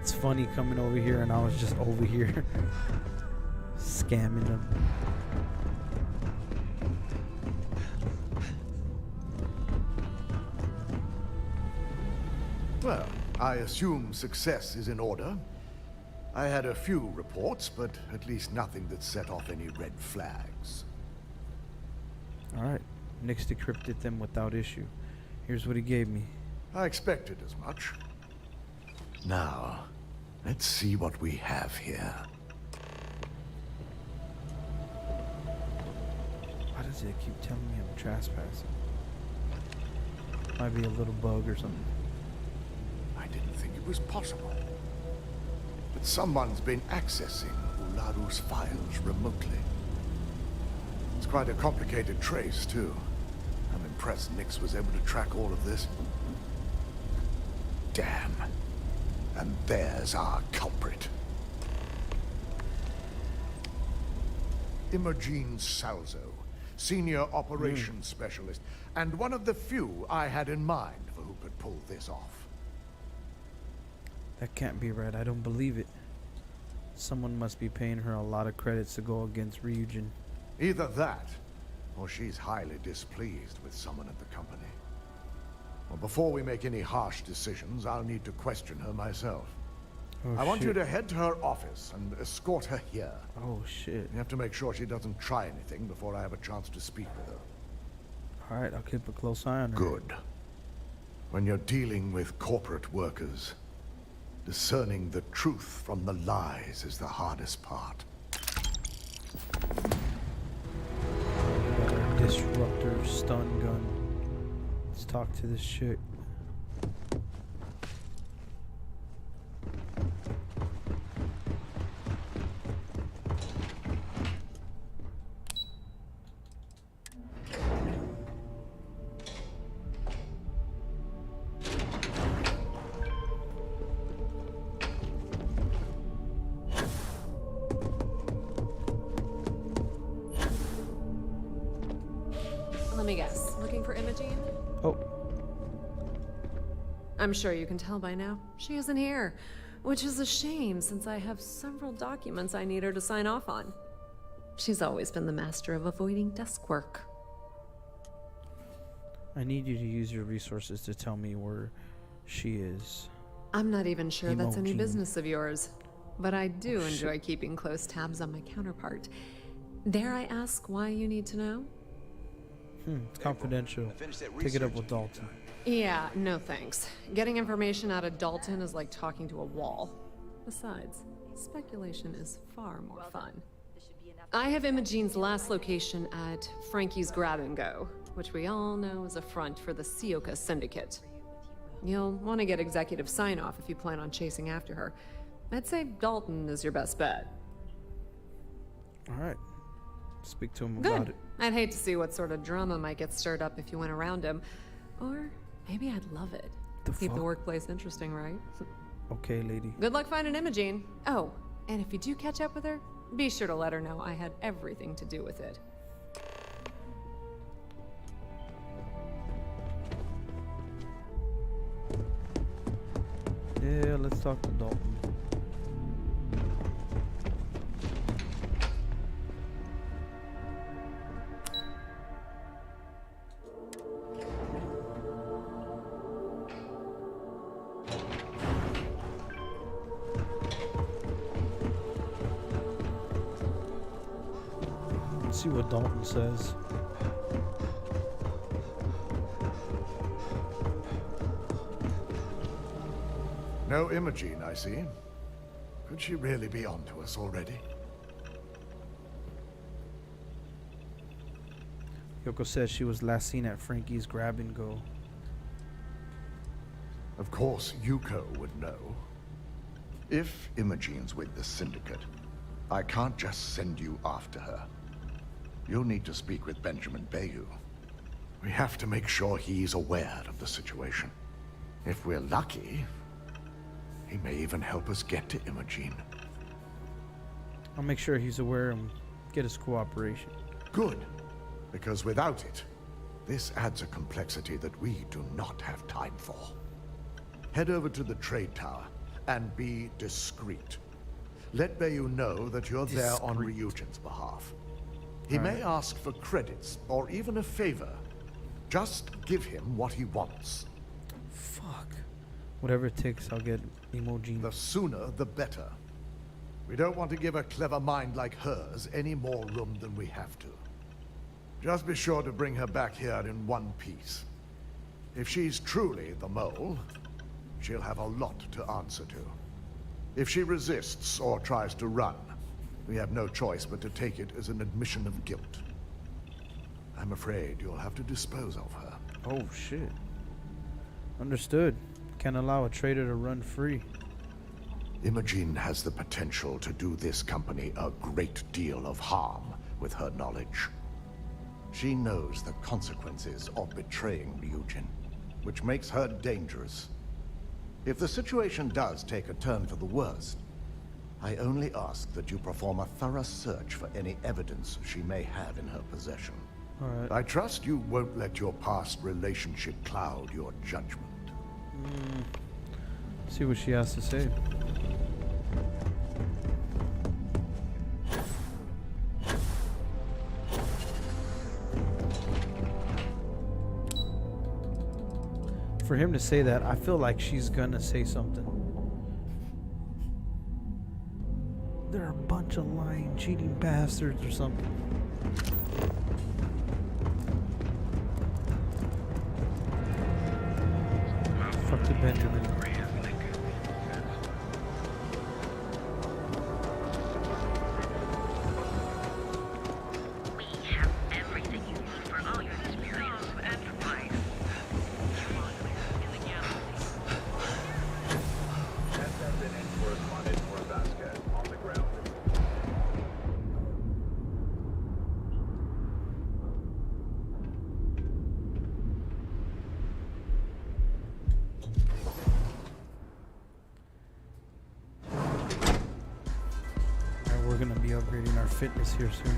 It's funny coming over here and I was just over here scamming them. Well, I assume success is in order. I had a few reports, but at least nothing that set off any red flags. Alright, Nix decrypted them without issue. Here's what he gave me. I expected as much. Now, let's see what we have here. Why does it keep telling me I'm trespassing? Might be a little bug or something. I didn't think it was possible. But someone's been accessing Ularu's files remotely. It's quite a complicated trace, too. I'm impressed Nix was able to track all of this. Damn. And there's our culprit. Imogen Salzo, senior operations specialist, and one of the few I had in mind for who could pull this off. That can't be right. I don't believe it. Someone must be paying her a lot of credits to go against Ryujin. Either that, or she's highly displeased with someone at the company. Well, before we make any harsh decisions, I'll need to question her myself. Oh, I want you shit. to head to her office and escort her here. Oh, shit. You have to make sure she doesn't try anything before I have a chance to speak with her. Alright, I'll keep a close eye on her. Good. When you're dealing with corporate workers, discerning the truth from the lies is the hardest part. Got our disruptor stun gun. Let's talk to this chick. Let me guess. Looking for Imogene? Oh. I'm sure you can tell by now. She isn't here. Which is a shame, since I have several documents I need her to sign off on. She's always been the master of avoiding desk work. I need you to use your resources to tell me where she is. I'm not even sure that's any Imogene. business of yours. But I do Oh, shit. enjoy keeping close tabs on my counterpart. Dare I ask why you need to know? It's confidential. Pick it up with Dalton. Yeah, no thanks. Getting information out of Dalton is like talking to a wall. Besides, speculation is far more fun. I have Imogene's last location at Frankie's Grab and Go, which we all know is a front for the Sioka Syndicate. You'll want to get executive sign-off if you plan on chasing after her. I'd say Dalton is your best bet. Alright. Speak to him about Good. it. I'd hate to see what sort of drama might get stirred up if you went around him. Or maybe I'd love it. Keep the workplace interesting, right? Okay, lady. Good luck finding Imogene. Oh, and if you do catch up with her, be sure to let her know I had everything to do with it. Yeah, let's talk to Dalton. Let's see what Dalton says. No Imogene, I see. Could she really be onto us already? Yoko says she was last seen at Frankie's Grab and Go. Of course, Yuko would know. If Imogene's with the Syndicate, I can't just send you after her. You'll need to speak with Benjamin Bayou. We have to make sure he's aware of the situation. If we're lucky, he may even help us get to Imogene. I'll make sure he's aware and get his cooperation. Good, because without it, this adds a complexity that we do not have time for. Head over to the trade tower and be discreet. Let Bayou know that you're there on Ryujin's behalf. He may ask for credits or even a favor. Just give him what he wants. Fuck. Whatever it takes, I'll get Imogene. The sooner, the better. We don't want to give a clever mind like hers any more room than we have to. Just be sure to bring her back here in one piece. If she's truly the mole, she'll have a lot to answer to. If she resists or tries to run, we have no choice but to take it as an admission of guilt. I'm afraid you'll have to dispose of her. Oh, shit. Understood. Can't allow a traitor to run free. Imogene has the potential to do this company a great deal of harm with her knowledge. She knows the consequences of betraying Ryujin, which makes her dangerous. If the situation does take a turn for the worst, I only ask that you perform a thorough search for any evidence she may have in her possession. All right. I trust you won't let your past relationship cloud your judgment. See what she has to say. For him to say that, I feel like she's gonna say something. They're a bunch of lying, cheating bastards or something. Fuck the Benjamin. We're gonna be upgrading our fitness here soon.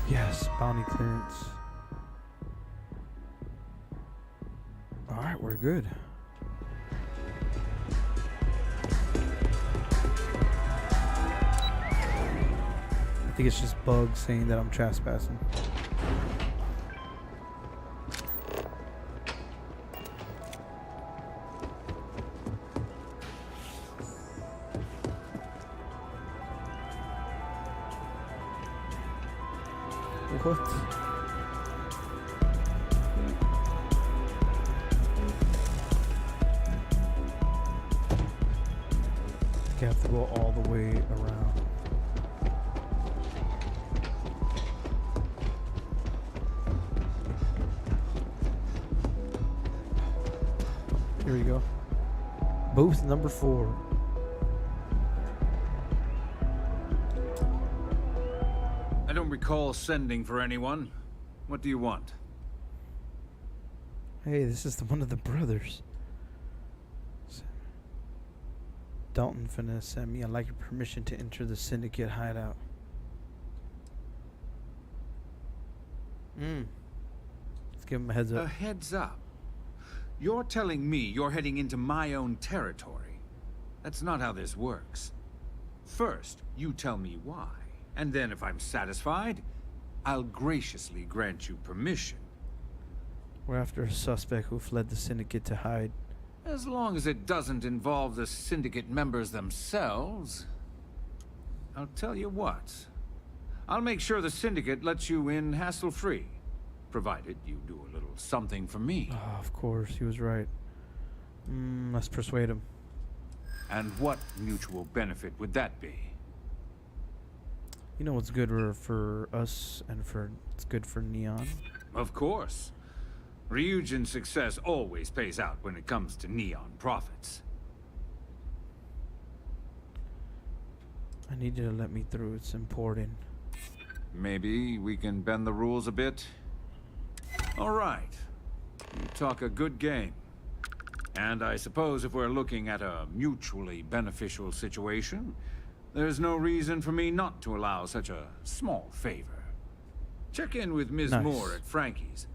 Yes, bounty clearance. Alright, we're good. I think it's just bugs saying that I'm trespassing. What? I have to go all the way around. Here we go. Booth number 4. I don't recall sending for anyone. What do you want? Hey, this is one of the brothers. Dalton finna send me. I'd like your permission to enter the syndicate hideout. Let's give him a heads up. A heads up? You're telling me you're heading into my own territory. That's not how this works. First, you tell me why. And then if I'm satisfied, I'll graciously grant you permission. We're after a suspect who fled the syndicate to hide. As long as it doesn't involve the syndicate members themselves. I'll tell you what. I'll make sure the syndicate lets you in hassle-free. Provided you do a little something for me. Oh, of course, he was right. Let's persuade him. And what mutual benefit would that be? You know what's good for us and it's good for Neon? Of course. Ryujin's success always pays out when it comes to Neon profits. I need you to let me through. It's important. Maybe we can bend the rules a bit? All right. You talk a good game. And I suppose if we're looking at a mutually beneficial situation, there's no reason for me not to allow such a small favor. Check in with Ms. Nice. Moore at Frankie's.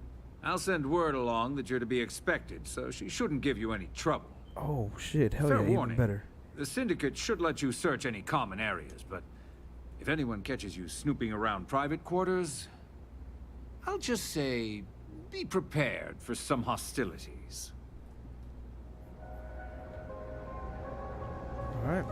I'll send word along that you're to be expected, so she shouldn't give you any trouble. Oh shit, hell Fair yeah, warning. even better. The Syndicate should let you search any common areas, but if anyone catches you snooping around private quarters, I'll just say, be prepared for some hostilities. All right.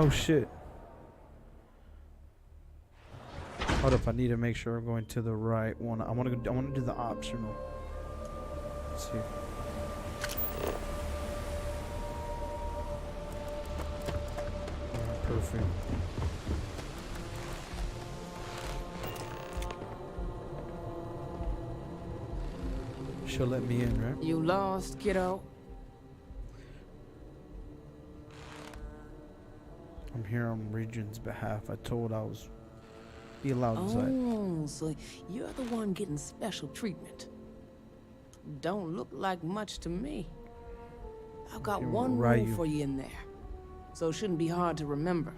Oh shit. Hold up, I need to make sure I'm going to the right one. I want to do the optional. Let's see. Perfect. She'll let me in, right? You lost, kiddo? I'm here on Regent's behalf. I told I was be allowed inside. Oh, so you're the one getting special treatment. Don't look like much to me. I've got one rule for you in there, so it shouldn't be hard to remember.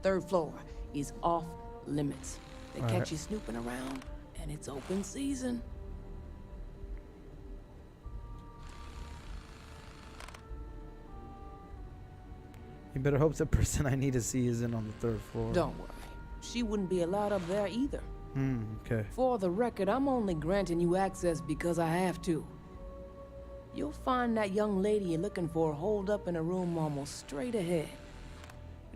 Third floor is off limits. They catch you snooping around, and it's open season. You better hope the person I need to see isn't on the third floor. Don't worry. She wouldn't be allowed up there either. Okay. For the record, I'm only granting you access because I have to. You'll find that young lady you're looking for holed up in a room almost straight ahead.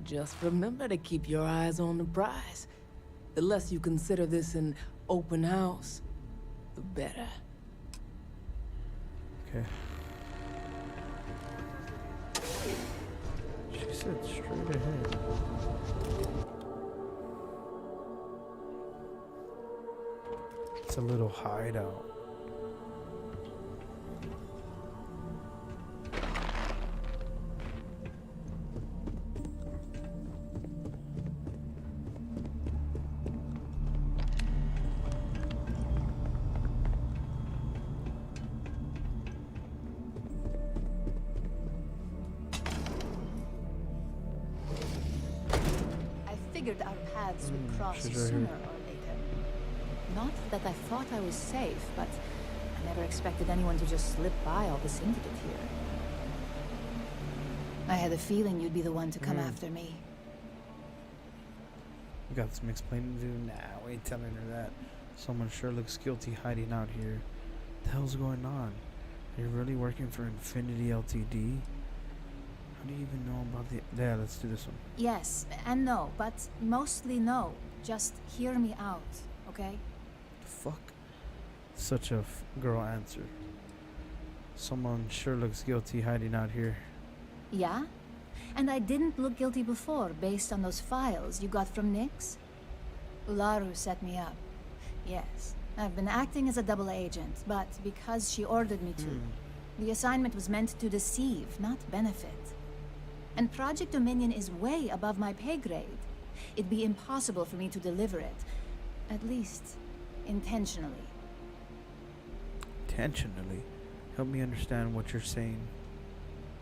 Just remember to keep your eyes on the prize. The less you consider this an open house, the better. Okay. She said straight ahead. It's a little hideout. Our paths would cross sooner or later. Not that I thought I was safe, but I never expected anyone to just slip by all the syndicate here. I had a feeling you'd be the one to come after me. You got some explaining to do? Nah, we ain't telling her that. Someone sure looks guilty hiding out here. What the hell's going on? Are you really working for Infinity Ltd? How do you even know about the... Yeah, let's do this one. Yes, and no, but mostly no. Just hear me out, okay? Fuck. Such a girl answer. Someone sure looks guilty hiding out here. Yeah? And I didn't look guilty before, based on those files you got from Nyx? Ularu set me up. Yes, I've been acting as a double agent, but because she ordered me to. The assignment was meant to deceive, not benefit. And Project Dominion is way above my pay grade. It'd be impossible for me to deliver it. At least, intentionally. Intentionally? Help me understand what you're saying.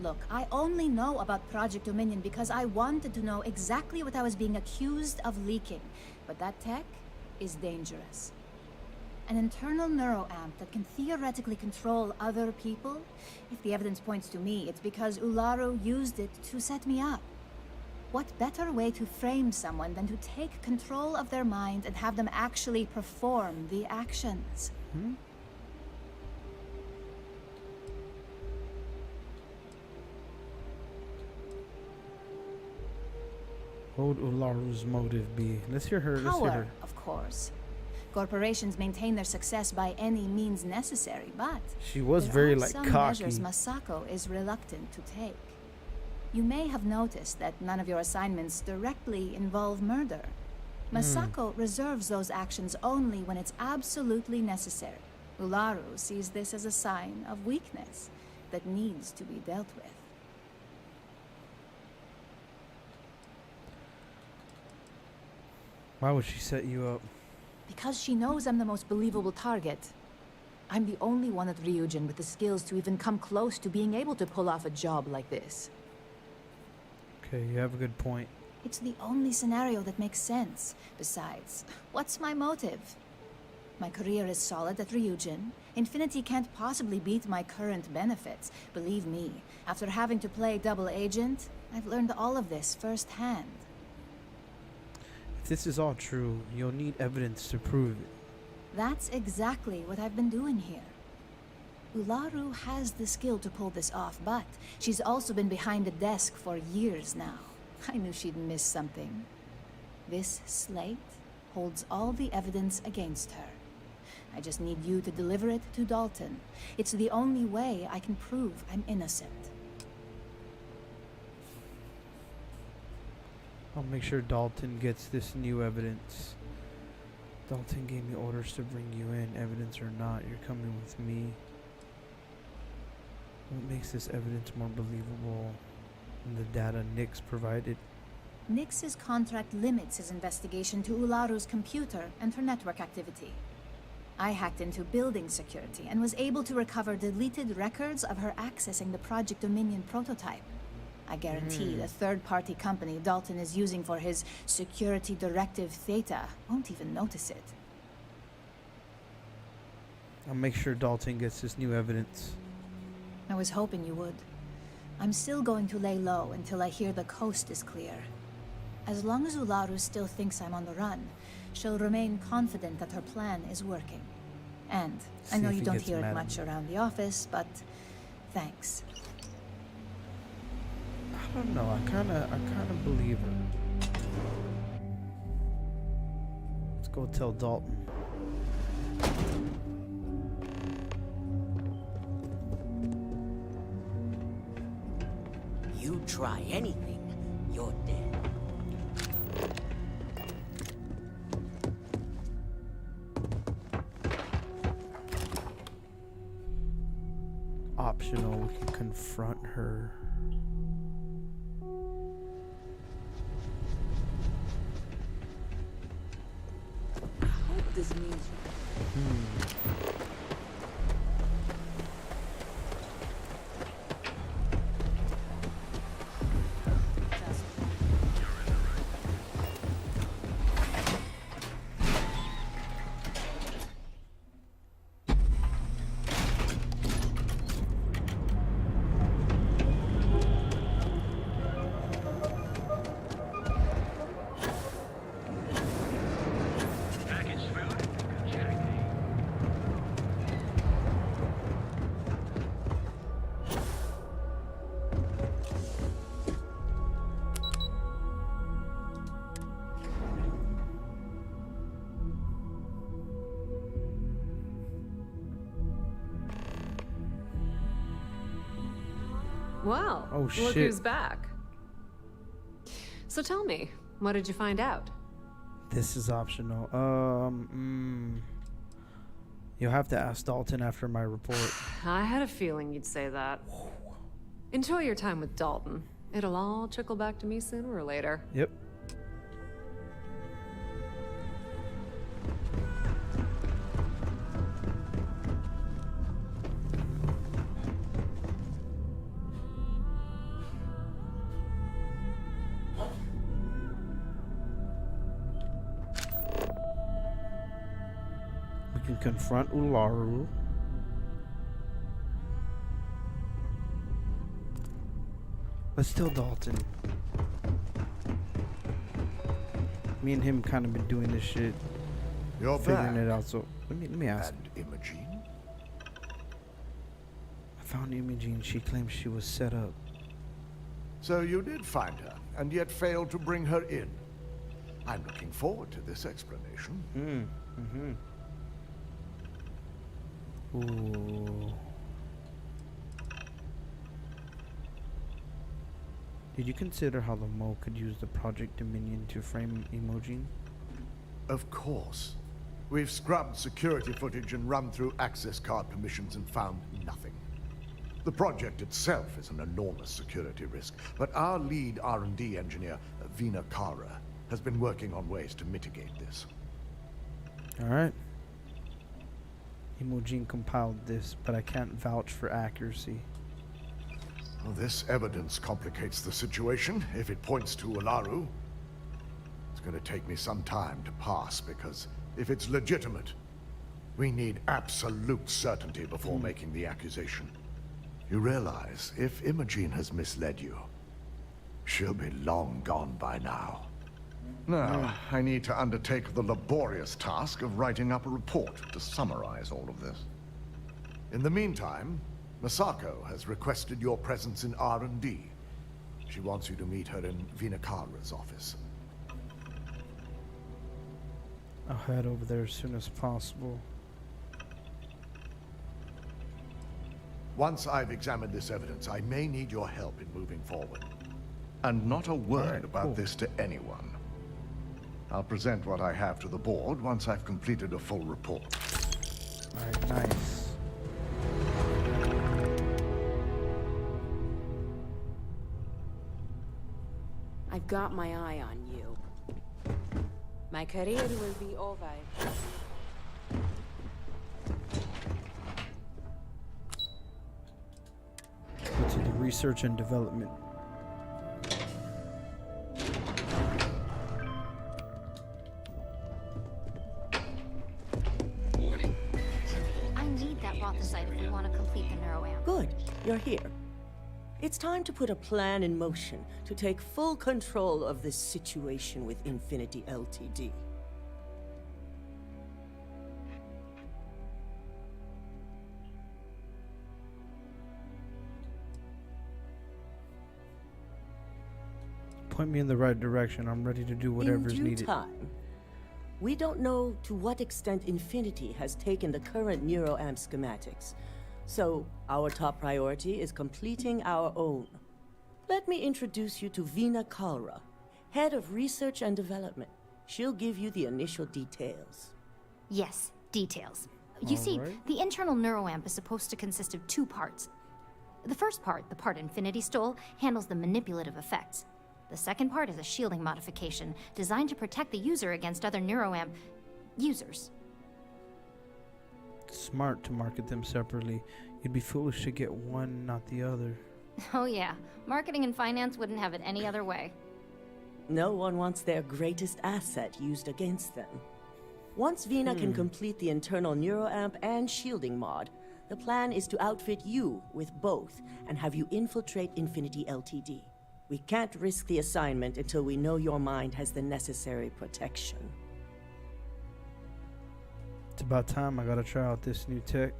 Look, I only know about Project Dominion because I wanted to know exactly what I was being accused of leaking. But that tech is dangerous. An internal neuroamp that can theoretically control other people? If the evidence points to me, it's because Ularu used it to set me up. What better way to frame someone than to take control of their mind and have them actually perform the actions? What would Ularu's motive be? Let's hear her. Let's hear her. Power, of course. Corporations maintain their success by any means necessary, but she was there very are like some cocky. measures Masako is reluctant to take. You may have noticed that none of your assignments directly involve murder. Masako reserves those actions only when it's absolutely necessary. Ularu sees this as a sign of weakness that needs to be dealt with. Why would she set you up? Because she knows I'm the most believable target. I'm the only one at Ryujin with the skills to even come close to being able to pull off a job like this. Okay, you have a good point. It's the only scenario that makes sense. Besides, what's my motive? My career is solid at Ryujin. Infinity can't possibly beat my current benefits. Believe me, after having to play double agent, I've learned all of this firsthand. If this is all true, you'll need evidence to prove it. That's exactly what I've been doing here. Ularu has the skill to pull this off, but she's also been behind the desk for years now. I knew she'd miss something. This slate holds all the evidence against her. I just need you to deliver it to Dalton. It's the only way I can prove I'm innocent. I'll make sure Dalton gets this new evidence. Dalton gave me orders to bring you in, evidence or not. You're coming with me. What makes this evidence more believable than the data Nix provided? Nix's contract limits his investigation to Ularu's computer and her network activity. I hacked into building security and was able to recover deleted records of her accessing the Project Dominion prototype. I guarantee the third-party company Dalton is using for his security directive Theta won't even notice it. I'll make sure Dalton gets this new evidence. I was hoping you would. I'm still going to lay low until I hear the coast is clear. As long as Ularu still thinks I'm on the run, she'll remain confident that her plan is working. And I know you don't hear it much around the office, but thanks. I don't know. I kind of believe her. Let's go tell Dalton. You try anything, you're dead. Optional. We can confront her. This means Wow. Oh, Look shit. who's back. So tell me, what did you find out? This is optional. You'll have to ask Dalton after my report. I had a feeling you'd say that. Enjoy your time with Dalton. It'll all trickle back to me sooner or later. Yep. We can confront Ularu. Let's tell Dalton. Me and him kind of been doing this shit. You're figuring back. it out. So let me ask. And Imogene? I found Imogene. She claims she was set up. So you did find her, and yet failed to bring her in. I'm looking forward to this explanation. Ooh. Did you consider how the Mo could use the Project Dominion to frame Imogene? Of course. We've scrubbed security footage and run through access card permissions and found nothing. The project itself is an enormous security risk, but our lead R&D engineer, Vina Kara, has been working on ways to mitigate this. Alright. Imogene compiled this, but I can't vouch for accuracy. Well, this evidence complicates the situation if it points to Ularu. It's going to take me some time to pass, because if it's legitimate, we need absolute certainty before making the accusation. You realize, if Imogene has misled you, she'll be long gone by now. Now, I need to undertake the laborious task of writing up a report to summarize all of this. In the meantime, Masako has requested your presence in R&D. She wants you to meet her in Vinakara's office. I'll head over there as soon as possible. Once I've examined this evidence, I may need your help in moving forward. And not a word about this to anyone. I'll present what I have to the board once I've completed a full report. Alright, nice. I've got my eye on you. My career will be over. Go to the research and development. I need that rothicite if we want to complete the neuroamp. Good, you're here. It's time to put a plan in motion to take full control of this situation with Infinity Ltd. Point me in the right direction. I'm ready to do whatever's in due needed. Time. We don't know to what extent Infinity has taken the current neuroamp schematics, so our top priority is completing our own. Let me introduce you to Veena Kalra, Head of Research and Development. She'll give you the initial details. Yes, details. You see, the internal neuroamp is supposed to consist of two parts. The first part, the part Infinity stole, handles the manipulative effects. The second part is a shielding modification designed to protect the user against other neuroamp users. Smart to market them separately. You'd be foolish to get one, not the other. Oh yeah, marketing and finance wouldn't have it any other way. No one wants their greatest asset used against them. Once Veena can complete the internal neuroamp and shielding mod, the plan is to outfit you with both and have you infiltrate Infinity Ltd. We can't risk the assignment until we know your mind has the necessary protection. It's about time I gotta try out this new tech.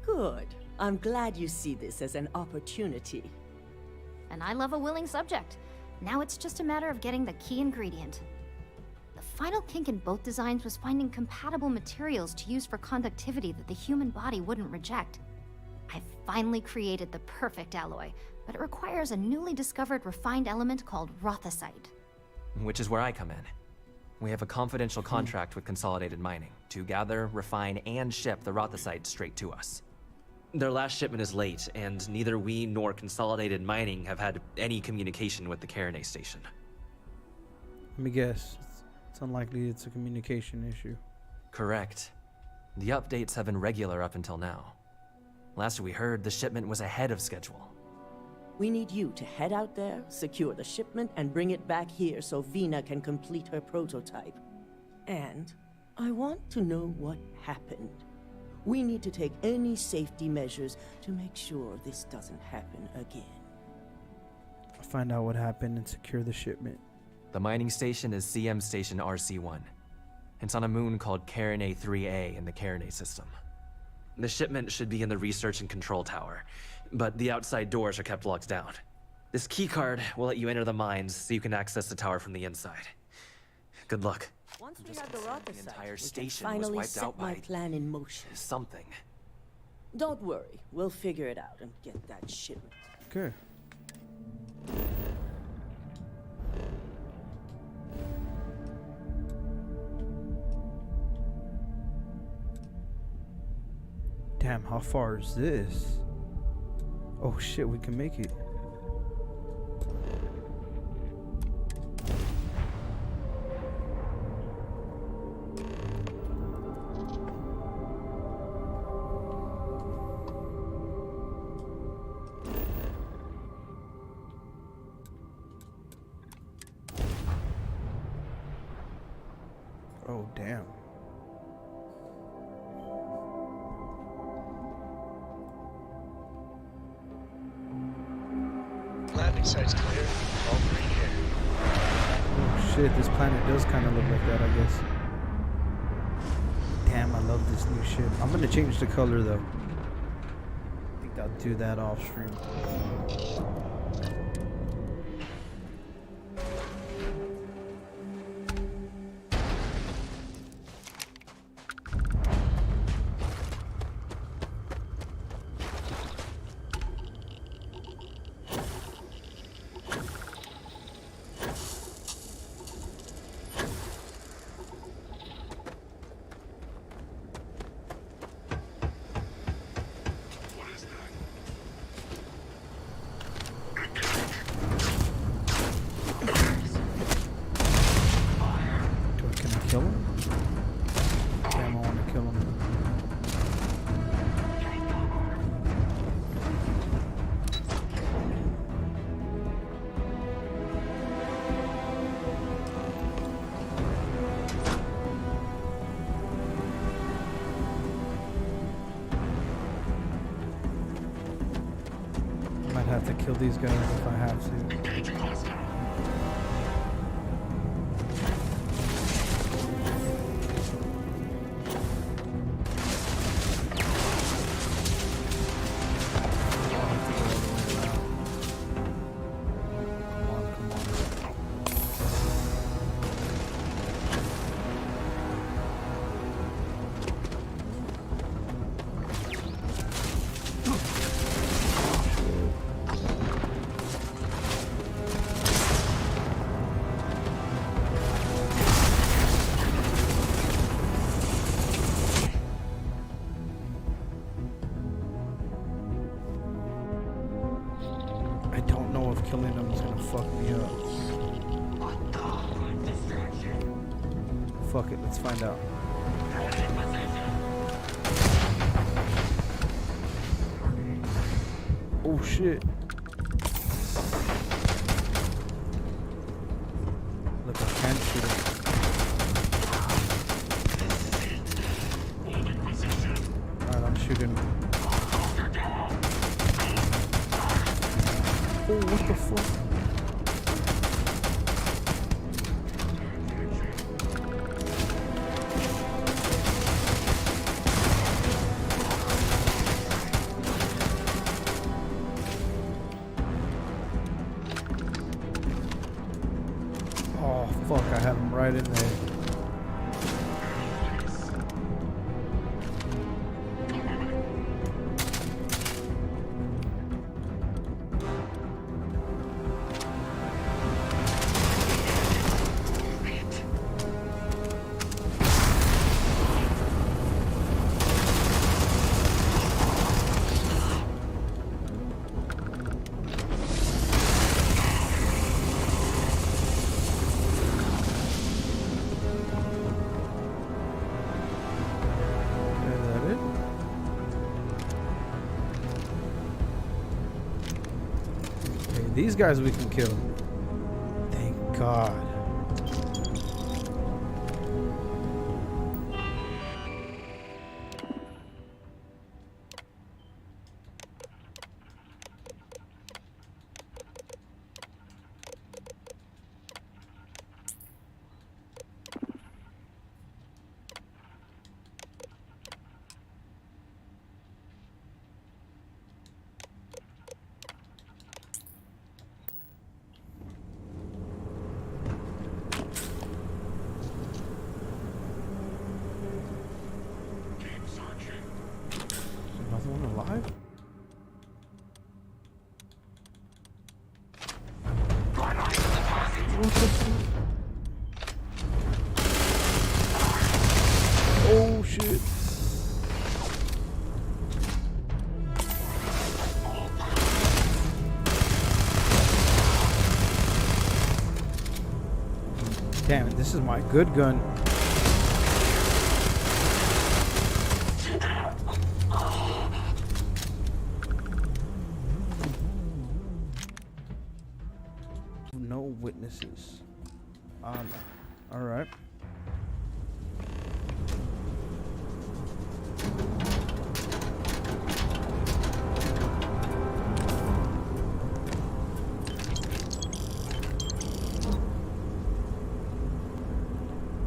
Good. I'm glad you see this as an opportunity. And I love a willing subject. Now it's just a matter of getting the key ingredient. The final kink in both designs was finding compatible materials to use for conductivity that the human body wouldn't reject. I finally created the perfect alloy, but it requires a newly discovered refined element called rothicite. Which is where I come in. We have a confidential contract with Consolidated Mining to gather, refine, and ship the rothicite straight to us. Their last shipment is late, and neither we nor Consolidated Mining have had any communication with the Carinay station. Let me guess. It's unlikely it's a communication issue. Correct. The updates have been regular up until now. Last we heard, the shipment was ahead of schedule. We need you to head out there, secure the shipment, and bring it back here so Veena can complete her prototype. And I want to know what happened. We need to take any safety measures to make sure this doesn't happen again. Find out what happened and secure the shipment. The mining station is CM Station RC-1. It's on a moon called Carinay 3A in the Carinay system. The shipment should be in the research and control tower, but the outside doors are kept locked down. This keycard will let you enter the mines so you can access the tower from the inside. Good luck. Once we have the rothicite, entire we can station was finally wiped set out my by plan in motion. something. Don't worry, we'll figure it out and get that shipment. Okay. Damn, how far is this? Oh shit, we can make it. Oh, damn. Landing site's clear. All green here. Oh shit, this planet does kind of look like that, I guess. Damn, I love this new ship. I'm gonna change the color though. I think I'll do that off stream. Damn, I want to kill him. Might have to kill these guys if I have to. Killing them is gonna fuck me up. Fuck it, let's find out. Oh shit. Look, I can't shoot him. Alright, I'm shooting him. Oh, what the fuck? Oh, fuck, I have him right in there. These guys we can kill. Thank God. Alive? What the fuck? Oh shit. Damn it, this is my good gun. No witnesses. All right.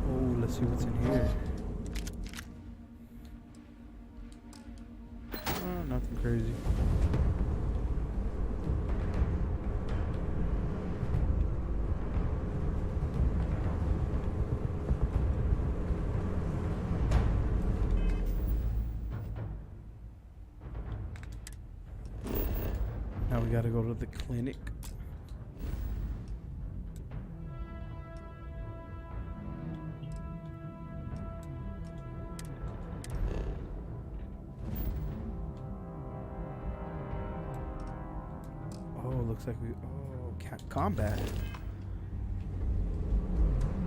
Oh, let's see what's in here. Oh, nothing crazy. Now we gotta go to the clinic. Oh, looks like we. Oh, combat.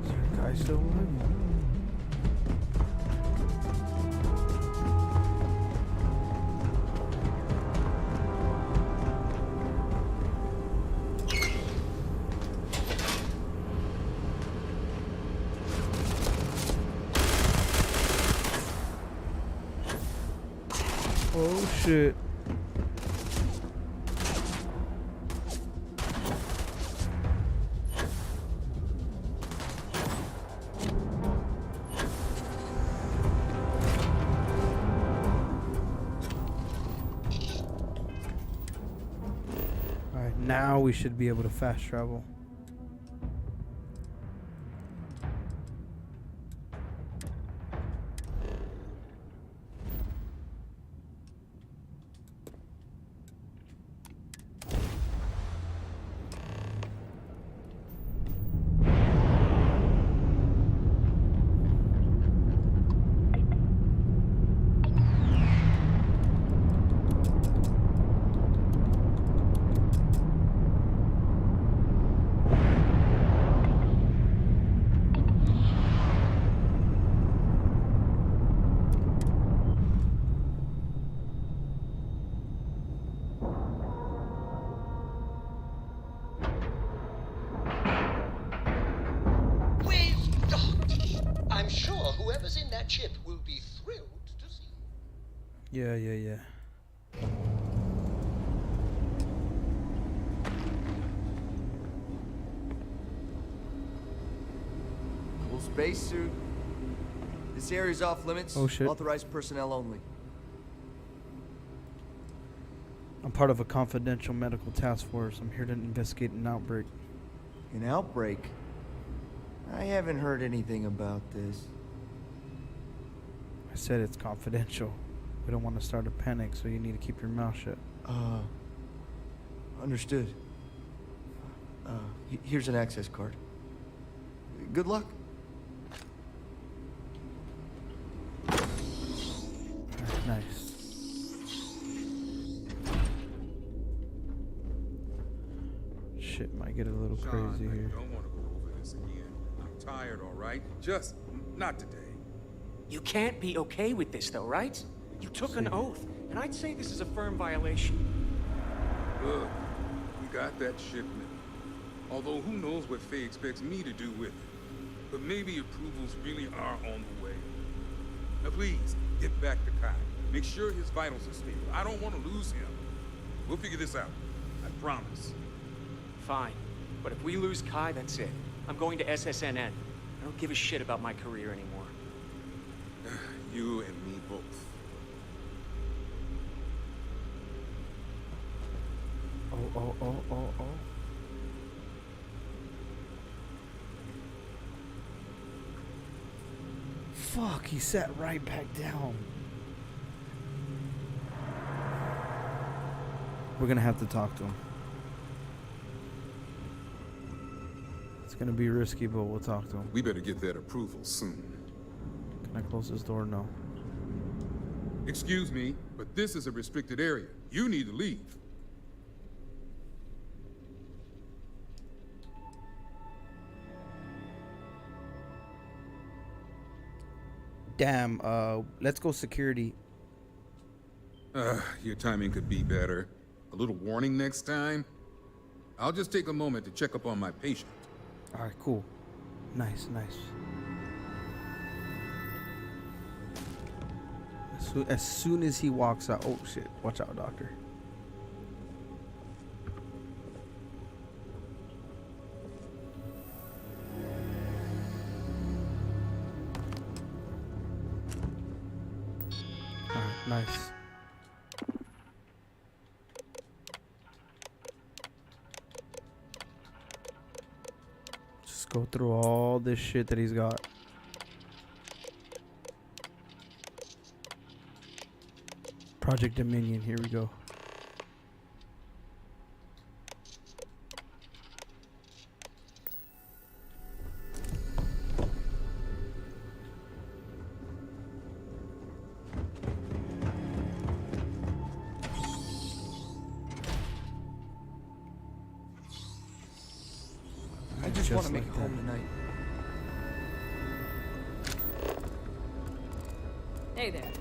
Is there a guy still alive? Oh shit. Alright, now we should be able to fast travel. I'm sure whoever's in that ship will be thrilled to see you. Yeah. Full spacesuit. This area's off limits. Oh shit. Authorized personnel only. I'm part of a confidential medical task force. I'm here to investigate an outbreak. An outbreak? I haven't heard anything about this. I said it's confidential. We don't want to start a panic, so you need to keep your mouth shut. Understood. Here's an access card. Good luck. Nice. Shit might get a little crazy here. I don't want to go over this again. I'm tired, all right? Just not today. You can't be okay with this, though, right? You took an oath, and I'd say this is a firm violation. Look, we got that shipment. Although who knows what Faye expects me to do with it. But maybe approvals really are on the way. Now please, get back to Kai. Make sure his vitals are stable. I don't want to lose him. We'll figure this out. I promise. Fine. But if we lose Kai, that's it. I'm going to SSNN. I don't give a shit about my career anymore. You and me both. Oh. Fuck, he sat right back down. We're gonna have to talk to him. It's gonna be risky, but we'll talk to him. We better get that approval soon. Can I close this door? No. Excuse me, but this is a restricted area. You need to leave. Damn, let's go security. Your timing could be better. A little warning next time. I'll just take a moment to check up on my patient. All right, cool. Nice. As soon as he walks out, oh shit, watch out, doctor. All right, nice. Just go through all this shit that he's got. Project Dominion, here we go. I just want to make it home tonight. Hey there.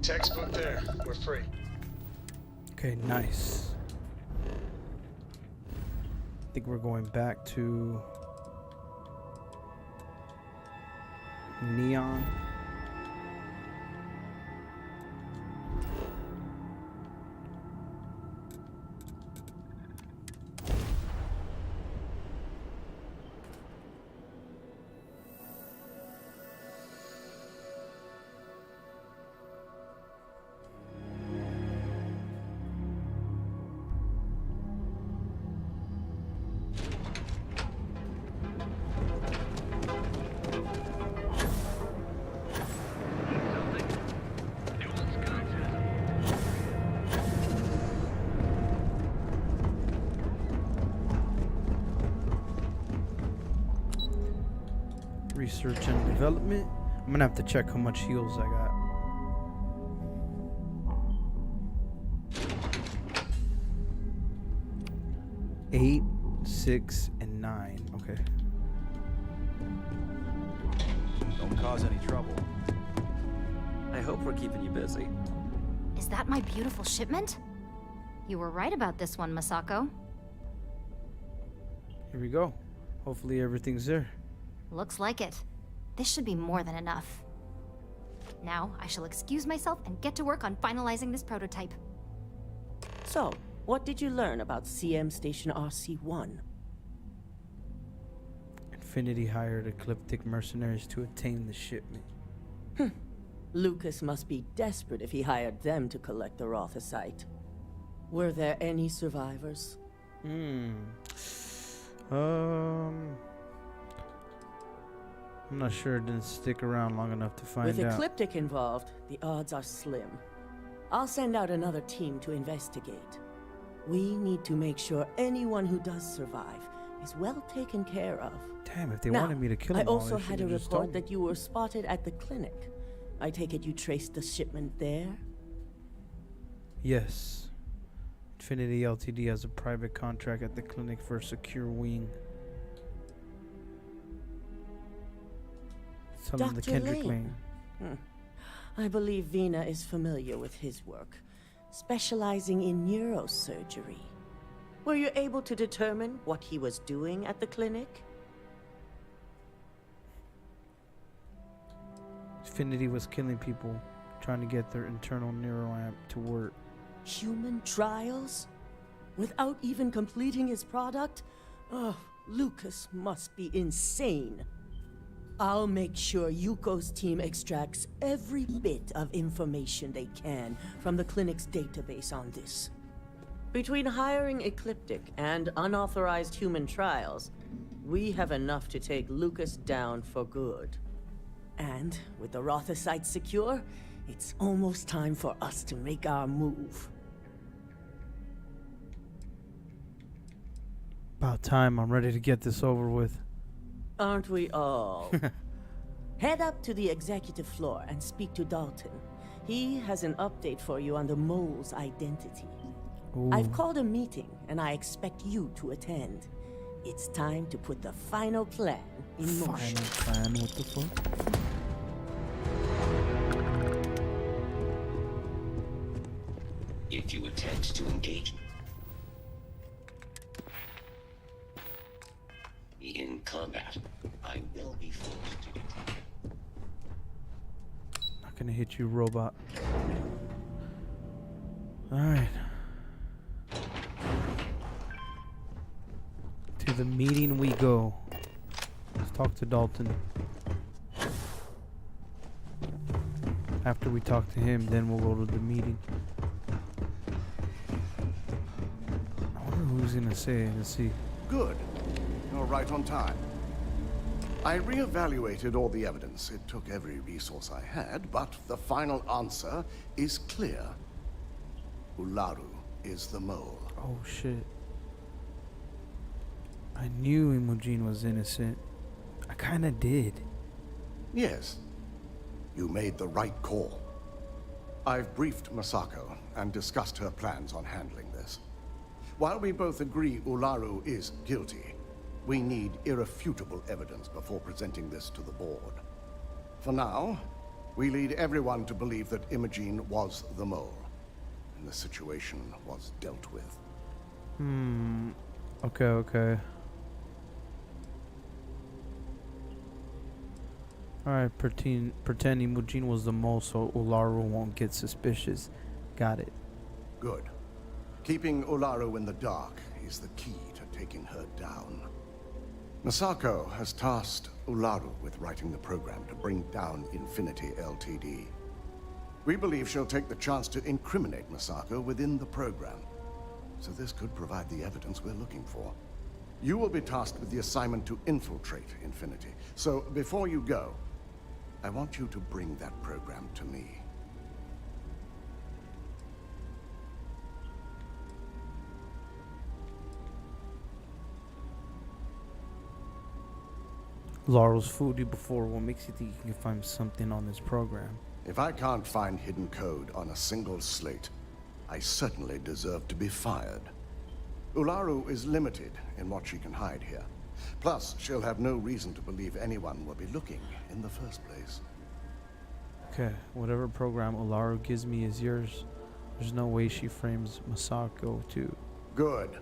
Textbook there. We're free. Okay, nice. I think we're going back to Neon. Research and development. I'm gonna have to check how much heals I got. 8, 6, and 9. Okay. Don't cause any trouble. I hope we're keeping you busy. Is that my beautiful shipment? You were right about this one, Masako. Here we go. Hopefully everything's there. Looks like it. This should be more than enough. Now, I shall excuse myself and get to work on finalizing this prototype. So, what did you learn about CM Station RC-1? Infinity hired ecliptic mercenaries to attain the shipment. Lucas must be desperate if he hired them to collect the Rothicite. Were there any survivors? I'm not sure. It didn't stick around long enough to find out. With Ecliptic involved, the odds are slim. I'll send out another team to investigate. We need to make sure anyone who does survive is well taken care of. Damn, if they Now, wanted me to kill I them all, also they had a should've just report told me. that you were spotted at the clinic. I take it you traced the shipment there? Yes. Infinity Ltd has a private contract at the clinic for a secure wing. Some of the Dr. Kendrick Lane. Lane. I believe Vina is familiar with his work, specializing in neurosurgery. Were you able to determine what he was doing at the clinic? Infinity was killing people, trying to get their internal neuroamp to work. Human trials? Without even completing his product? Oh, Lucas must be insane. I'll make sure Yuko's team extracts every bit of information they can from the clinic's database on this. Between hiring Ecliptic and unauthorized human trials, we have enough to take Lucas down for good. And with the Rothicite secure, it's almost time for us to make our move. About time. I'm ready to get this over with. Aren't we all? Head up to the executive floor and speak to Dalton. He has an update for you on the mole's identity. Ooh. I've called a meeting, and I expect you to attend. It's time to put the final plan in motion. Final plan? What the fuck? If you attempt to engage in combat, I will be forced to decline. Not gonna hit you, robot. Alright. To the meeting we go. Let's talk to Dalton. After we talk to him, then we'll go to the meeting. I wonder who's gonna say it. Let's see. Good. You're right on time. I reevaluated all the evidence. It took every resource I had, but the final answer is clear. Ularu is the mole. Oh shit. I knew Imogen was innocent. I kinda did. Yes. You made the right call. I've briefed Masako and discussed her plans on handling this. While we both agree Ularu is guilty, we need irrefutable evidence before presenting this to the board. For now, We lead everyone to believe that Imogene was the mole, and the situation was dealt with. Okay. Alright, pretend Imogene was the mole so Ularu won't get suspicious. Got it. Good. Keeping Ularu in the dark is the key to taking her down. Masako has tasked Ularu with writing the program to bring down Infinity Ltd. We believe she'll take the chance to incriminate Masako within the program, so this could provide the evidence we're looking for. You will be tasked with the assignment to infiltrate Infinity, so before you go, I want you to bring that program to me. Laurel's fooled you before. What makes you think you can find something on this program? If I can't find hidden code on a single slate, I certainly deserve to be fired. Ularu is limited in what she can hide here. Plus, she'll have no reason to believe anyone will be looking in the first place. Okay, whatever program Ularu gives me is yours. There's no way she frames Masako too. Good.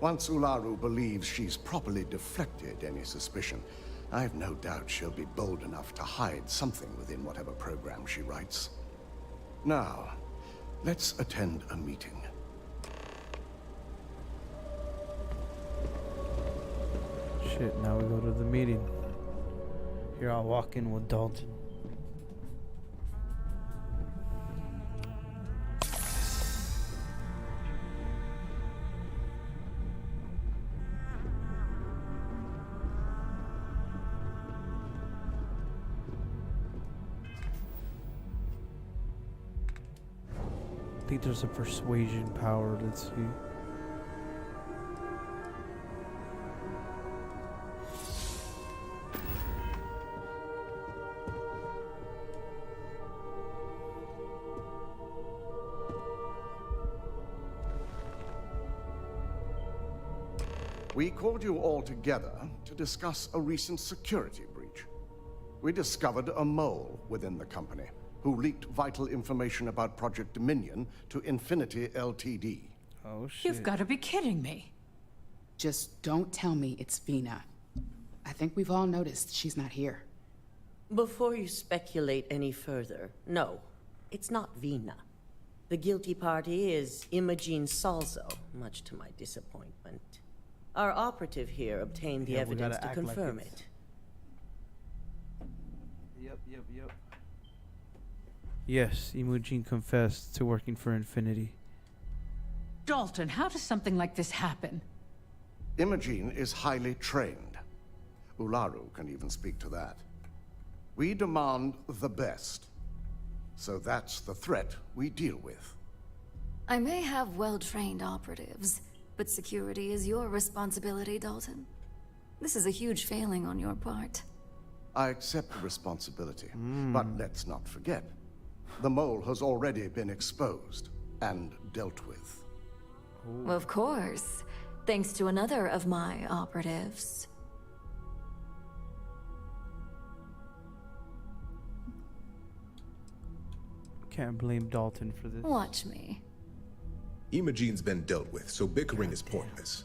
Once Ularu believes she's properly deflected any suspicion, I have no doubt she'll be bold enough to hide something within whatever program she writes. Now, let's attend a meeting. Shit, now we go to the meeting. Here I'll walk in with Dalton. I think there's a persuasion power. Let's see. We called you all together to discuss a recent security breach. We discovered a mole within the company who leaked vital information about Project Dominion to Infinity Ltd. Oh, shit. You've got to be kidding me. Just don't tell me it's Vina. I think we've all noticed she's not here. Before you speculate any further, no, it's not Vina. The guilty party is Imogene Salzo, much to my disappointment. Our operative here obtained the evidence to confirm it. Yep. Yes, Imogene confessed to working for Infinity. Dalton, how does something like this happen? Imogene is highly trained. Ularu can even speak to that. We demand the best. So that's the threat we deal with. I may have well-trained operatives, but security is your responsibility, Dalton. This is a huge failing on your part. I accept the responsibility, but let's not forget. The mole has already been exposed and dealt with. Of course, thanks to another of my operatives. Can't blame Dalton for this. Watch me. Imogene's been dealt with, so bickering is pointless.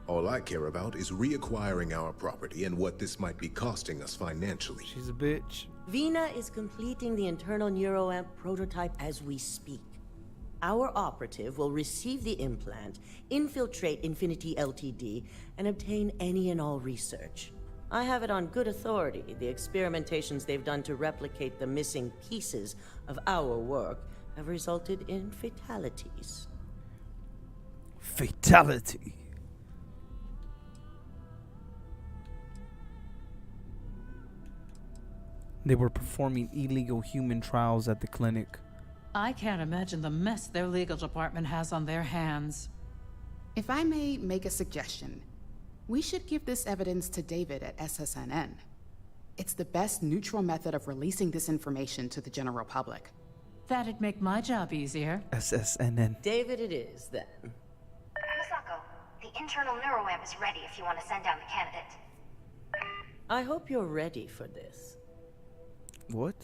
All I care about is reacquiring our property and what this might be costing us financially. She's a bitch. Vina is completing the internal neuroamp prototype as we speak. Our operative will receive the implant, infiltrate Infinity Ltd, and obtain any and all research. I have it on good authority. The experimentations they've done to replicate the missing pieces of our work have resulted in fatalities. Fatality. They were performing illegal human trials at the clinic. I can't imagine the mess their legal department has on their hands. If I may make a suggestion, we should give this evidence to David at SSNN. It's the best neutral method of releasing this information to the general public. That'd make my job easier. SSNN. David it is, then. Masako, the internal neuroamp is ready if you want to send down the candidate. I hope you're ready for this. What?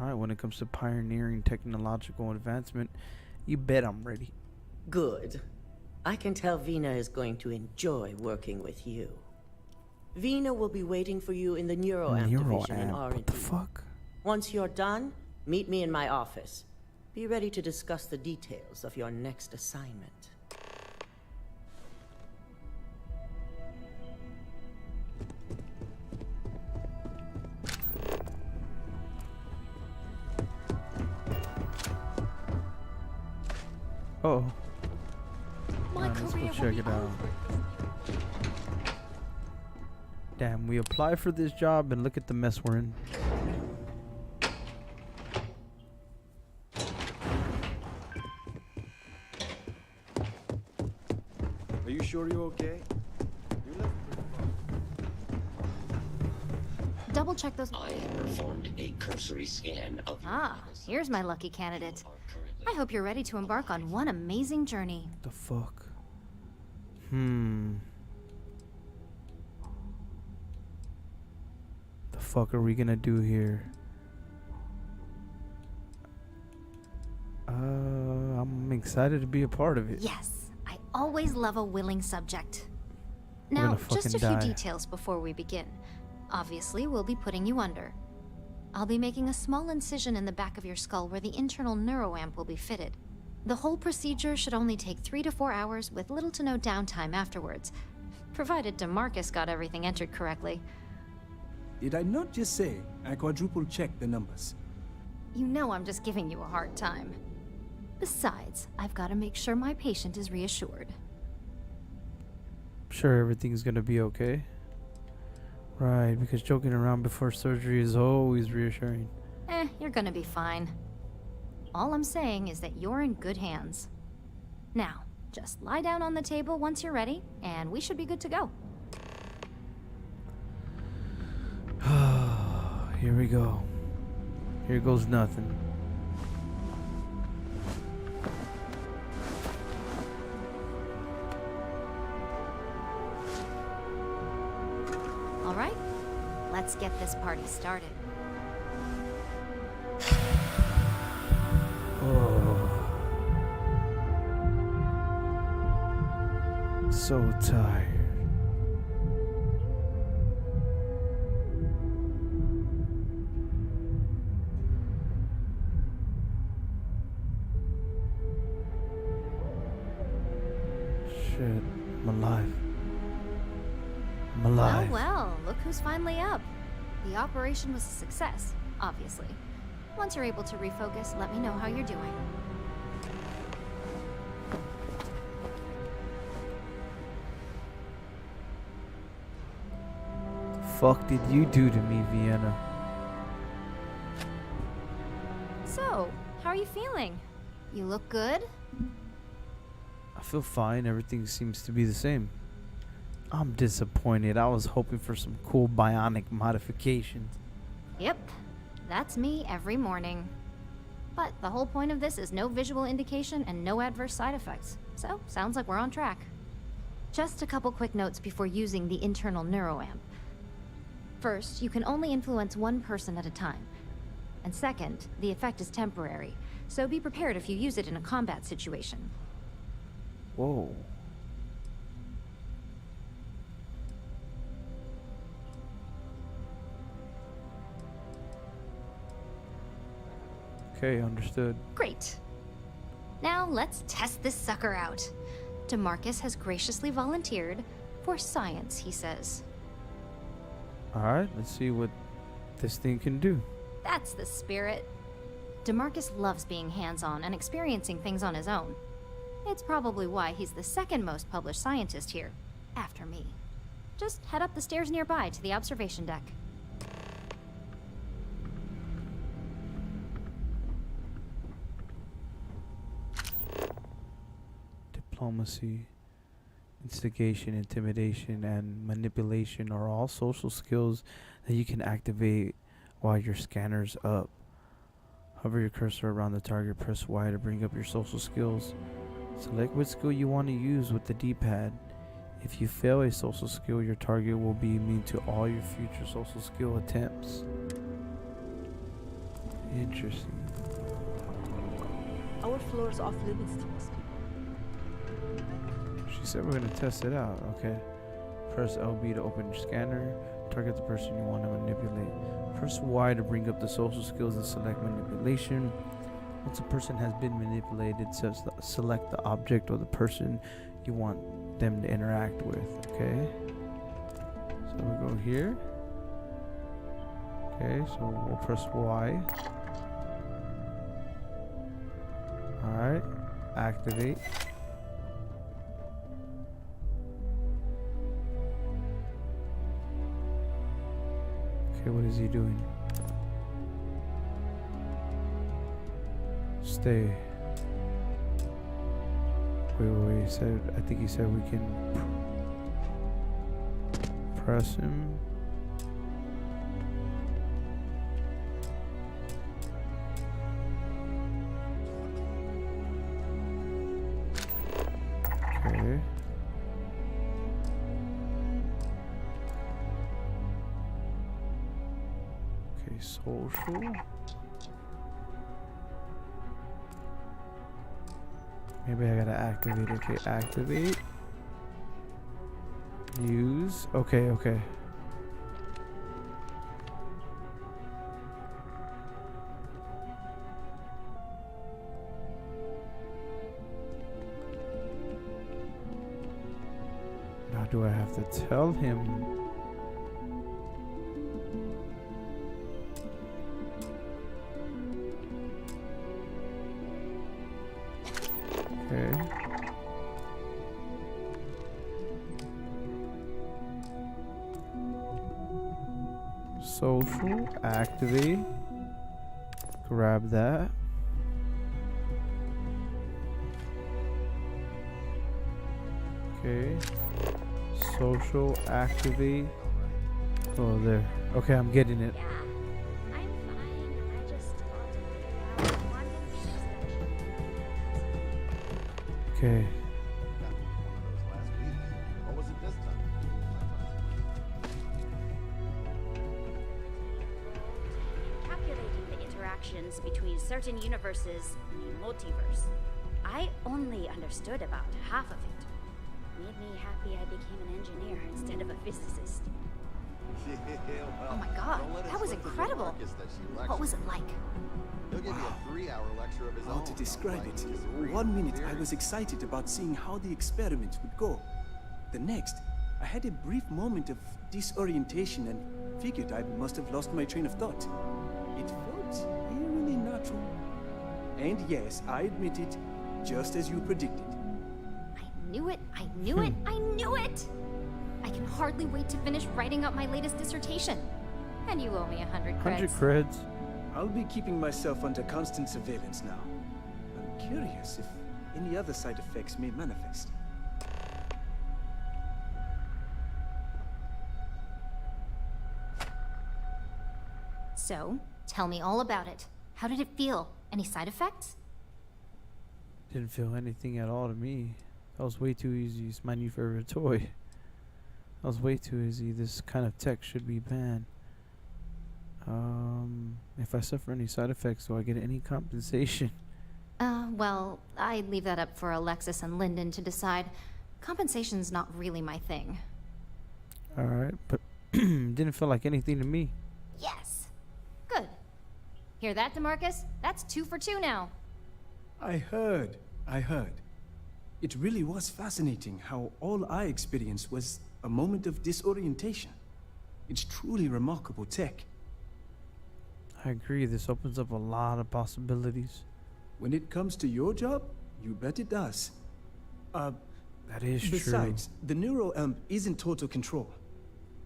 Alright, when it comes to pioneering technological advancement, you bet I'm ready. Good. I can tell Vina is going to enjoy working with you. Vina will be waiting for you in the neuroamp division in R&D. What the fuck? Once you're done, meet me in my office. Be ready to discuss the details of your next assignment. Uh-oh. My Let's career go will check be it out. over. Damn, we apply for this job and look at the mess we're in. Are you sure you're okay? You look Double check those. I have performed a cursory scan of your Ah, here's my lucky candidate. I hope you're ready to embark on one amazing journey. The fuck? The fuck are we gonna do here? I'm excited to be a part of it. Yes, I always love a willing subject. We're Now, gonna just a fucking few die. details before we begin. Obviously, we'll be putting you under. I'll be making a small incision in the back of your skull where the internal neuroamp will be fitted. The whole procedure should only take 3 to 4 hours with little to no downtime afterwards, provided DeMarcus got everything entered correctly. Did I not just say I quadruple checked the numbers? You know I'm just giving you a hard time. Besides, I've got to make sure my patient is reassured. Sure, everything's gonna be okay. Right, because joking around before surgery is always reassuring. You're gonna be fine. All I'm saying is that you're in good hands. Now, just lie down on the table once you're ready, and we should be good to go. Here we go. Here goes nothing. All right, let's get this party started. So tired. Shit, I'm alive. I'm alive. Well, look who's finally up. The operation was a success, obviously. Once you're able to refocus, let me know how you're doing. Fuck did you do to me, Vienna? So, how are you feeling? You look good? I feel fine. Everything seems to be the same. I'm disappointed. I was hoping for some cool bionic modifications. Yep, that's me every morning. But the whole point of this is no visual indication and no adverse side effects. So, sounds like we're on track. Just a couple quick notes before using the internal neuroamp. First, you can only influence one person at a time. And second, the effect is temporary, so be prepared if you use it in a combat situation. Whoa. Okay, understood. Great. Now let's test this sucker out. DeMarcus has graciously volunteered for science, he says. Alright, let's see what this thing can do. That's the spirit. DeMarcus loves being hands-on and experiencing things on his own. It's probably why he's the second most published scientist here, after me. Just head up the stairs nearby to the observation deck. Diplomacy, instigation, intimidation, and manipulation are all social skills that you can activate while your scanner's up. Hover your cursor around the target, press Y to bring up your social skills. Select what skill you want to use with the D-pad. If you fail a social skill, your target will be immune to all your future social skill attempts. Interesting. Our floor is off limits to most people. She said we're gonna test it out. Okay. Press LB to open your scanner. Target the person you want to manipulate. Press Y to bring up the social skills and select manipulation. Once a person has been manipulated, select the object or the person you want them to interact with. Okay. So we go here. Okay, so we'll press Y. Alright. Activate. Okay, what is he doing? Stay. Wait, he said, I think he said we can press him. Okay. Okay, social. Maybe I gotta activate it. Okay, activate. Use. Okay, okay. Now do I have to tell him? Okay. Social, activate. Grab that. Okay. Social, activate. Oh, there. Okay, I'm getting it. Okay. Calculating the interactions between certain universes in a multiverse. I only understood about half of it. Made me happy I became an engineer instead of a physicist. Oh my god, that was incredible. What was it like? He'll give you a 3-hour lecture of his How own. to describe it? 1 minute I was excited about seeing how the experiment would go. The next, I had a brief moment of disorientation and figured I must have lost my train of thought. It felt eerily natural. And yes, I admit it, just as you predicted. I knew it, I knew it, I knew it! I can hardly wait to finish writing up my latest dissertation. And you owe me 100 creds. 100 creds. I'll be keeping myself under constant surveillance now. I'm curious if any other side effects may manifest. So, tell me all about it. How did it feel? Any side effects? Didn't feel anything at all to me. That was way too easy. It's my new favorite toy. That was way too easy. This kind of tech should be banned. If I suffer any side effects, do I get any compensation? Well, I'd leave that up for Alexis and Lyndon to decide. Compensation's not really my thing. Alright, but didn't feel like anything to me. Yes. Good. Hear that, DeMarcus? That's 2 for 2 now. I heard. It really was fascinating how all I experienced was a moment of disorientation. It's truly remarkable tech. I agree, this opens up a lot of possibilities. When it comes to your job, you bet it does. That is true. Besides, the neuroamp isn't total control.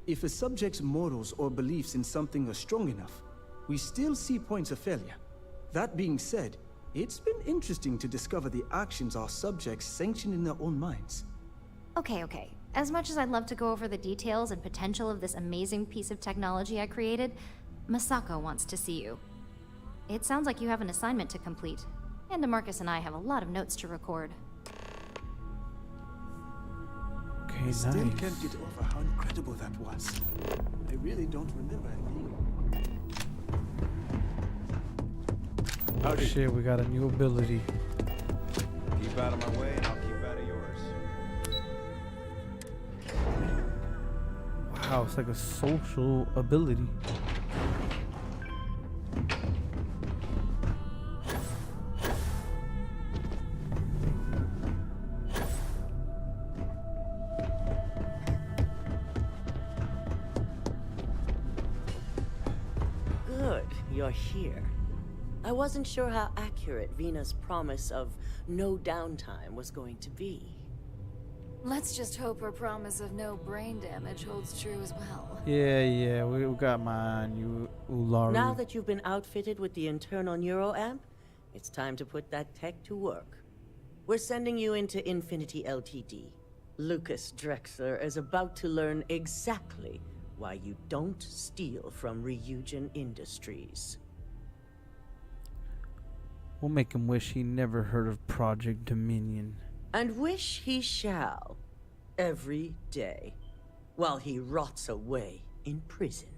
If a subject's morals or beliefs in something are strong enough, we still see points of failure. That being said, it's been interesting to discover the actions our subjects sanction in their own minds. Okay. As much as I'd love to go over the details and potential of this amazing piece of technology I created, Masako wants to see you. It sounds like you have an assignment to complete, and DeMarcus and I have a lot of notes to record. Okay, I nice. still can't get over how incredible that was. I really don't remember it being. Oh shit, we got a new ability. Keep out of my way and I'll keep out of yours. Wow, it's like a social ability. Good, you're here. I wasn't sure how accurate Vina's promise of no downtime was going to be. Let's just hope her promise of no brain damage holds true as well. Yeah, we got my new Ularu. Now that you've been outfitted with the internal neuroamp, it's time to put that tech to work. We're sending you into Infinity Ltd. Lucas Drexler is about to learn exactly why you don't steal from Ryujin Industries. We'll make him wish he never heard of Project Dominion. And wish he shall, every day, while he rots away in prison.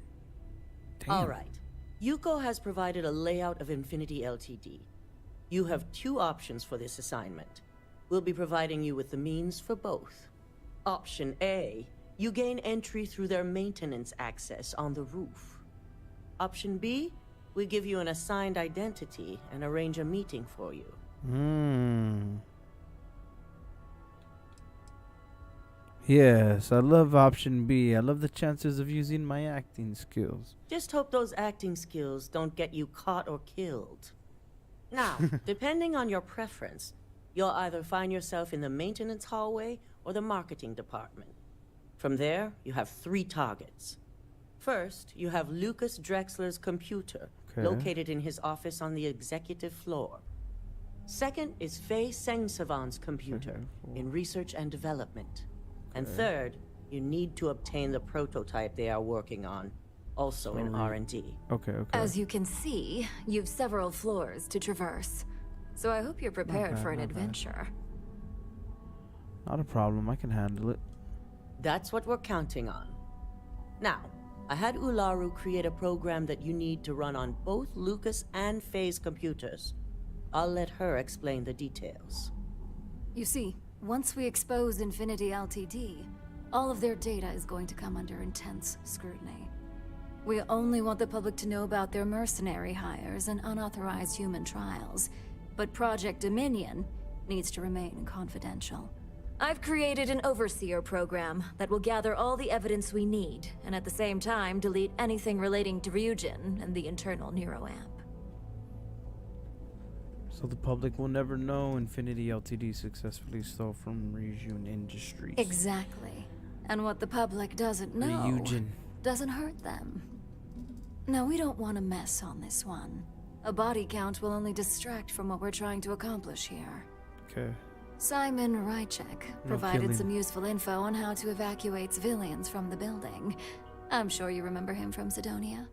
Damn. All right. Yuko has provided a layout of Infinity Ltd. You have two options for this assignment. We'll be providing you with the means for both. Option A, you gain entry through their maintenance access on the roof. Option B, we give you an assigned identity and arrange a meeting for you. Yes, I love option B. I love the chances of using my acting skills. Just hope those acting skills don't get you caught or killed. Now, depending on your preference, you'll either find yourself in the maintenance hallway or the marketing department. From there, you have 3 targets. First, you have Lucas Drexler's computer, located in his office on the executive floor. Second is Faye Sengsavan's computer, in research and development. And third, you need to obtain the prototype they are working on, also in R&D. Okay. As you can see, you've several floors to traverse. So I hope you're prepared for an adventure. Not a problem, I can handle it. That's what we're counting on. Now, I had Ularu create a program that you need to run on both Lucas and Faye's computers. I'll let her explain the details. You see, once we expose Infinity Ltd, all of their data is going to come under intense scrutiny. We only want the public to know about their mercenary hires and unauthorized human trials, but Project Dominion needs to remain confidential. I've created an overseer program that will gather all the evidence we need, and at the same time delete anything relating to Ryujin and the internal neuroamp. So the public will never know Infinity Ltd successfully stole from Ryujin Industries. Exactly. And what the public doesn't know Ryujin doesn't hurt them. No, we don't want a mess on this one. A body count will only distract from what we're trying to accomplish here. Okay. Simon Rychek provided some useful info on how to evacuate civilians from the building. I'm sure you remember him from Sidonia.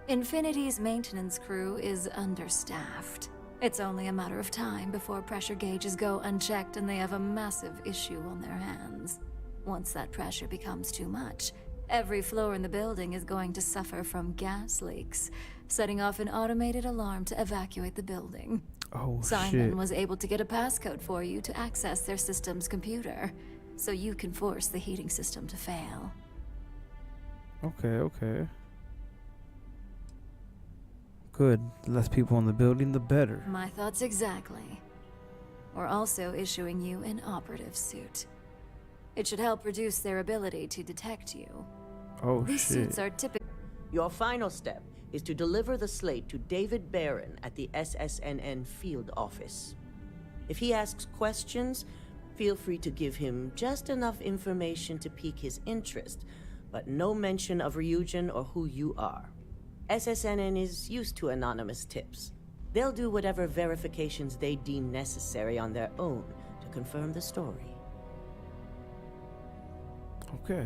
Infinity's maintenance crew is understaffed. It's only a matter of time before pressure gauges go unchecked and they have a massive issue on their hands. Once that pressure becomes too much, every floor in the building is going to suffer from gas leaks, setting off an automated alarm to evacuate the building. Oh, Simon was able to get a passcode for you to access their system's computer, so you can force the heating system to fail. Okay. Good. The less people in the building, the better. My thoughts exactly. We're also issuing you an operative suit. It should help reduce their ability to detect you. Oh, These suits are typical. Your final step is to deliver the slate to David Barron at the SSNN field office. If he asks questions, feel free to give him just enough information to pique his interest, but no mention of Ryujin or who you are. SSNN is used to anonymous tips. They'll do whatever verifications they deem necessary on their own to confirm the story. Okay.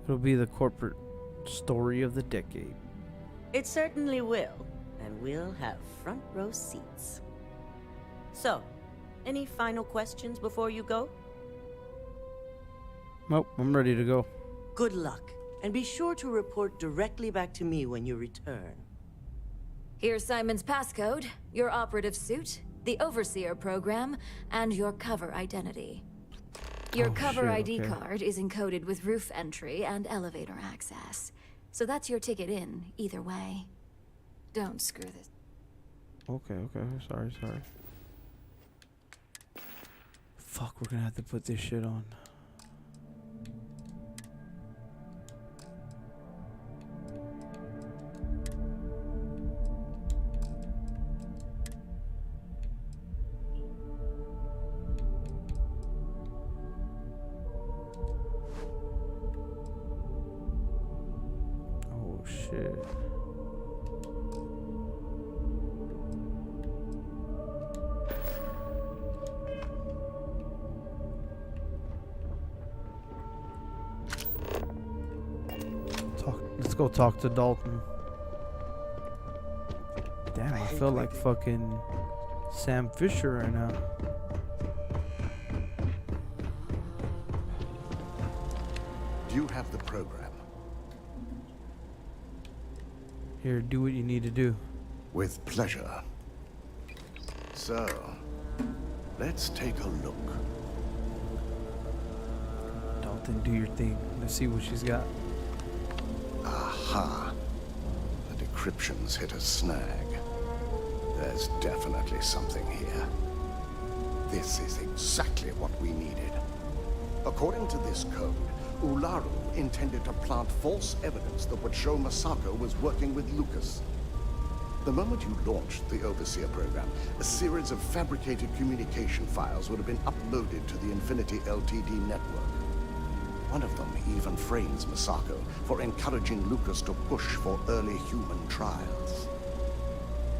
It'll be the corporate story of the decade. It certainly will, and we'll have front row seats. So, any final questions before you go? Nope, I'm ready to go. Good luck, and be sure to report directly back to me when you return. Here's Simon's passcode, your operative suit, the Overseer program, and your cover identity. Your cover ID card is encoded with roof entry and elevator access. So that's your ticket in, either way. Don't screw this. Okay. Sorry. Fuck, we're gonna have to put this shit on. Oh shit. Let's go talk to Dalton. Damn, I feel like fucking Sam Fisher right now. Do you have the program? Here, do what you need to do. With pleasure. So, let's take a look. Dalton, do your thing. Let's see what she's got. Aha. The decryption's hit a snag. There's definitely something here. This is exactly what we needed. According to this code, Ularu intended to plant false evidence that would show Masako was working with Lucas. The moment you launched the Overseer program, a series of fabricated communication files would have been uploaded to the Infinity Ltd network. One of them even frames Masako for encouraging Lucas to push for early human trials.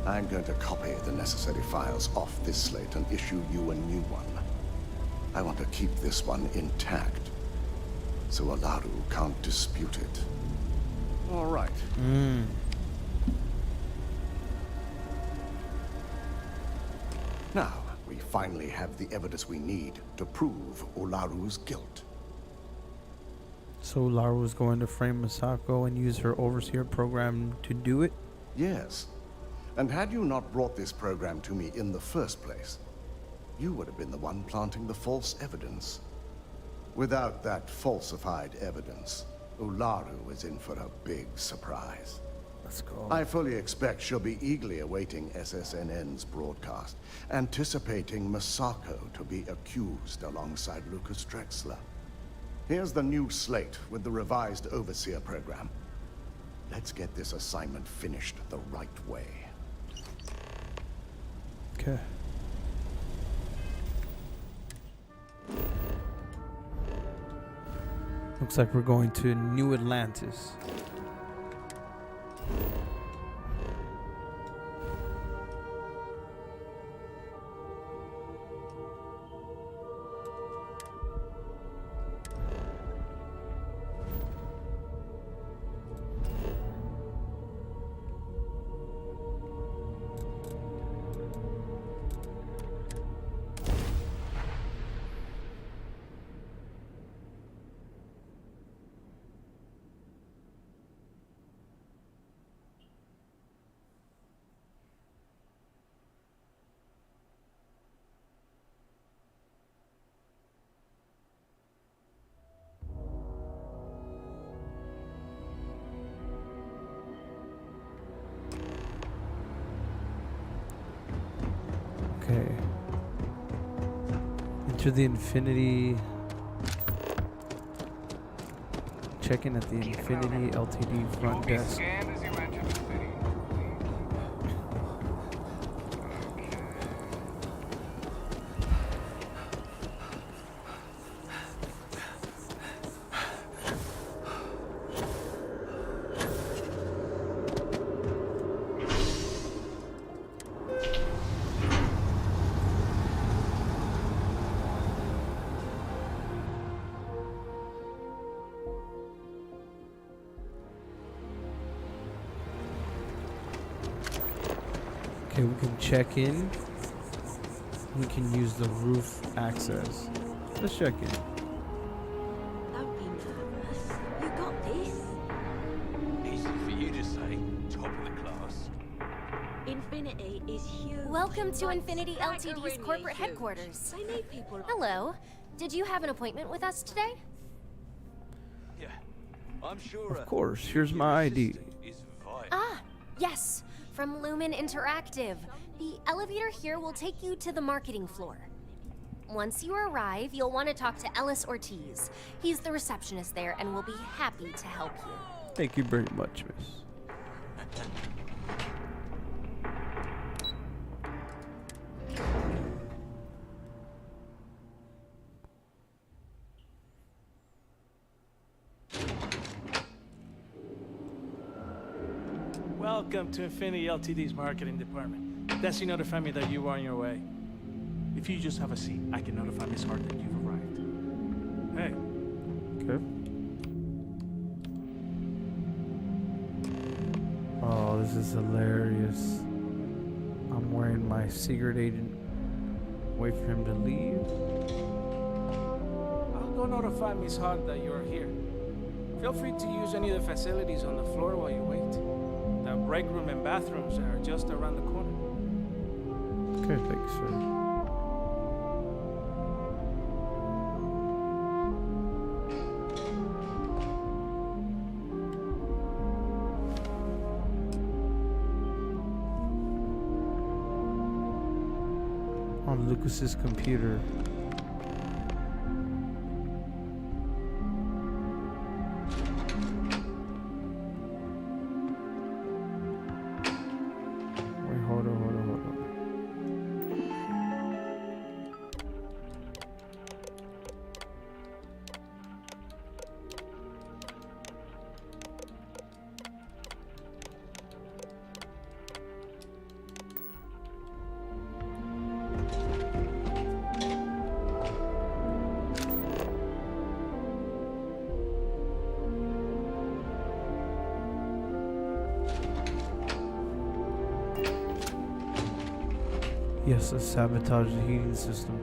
I'm going to copy the necessary files off this slate and issue you a new one. I want to keep this one intact, so Ularu can't dispute it. All right. Now, we finally have the evidence we need to prove Ularu's guilt. So Lara was going to frame Masako and use her Overseer program to do it? Yes. And had you not brought this program to me in the first place, you would have been the one planting the false evidence. Without that falsified evidence, Ularu is in for a big surprise. Let's go. I fully expect she'll be eagerly awaiting SSNN's broadcast, anticipating Masako to be accused alongside Lucas Drexler. Here's the new slate with the revised Overseer program. Let's get this assignment finished the right way. Okay. Looks like we're going to New Atlantis. Okay. Enter the Infinity. Check in at the Infinity Ltd front desk. Okay, we can check in. We can use the roof access. Let's check in. Don't be nervous. You got this. Easy for you to say. Top of the class. is huge. Welcome to Like Infinity Ltd's staggeringly corporate huge. headquarters. They need people like Hello. Did you have an appointment with us today? Yeah, I'm sure. Of course. Here's my ID. Ah, yes. From Lumen Interactive. The elevator here will take you to the marketing floor. Once you arrive, you'll want to talk to Ellis Ortiz. He's the receptionist there and will be happy to help you. Thank you very much, miss. Welcome to Infinity Ltd's marketing department. Desi notified me that you were on your way. If you just have a seat, I can notify Miss Hart that you've arrived. Hey. Okay. Oh, this is hilarious. I'm wearing my secret agent. Wait for him to leave. I'll go notify Miss Hart that you're here. Feel free to use any of the facilities on the floor while you wait. The break room and bathrooms are just around the corner. Okay, thanks, sir. On Lucas's computer. Wait, hold on. Yes, let's sabotage the heating system.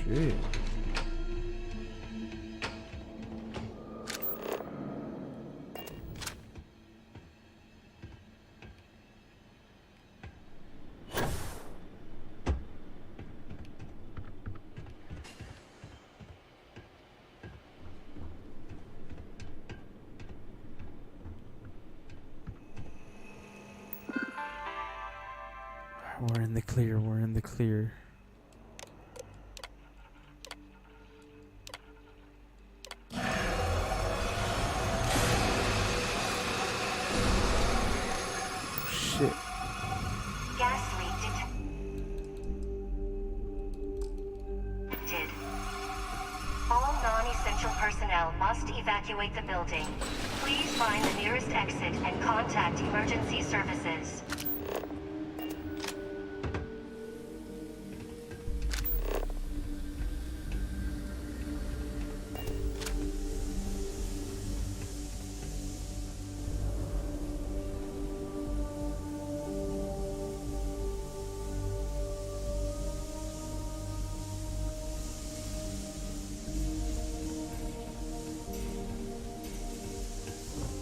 Shit. We're in the clear, we're in the clear. Shit. Gas leak detected. All non-essential personnel must evacuate the building. Please find the nearest exit and contact emergency services.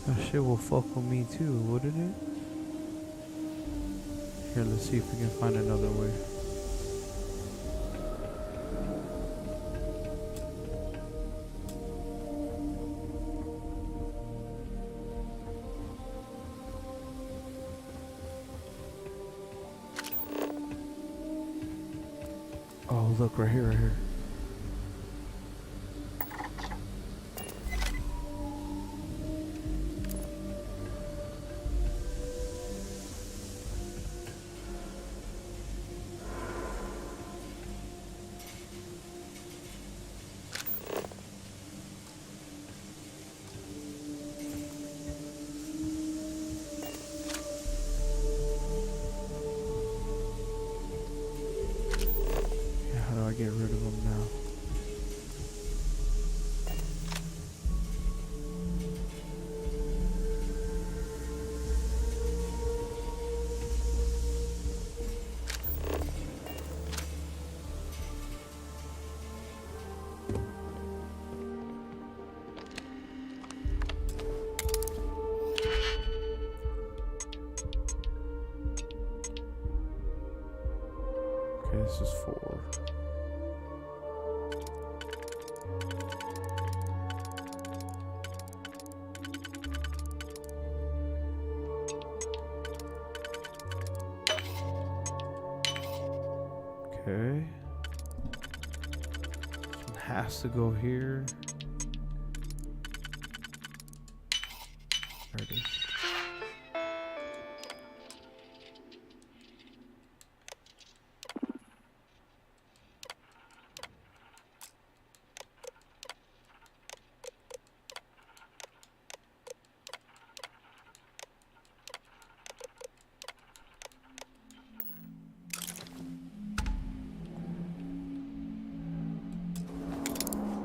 That shit will fuck with me too, wouldn't it? Here, let's see if we can find another way. Oh, look, right here, right here. do I get rid of them now? Okay, this is 4. Okay. This one has to go here. There it is.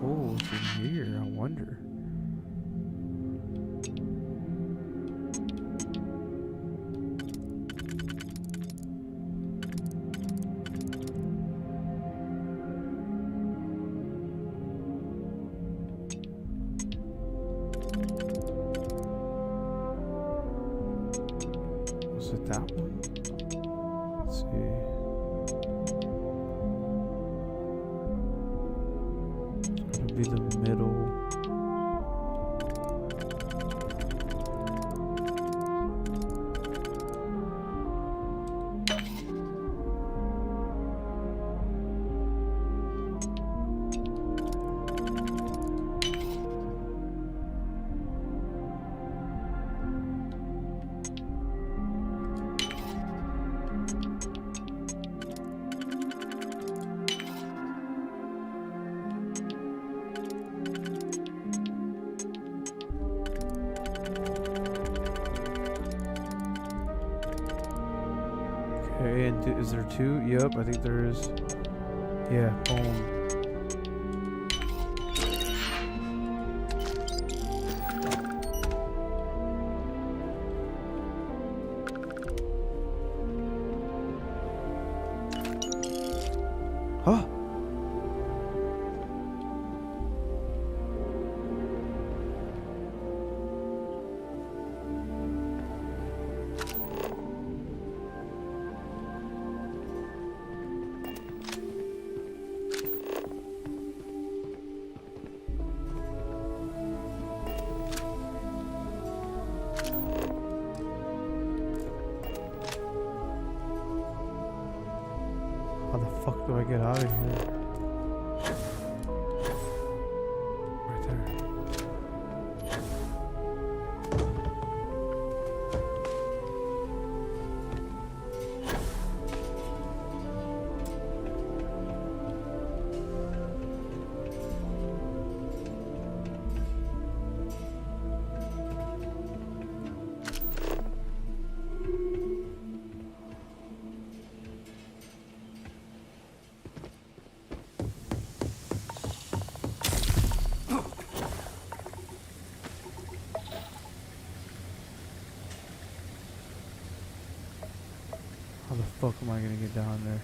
Oh, it's in here, I wonder. Was it that one? Let's see. It's gotta be the middle. Okay, and is there 2? Yep, I think there is. Yeah, boom. Huh? How the fuck do I get out of here? Right there. How the fuck am I gonna get down there?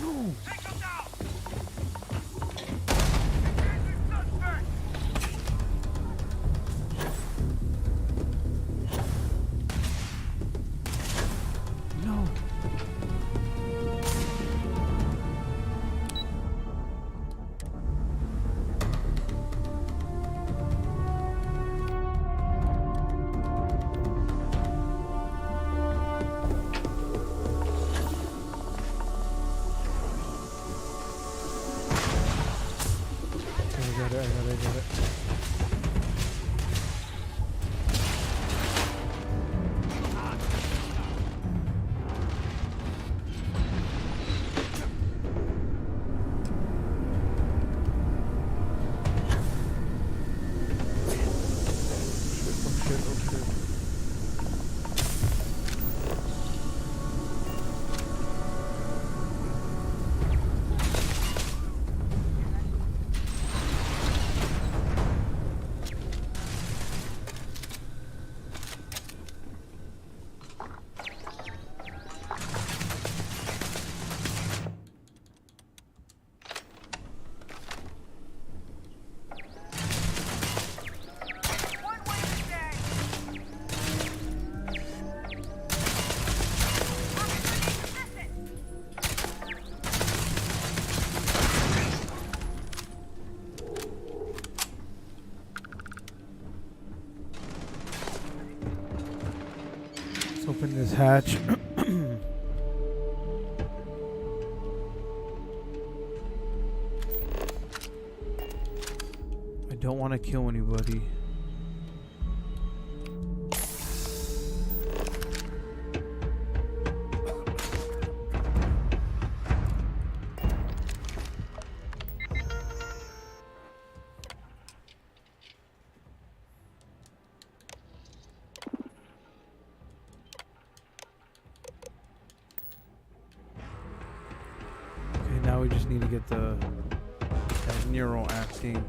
No. No. Let's open this hatch. I don't want to kill anybody. Now we just need to get that neural acting.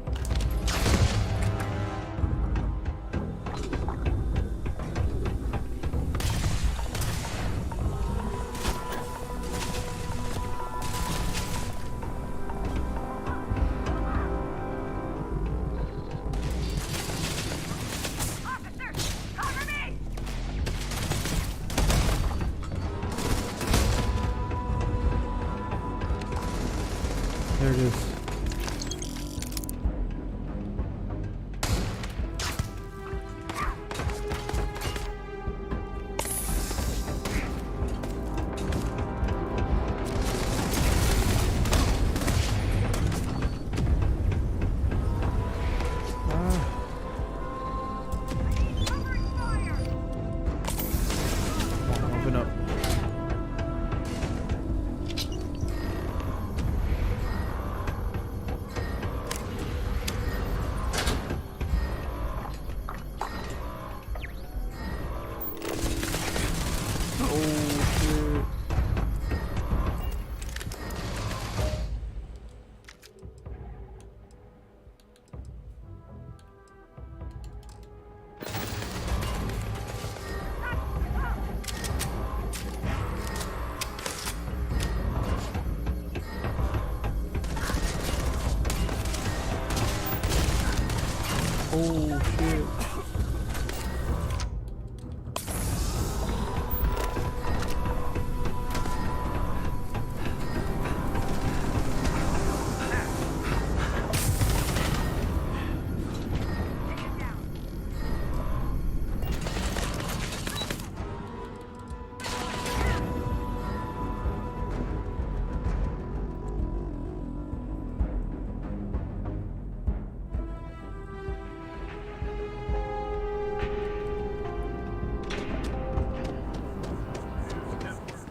There it is. Open up. Oh shit.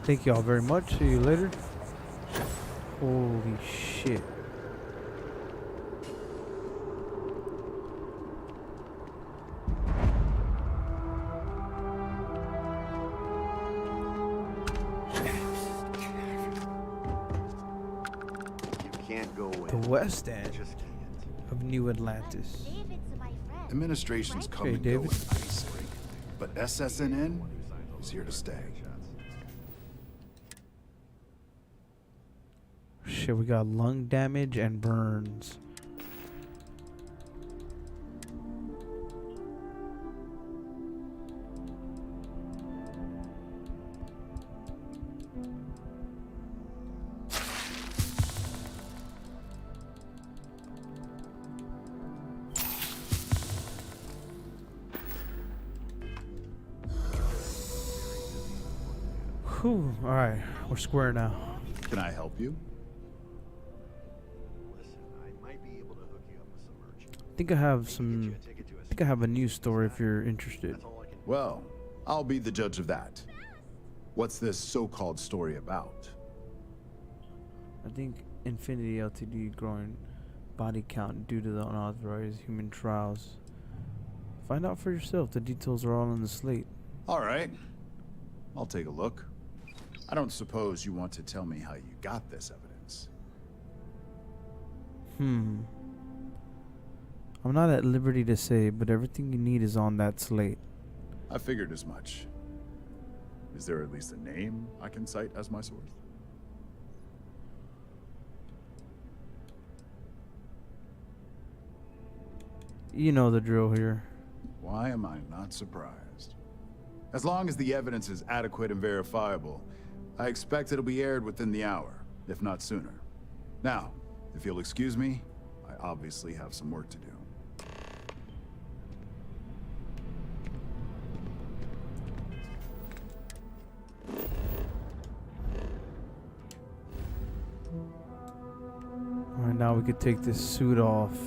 Thank y'all very much. See you later. Holy shit. Can't go in. The West End of New Atlantis. Administration's come Okay, and go David. with ice cream, but SSNN is here to stay. Shit, we got lung damage and burns. Whew, alright, we're square now. Can I help you? I think I have a news story if you're interested. Well, I'll be the judge of that. What's this so-called story about? I think Infinity Ltd growing body count due to the unauthorized human trials. Find out for yourself. The details are all in the slate. All right. I'll take a look. I don't suppose you want to tell me how you got this evidence. I'm not at liberty to say, but everything you need is on that slate. I figured as much. Is there at least a name I can cite as my source? You know the drill here. Why am I not surprised? As long as the evidence is adequate and verifiable, I expect it'll be aired within the hour, if not sooner. Now, if you'll excuse me, I obviously have some work to do. now we could take this suit off.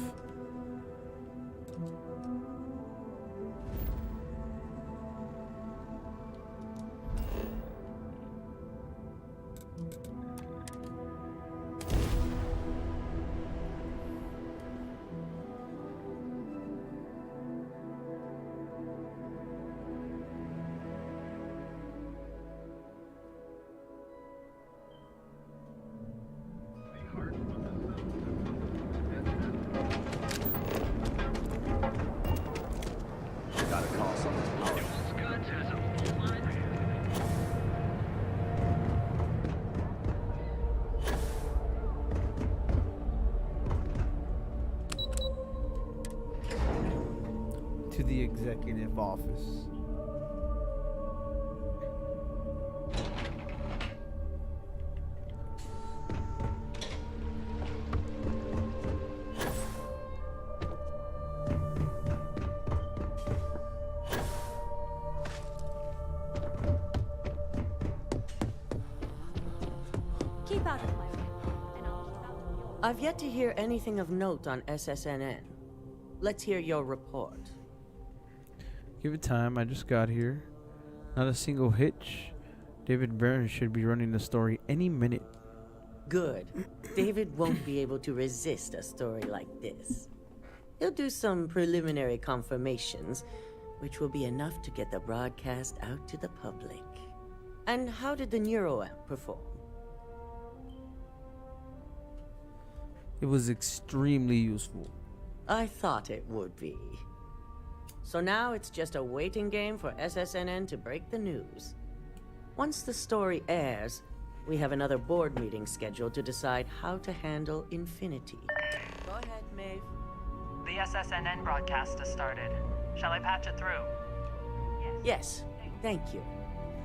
Gotta call someone's power. To the executive office. Keep out of my way, and I'll keep out of yours. I've yet to hear anything of note on SSNN. Let's hear your report. Give it time, I just got here. Not a single hitch. David Barron should be running the story any minute. Good. David won't be able to resist a story like this. He'll do some preliminary confirmations, which will be enough to get the broadcast out to the public. And how did the neuroamp perform? It was extremely useful. I thought it would be. So now it's just a waiting game for SSNN to break the news. Once the story airs, we have another board meeting scheduled to decide how to handle Infinity. Go ahead, Maeve. The SSNN broadcast has started. Shall I patch it through? Yes, thank you.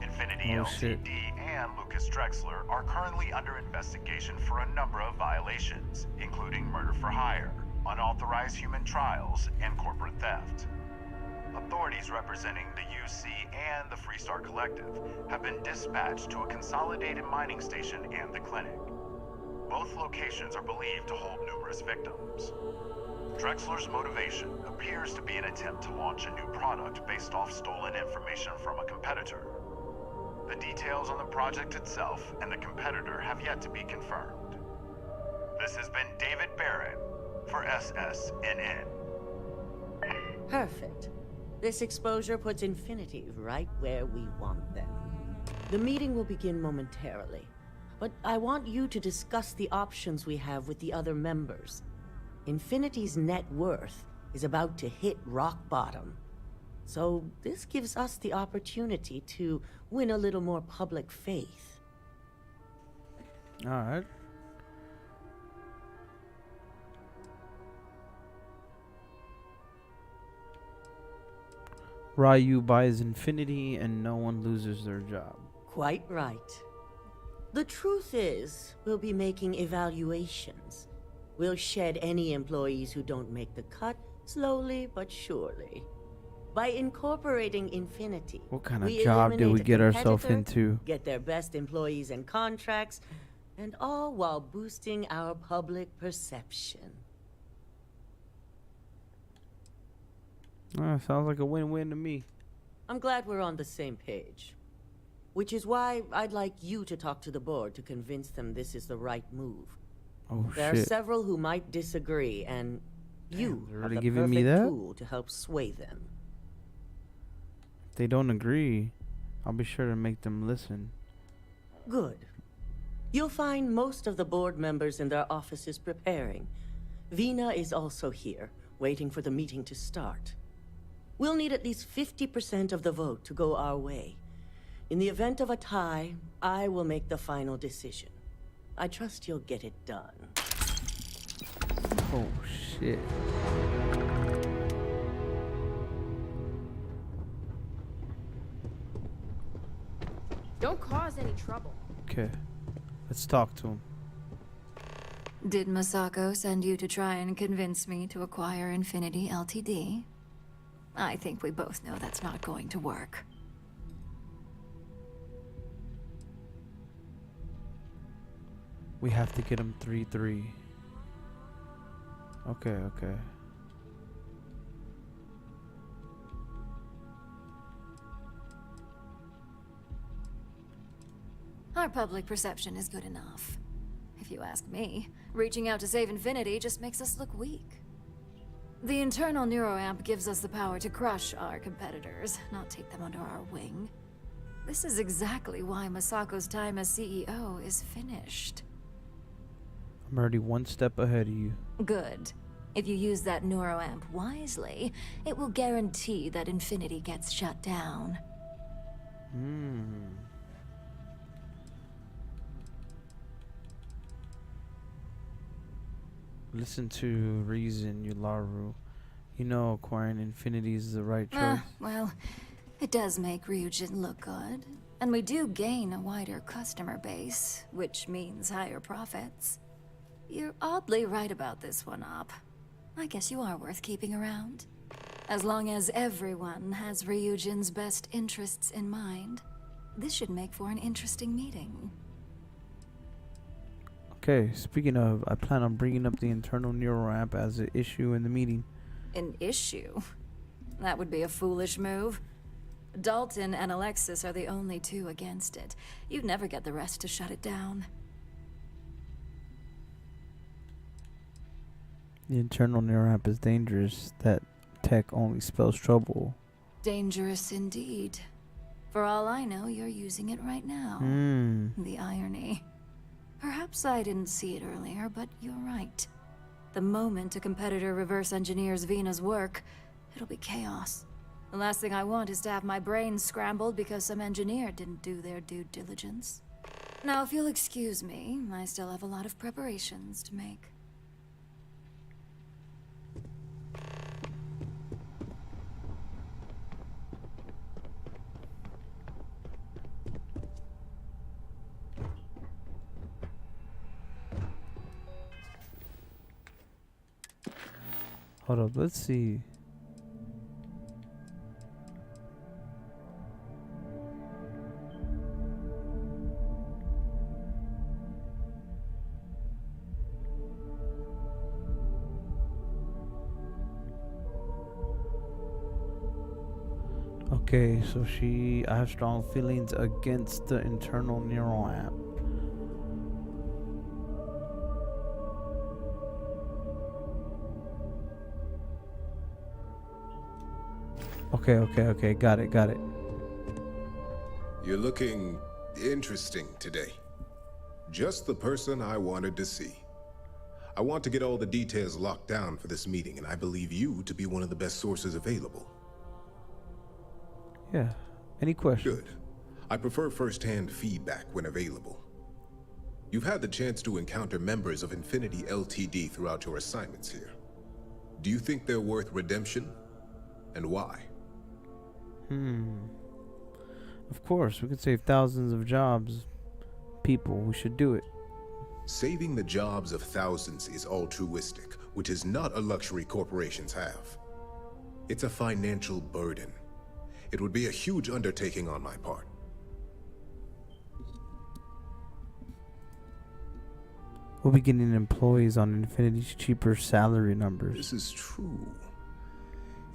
Infinity Oh, shit. Ltd and Lucas Drexler are currently under investigation for a number of violations, including murder for hire, unauthorized human trials, and corporate theft. Authorities representing the UC and the Freestar Collective have been dispatched to a consolidated mining station and the clinic. Both locations are believed to hold numerous victims. Drexler's motivation appears to be an attempt to launch a new product based off stolen information from a competitor. The details on the project itself and the competitor have yet to be confirmed. This has been David Barron for SSNN. Perfect. This exposure puts Infinity right where we want them. The meeting will begin momentarily, but I want you to discuss the options we have with the other members. Infinity's net worth is about to hit rock bottom. So this gives us the opportunity to win a little more public faith. Alright. Ryu buys Infinity and no one loses their job. Quite right. The truth is, we'll be making evaluations. We'll shed any employees who don't make the cut, slowly but surely. By incorporating Infinity, What kind of we job did we eliminate a get ourselves competitor, into? Get their best employees and contracts, and all while boosting our public perception. Sounds like a win-win to me. I'm glad we're on the same page. Which is why I'd like you to talk to the board to convince them this is the right move. Oh, There are shit. several who might disagree, and you they're have really the giving me perfect that? tool to help sway them. If they don't agree, I'll be sure to make them listen. Good. You'll find most of the board members in their offices preparing. Vina is also here, waiting for the meeting to start. We'll need at least 50% of the vote to go our way. In the event of a tie, I will make the final decision. I trust you'll get it done. Oh, shit. Don't cause any trouble. Okay. Let's talk to him. Did Masako send you to try and convince me to acquire Infinity Ltd? I think we both know that's not going to work. We have to get him 3-3. Okay. Our public perception is good enough. If you ask me, reaching out to save Infinity just makes us look weak. The internal neuroamp gives us the power to crush our competitors, not take them under our wing. This is exactly why Masako's time as CEO is finished. I'm already one step ahead of you. Good. If you use that neuroamp wisely, it will guarantee that Infinity gets shut down. Listen to reason, Yularu. You know acquiring Infinity is the right choice. Well, it does make Ryujin look good. And we do gain a wider customer base, which means higher profits. You're oddly right about this one, Op. I guess you are worth keeping around. As long as everyone has Ryujin's best interests in mind, this should make for an interesting meeting. Okay, speaking of, I plan on bringing up the internal neuroamp as an issue in the meeting. An issue? That would be a foolish move. Dalton and Alexis are the only two against it. You'd never get the rest to shut it down. The internal neuroamp is dangerous. That tech only spells trouble. Dangerous indeed. For all I know, you're using it right now. The irony. Perhaps I didn't see it earlier, but you're right. The moment a competitor reverse engineers Vina's work, it'll be chaos. The last thing I want is to have my brain scrambled because some engineer didn't do their due diligence. Now, if you'll excuse me, I still have a lot of preparations to make. Hold up, let's see. Okay, so I have strong feelings against the internal neuroamp. Okay, got it. You're looking interesting today. Just the person I wanted to see. I want to get all the details locked down for this meeting, and I believe you to be one of the best sources available. Yeah. Any questions? Good. I prefer first-hand feedback when available. You've had the chance to encounter members of Infinity LTD throughout your assignments here. Do you think they're worth redemption? And why? Of course, we could save thousands of jobs. People, we should do it. Saving the jobs of thousands is altruistic, which is not a luxury corporations have. It's a financial burden. It would be a huge undertaking on my part. We'll be getting employees on Infinity's cheaper salary numbers. This is true.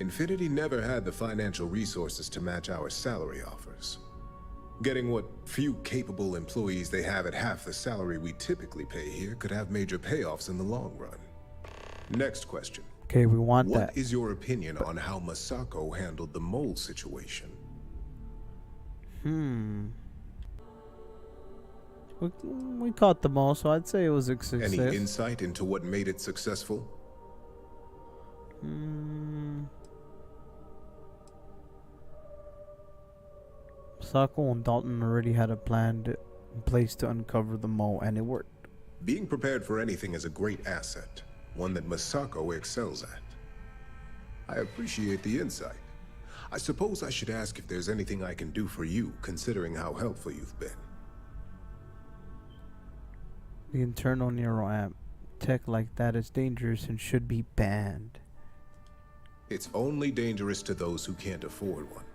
Infinity never had the financial resources to match our salary offers. Getting what few capable employees they have at half the salary we typically pay here could have major payoffs in the long run. Next question. Okay, we want that. What is your opinion on how Masako handled the mole situation? We caught the mole, so I'd say it was a success. Any insight into what made it successful? Masako and Dalton already had a plan in place to uncover the mole, and it worked. Being prepared for anything is a great asset, one that Masako excels at. I appreciate the insight. I suppose I should ask if there's anything I can do for you, considering how helpful you've been. The internal neuroamp. Tech like that is dangerous and should be banned. It's only dangerous to those who can't afford one.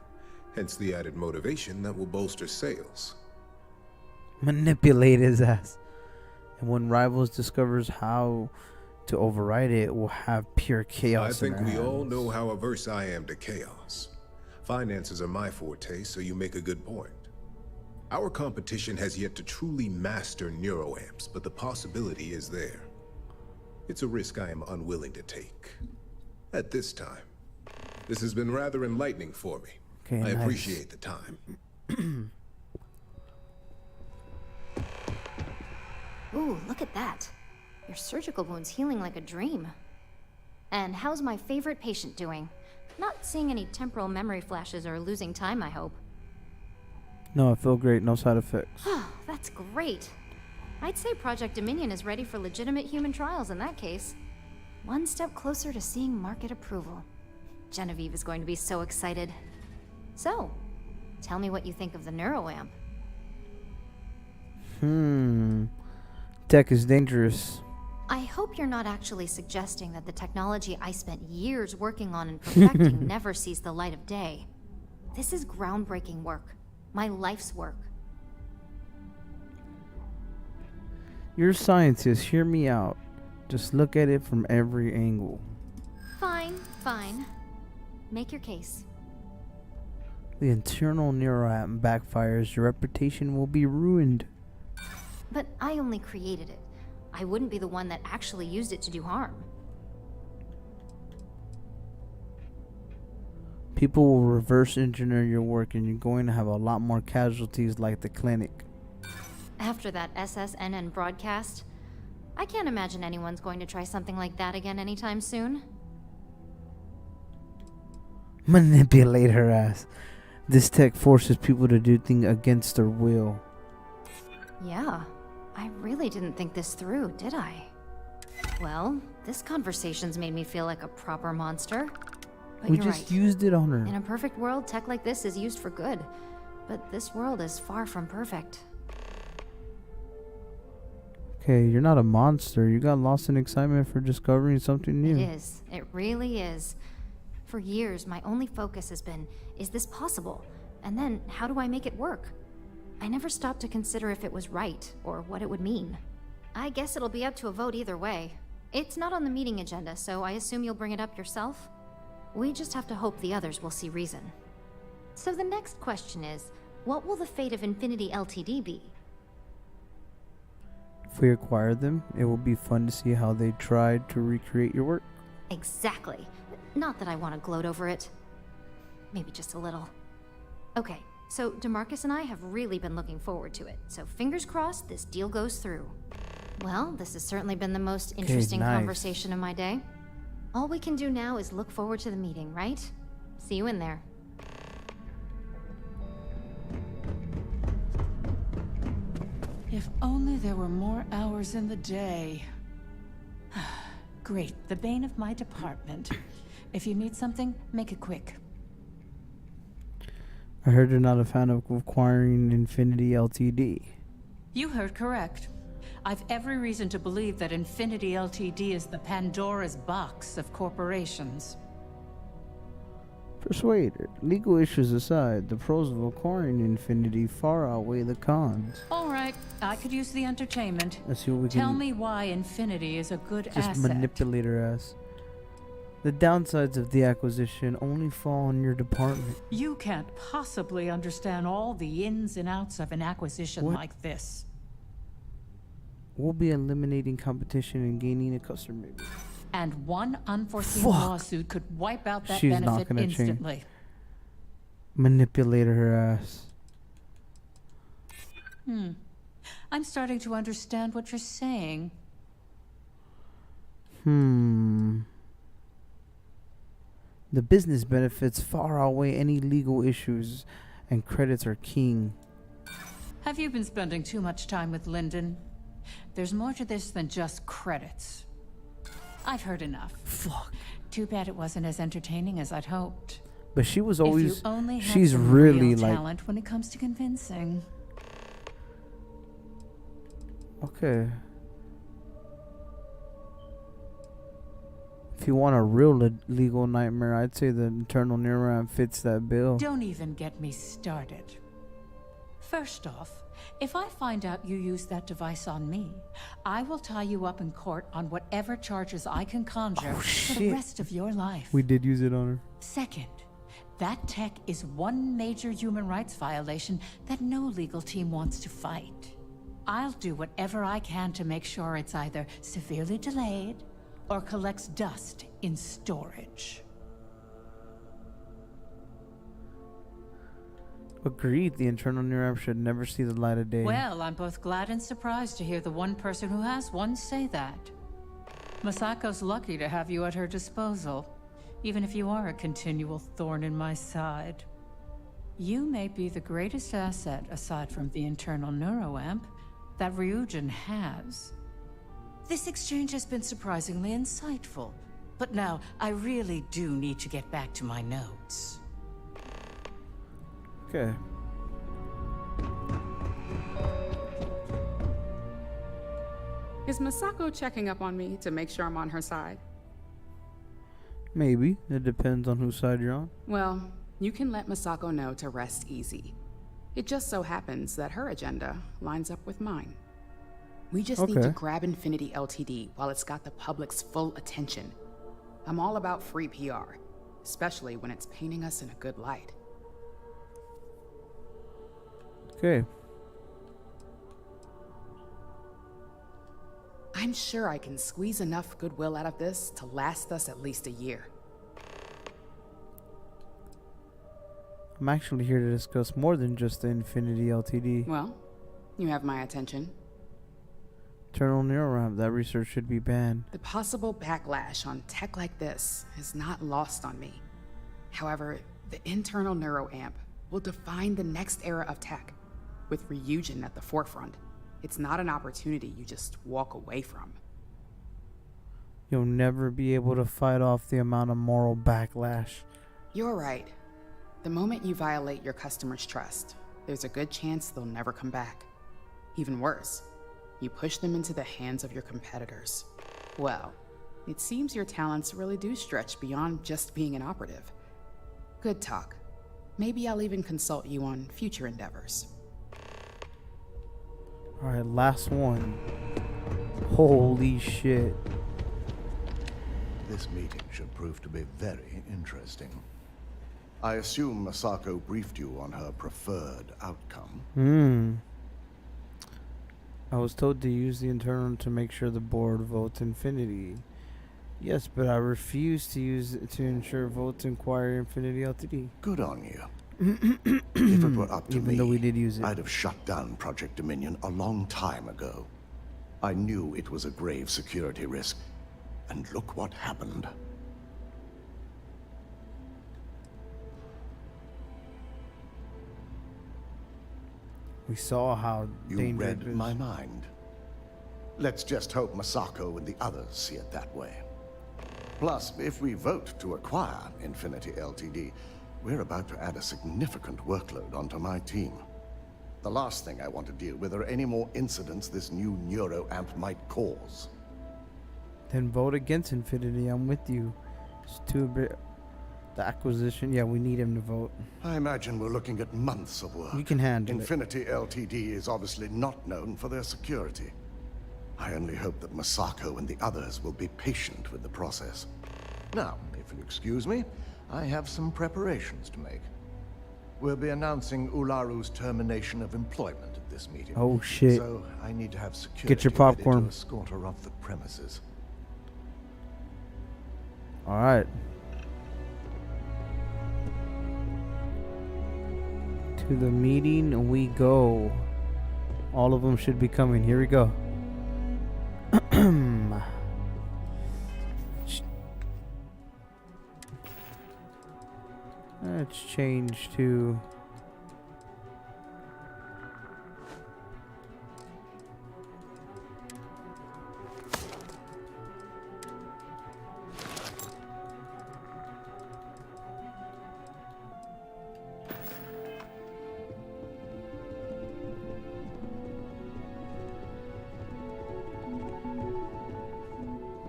Hence the added motivation that will bolster sales. Manipulate his ass. And when Rivals discovers how to override it will have pure chaos. I think in we their all hands. know how averse I am to chaos. Finances are my forte, so you make a good point. Our competition has yet to truly master neuroamps, but the possibility is there. It's a risk I am unwilling to take. At this time. This has been rather enlightening for me. Okay, I nice. appreciate the time. Ooh, look at that. Your surgical wound's healing like a dream. And how's my favorite patient doing? Not seeing any temporal memory flashes or losing time, I hope. No, I feel great. No side effects. That's great. I'd say Project Dominion is ready for legitimate human trials in that case. One step closer to seeing market approval. Genevieve is going to be so excited. So, tell me what you think of the neuroamp. Tech is dangerous. I hope you're not actually suggesting that the technology I spent years working on and perfecting never sees the light of day. This is groundbreaking work. My life's work. You're a scientist. Hear me out. Just look at it from every angle. Fine, fine. Make your case. The internal neuroamp backfires. Your reputation will be ruined. But I only created it. I wouldn't be the one that actually used it to do harm. People will reverse engineer your work and you're going to have a lot more casualties like the clinic. After that SSNN broadcast, I can't imagine anyone's going to try something like that again anytime soon. Manipulate her ass. This tech forces people to do things against their will. Yeah, I really didn't think this through, did I? Well, this conversation's made me feel like a proper monster. But We you're just right. used it on her. In a perfect world, tech like this is used for good. But this world is far from perfect. Okay, you're not a monster. You got lost in excitement for discovering something new. It is. It really is. For years, my only focus has been, is this possible? And then, how do I make it work? I never stopped to consider if it was right, or what it would mean. I guess it'll be up to a vote either way. It's not on the meeting agenda, so I assume you'll bring it up yourself? We just have to hope the others will see reason. So the next question is, what will the fate of Infinity Ltd be? If we acquire them, it will be fun to see how they tried to recreate your work. Exactly. Not that I want to gloat over it. Maybe just a little. Okay, so DeMarcus and I have really been looking forward to it, so fingers crossed this deal goes through. Well, this has certainly been the most interesting nice. conversation of my day. All we can do now is look forward to the meeting, right? See you in there. If only there were more hours in the day. Great, the bane of my department. If you need something, make it quick. I heard you're not a fan of acquiring Infinity Ltd. You heard correct. I've every reason to believe that Infinity Ltd is the Pandora's box of corporations. Persuader. Legal issues aside, the pros of acquiring Infinity far outweigh the cons. All right, I could use the entertainment. Let's see what we Tell can me why Infinity is a good just asset. manipulate her ass. The downsides of the acquisition only fall on your department. You can't possibly understand all the ins and outs of an acquisition What? like this. We'll be eliminating competition and gaining a customer base. And one unforeseen Fuck. lawsuit could wipe out that She's not benefit gonna change. instantly. Manipulate her ass. I'm starting to understand what you're saying. The business benefits far outweigh any legal issues, and credits are king. Have you been spending too much time with Lyndon? There's more to this than just credits. I've heard enough. Fuck. Too bad it wasn't as entertaining as I'd hoped. But she was If always. you only had She's some really real like. talent when it comes to convincing. Okay. If you want a real legal nightmare, I'd say the internal neuron fits that bill. Don't even get me started. First off, if I find out you used that device on me, I will tie you up in court on whatever charges I can conjure for the rest of your life. We did use it on her. Second, that tech is one major human rights violation that no legal team wants to fight. I'll do whatever I can to make sure it's either severely delayed or collects dust in storage. Agreed, the internal neuron should never see the light of day. Well, I'm both glad and surprised to hear the one person who has one say that. Masako's lucky to have you at her disposal, even if you are a continual thorn in my side. You may be the greatest asset, aside from the internal neuroamp, that Ryujin has. This exchange has been surprisingly insightful, but now I really do need to get back to my notes. Okay. Is Masako checking up on me to make sure I'm on her side? Maybe. It depends on whose side you're on. Well, you can let Masako know to rest easy. It just so happens that her agenda lines up with mine. We just need to grab Infinity Ltd. while it's got the public's full attention. I'm all about free PR, especially when it's painting us in a good light. Okay. I'm sure I can squeeze enough goodwill out of this to last us at least a year. I'm actually here to discuss more than just the Infinity Ltd. Well, you have my attention. Internal neuroramp, that research should be banned. The possible backlash on tech like this is not lost on me. However, the internal neuroamp will define the next era of tech, with Ryujin at the forefront. It's not an opportunity you just walk away from. You'll never be able to fight off the amount of moral backlash. You're right. The moment you violate your customers' trust, there's a good chance they'll never come back. Even worse, you push them into the hands of your competitors. Well, it seems your talents really do stretch beyond just being an operative. Good talk. Maybe I'll even consult you on future endeavors. Alright, last one. Holy shit. This meeting should prove to be very interesting. I assume Masako briefed you on her preferred outcome. I was told to use the internal to make sure the board votes Infinity. Yes, but I refuse to use it to ensure votes inquire Infinity Ltd. Good on you. If it were up to me, though we did use it. I'd have shut down Project Dominion a long time ago. I knew it was a grave security risk, and look what happened. We saw how You dangerous read my mind. Let's just hope Masako and the others see it that way. Plus, if we vote to acquire Infinity Ltd., we're about to add a significant workload onto my team. The last thing I want to deal with are any more incidents this new neuroamp might cause. Then vote against Infinity. I'm with you. It's too bit. The acquisition, yeah, we need him to vote. I imagine we're looking at months of work. You can handle Infinity Ltd. is obviously not known for their security. I only hope that Masako and the others will be patient with the process. Now, if you'll excuse me, I have some preparations to make. We'll be announcing Ularu's termination of employment at this meeting. Oh, shit. So I need to have security Get your popcorn. ready to escort her off the premises. All right. To the meeting we go. All of them should be coming. Here we go. Let's change to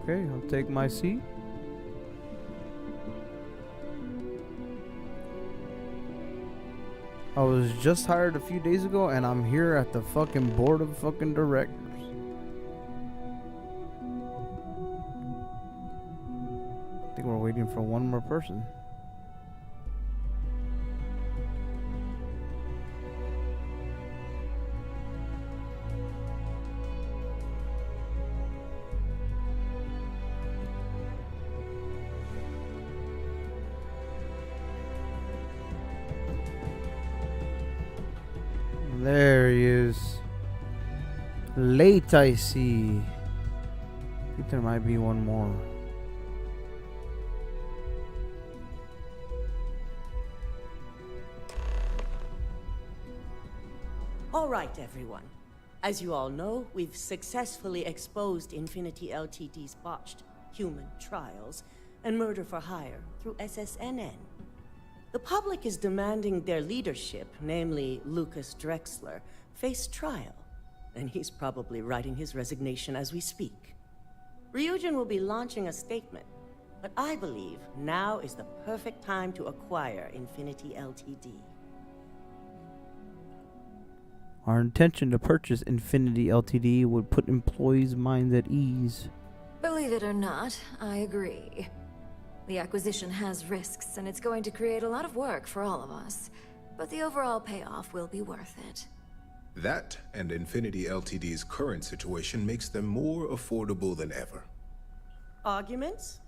okay, I'll take my seat. I was just hired a few days ago, and I'm here at the fucking board of fucking directors. I think we're waiting for one more person. There he is. Late, I see. I think there might be one more. All right, everyone. As you all know, we've successfully exposed Infinity Ltd's botched human trials and murder for hire through SSNN. The public is demanding their leadership, namely Lucas Drexler, face trial, and he's probably writing his resignation as we speak. Ryujin will be launching a statement, but I believe now is the perfect time to acquire Infinity Ltd. Our intention to purchase Infinity Ltd would put employees' minds at ease. Believe it or not, I agree. The acquisition has risks, and it's going to create a lot of work for all of us. But the overall payoff will be worth it. That and Infinity Ltd's current situation makes them more affordable than ever. Arguments?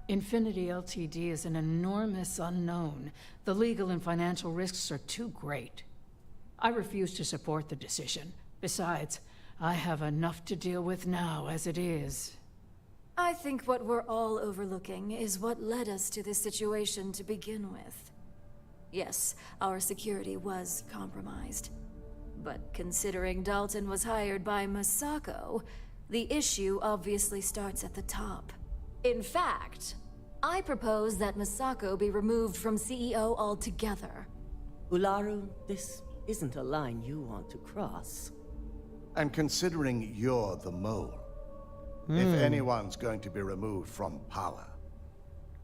Infinity Ltd is an enormous unknown. The legal and financial risks are too great. I refuse to support the decision. Besides, I have enough to deal with now as it is. I think what we're all overlooking is what led us to this situation to begin with. Yes, our security was compromised. But considering Dalton was hired by Masako, the issue obviously starts at the top. In fact, I propose that Masako be removed from CEO altogether. Ularu, this isn't a line you want to cross. And considering you're the mole, if anyone's going to be removed from power,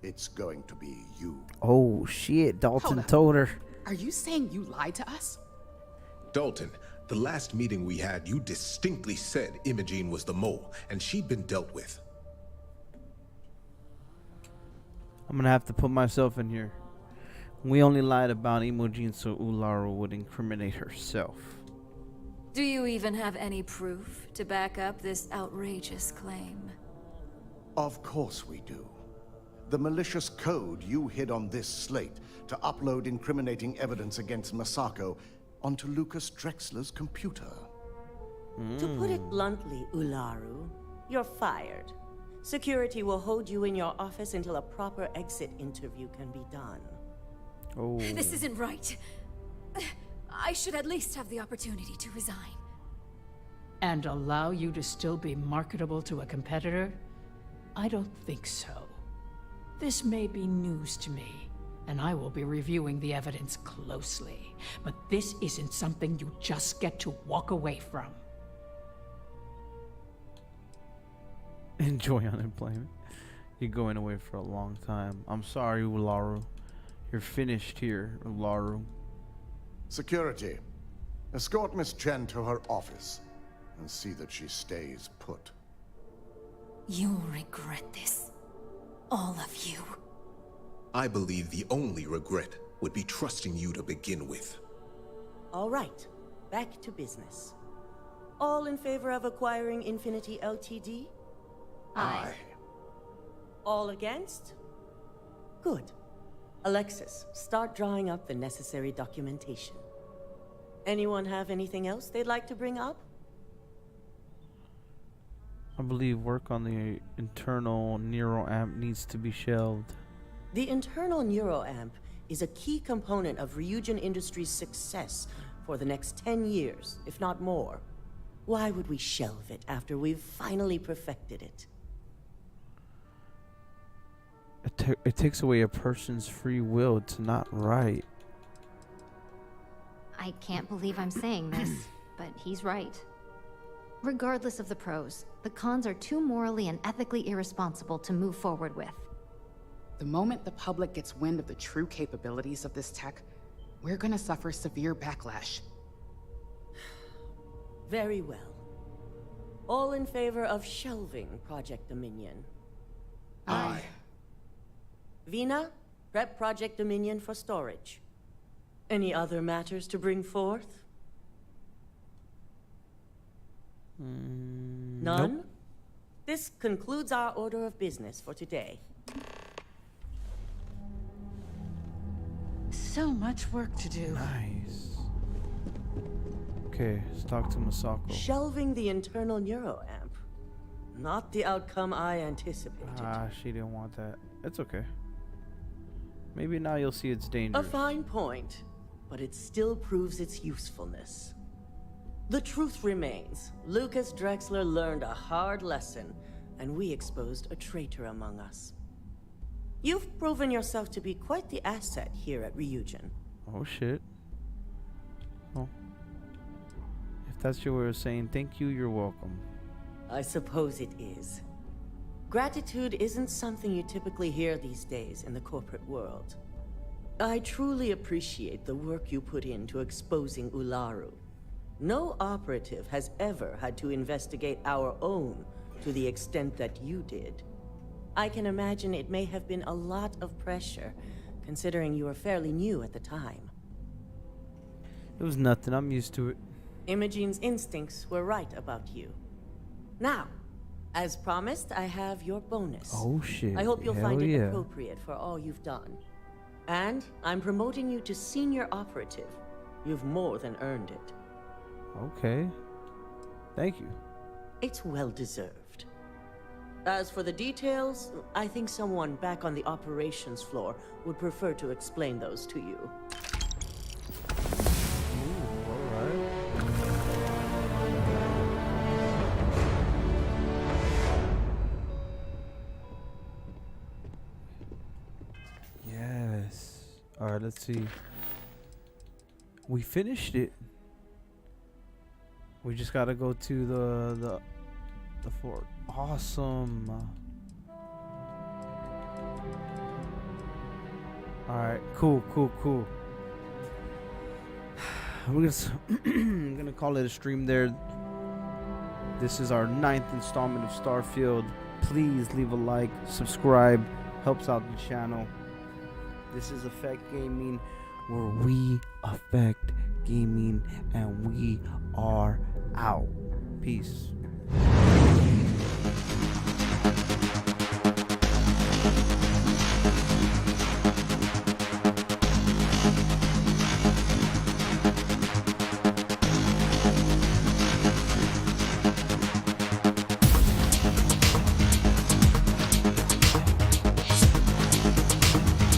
it's going to be you. Oh shit, Dalton told her. Are you saying you lied to us? Dalton, the last meeting we had, you distinctly said Imogene was the mole, and she'd been dealt with. I'm gonna have to put myself in here. We only lied about Imogene so Ularu would incriminate herself. Do you even have any proof to back up this outrageous claim? Of course we do. The malicious code you hid on this slate to upload incriminating evidence against Masako onto Lucas Drexler's computer. To put it bluntly, Ularu, you're fired. Security will hold you in your office until a proper exit interview can be done. Oh. This isn't right. I should at least have the opportunity to resign. And allow you to still be marketable to a competitor? I don't think so. This may be news to me, and I will be reviewing the evidence closely. But this isn't something you just get to walk away from. Enjoy unemployment. You're going away for a long time. I'm sorry, Ularu. You're finished here, Ularu. Security, escort Miss Chen to her office and see that she stays put. You'll regret this. All of you. I believe the only regret would be trusting you to begin with. All right, back to business. All in favor of acquiring Infinity Ltd? Aye. All against? Good. Alexis, start drawing up the necessary documentation. Anyone have anything else they'd like to bring up? I believe work on the internal neuroamp needs to be shelved. The internal neuroamp is a key component of Ryujin Industries' success for the next 10 years, if not more. Why would we shelve it after we've finally perfected it? It takes away a person's free will. It's not right. I can't believe I'm saying this, but he's right. Regardless of the pros, the cons are too morally and ethically irresponsible to move forward with. The moment the public gets wind of the true capabilities of this tech, we're gonna suffer severe backlash. Very well. All in favor of shelving Project Dominion? Aye. Vina, prep Project Dominion for storage. Any other matters to bring forth? None? Nope. This concludes our order of business for today. So much work to do. Nice. Okay, let's talk to Masako. Shelving the internal neuroamp. Not the outcome I anticipated. She didn't want that. It's okay. Maybe now you'll see its A dangers. fine point, but it still proves its usefulness. The truth remains, Lucas Drexler learned a hard lesson, and we exposed a traitor among us. You've proven yourself to be quite the asset here at Ryujin. Oh shit. Well, if that's your way of saying thank you, you're welcome. I suppose it is. Gratitude isn't something you typically hear these days in the corporate world. I truly appreciate the work you put into exposing Ularu. No operative has ever had to investigate our own to the extent that you did. I can imagine it may have been a lot of pressure, considering you were fairly new at the time. It was nothing. I'm used to it. Imogene's instincts were right about you. Now, as promised, I have your bonus. Oh shit. I hope you'll Hell find it yeah. appropriate for all you've done. And I'm promoting you to senior operative. You've more than earned it. Okay. Thank you. It's well deserved. As for the details, I think someone back on the operations floor would prefer to explain those to you. Yes. All right, let's see. We finished it. We just gotta go to the fort. Awesome. All right, cool. We're gonna call it a stream there. This is our 9th installment of Starfield. Please leave a like, subscribe, helps out the channel. This is Effect Gaming, where we affect gaming, and we are out. Peace.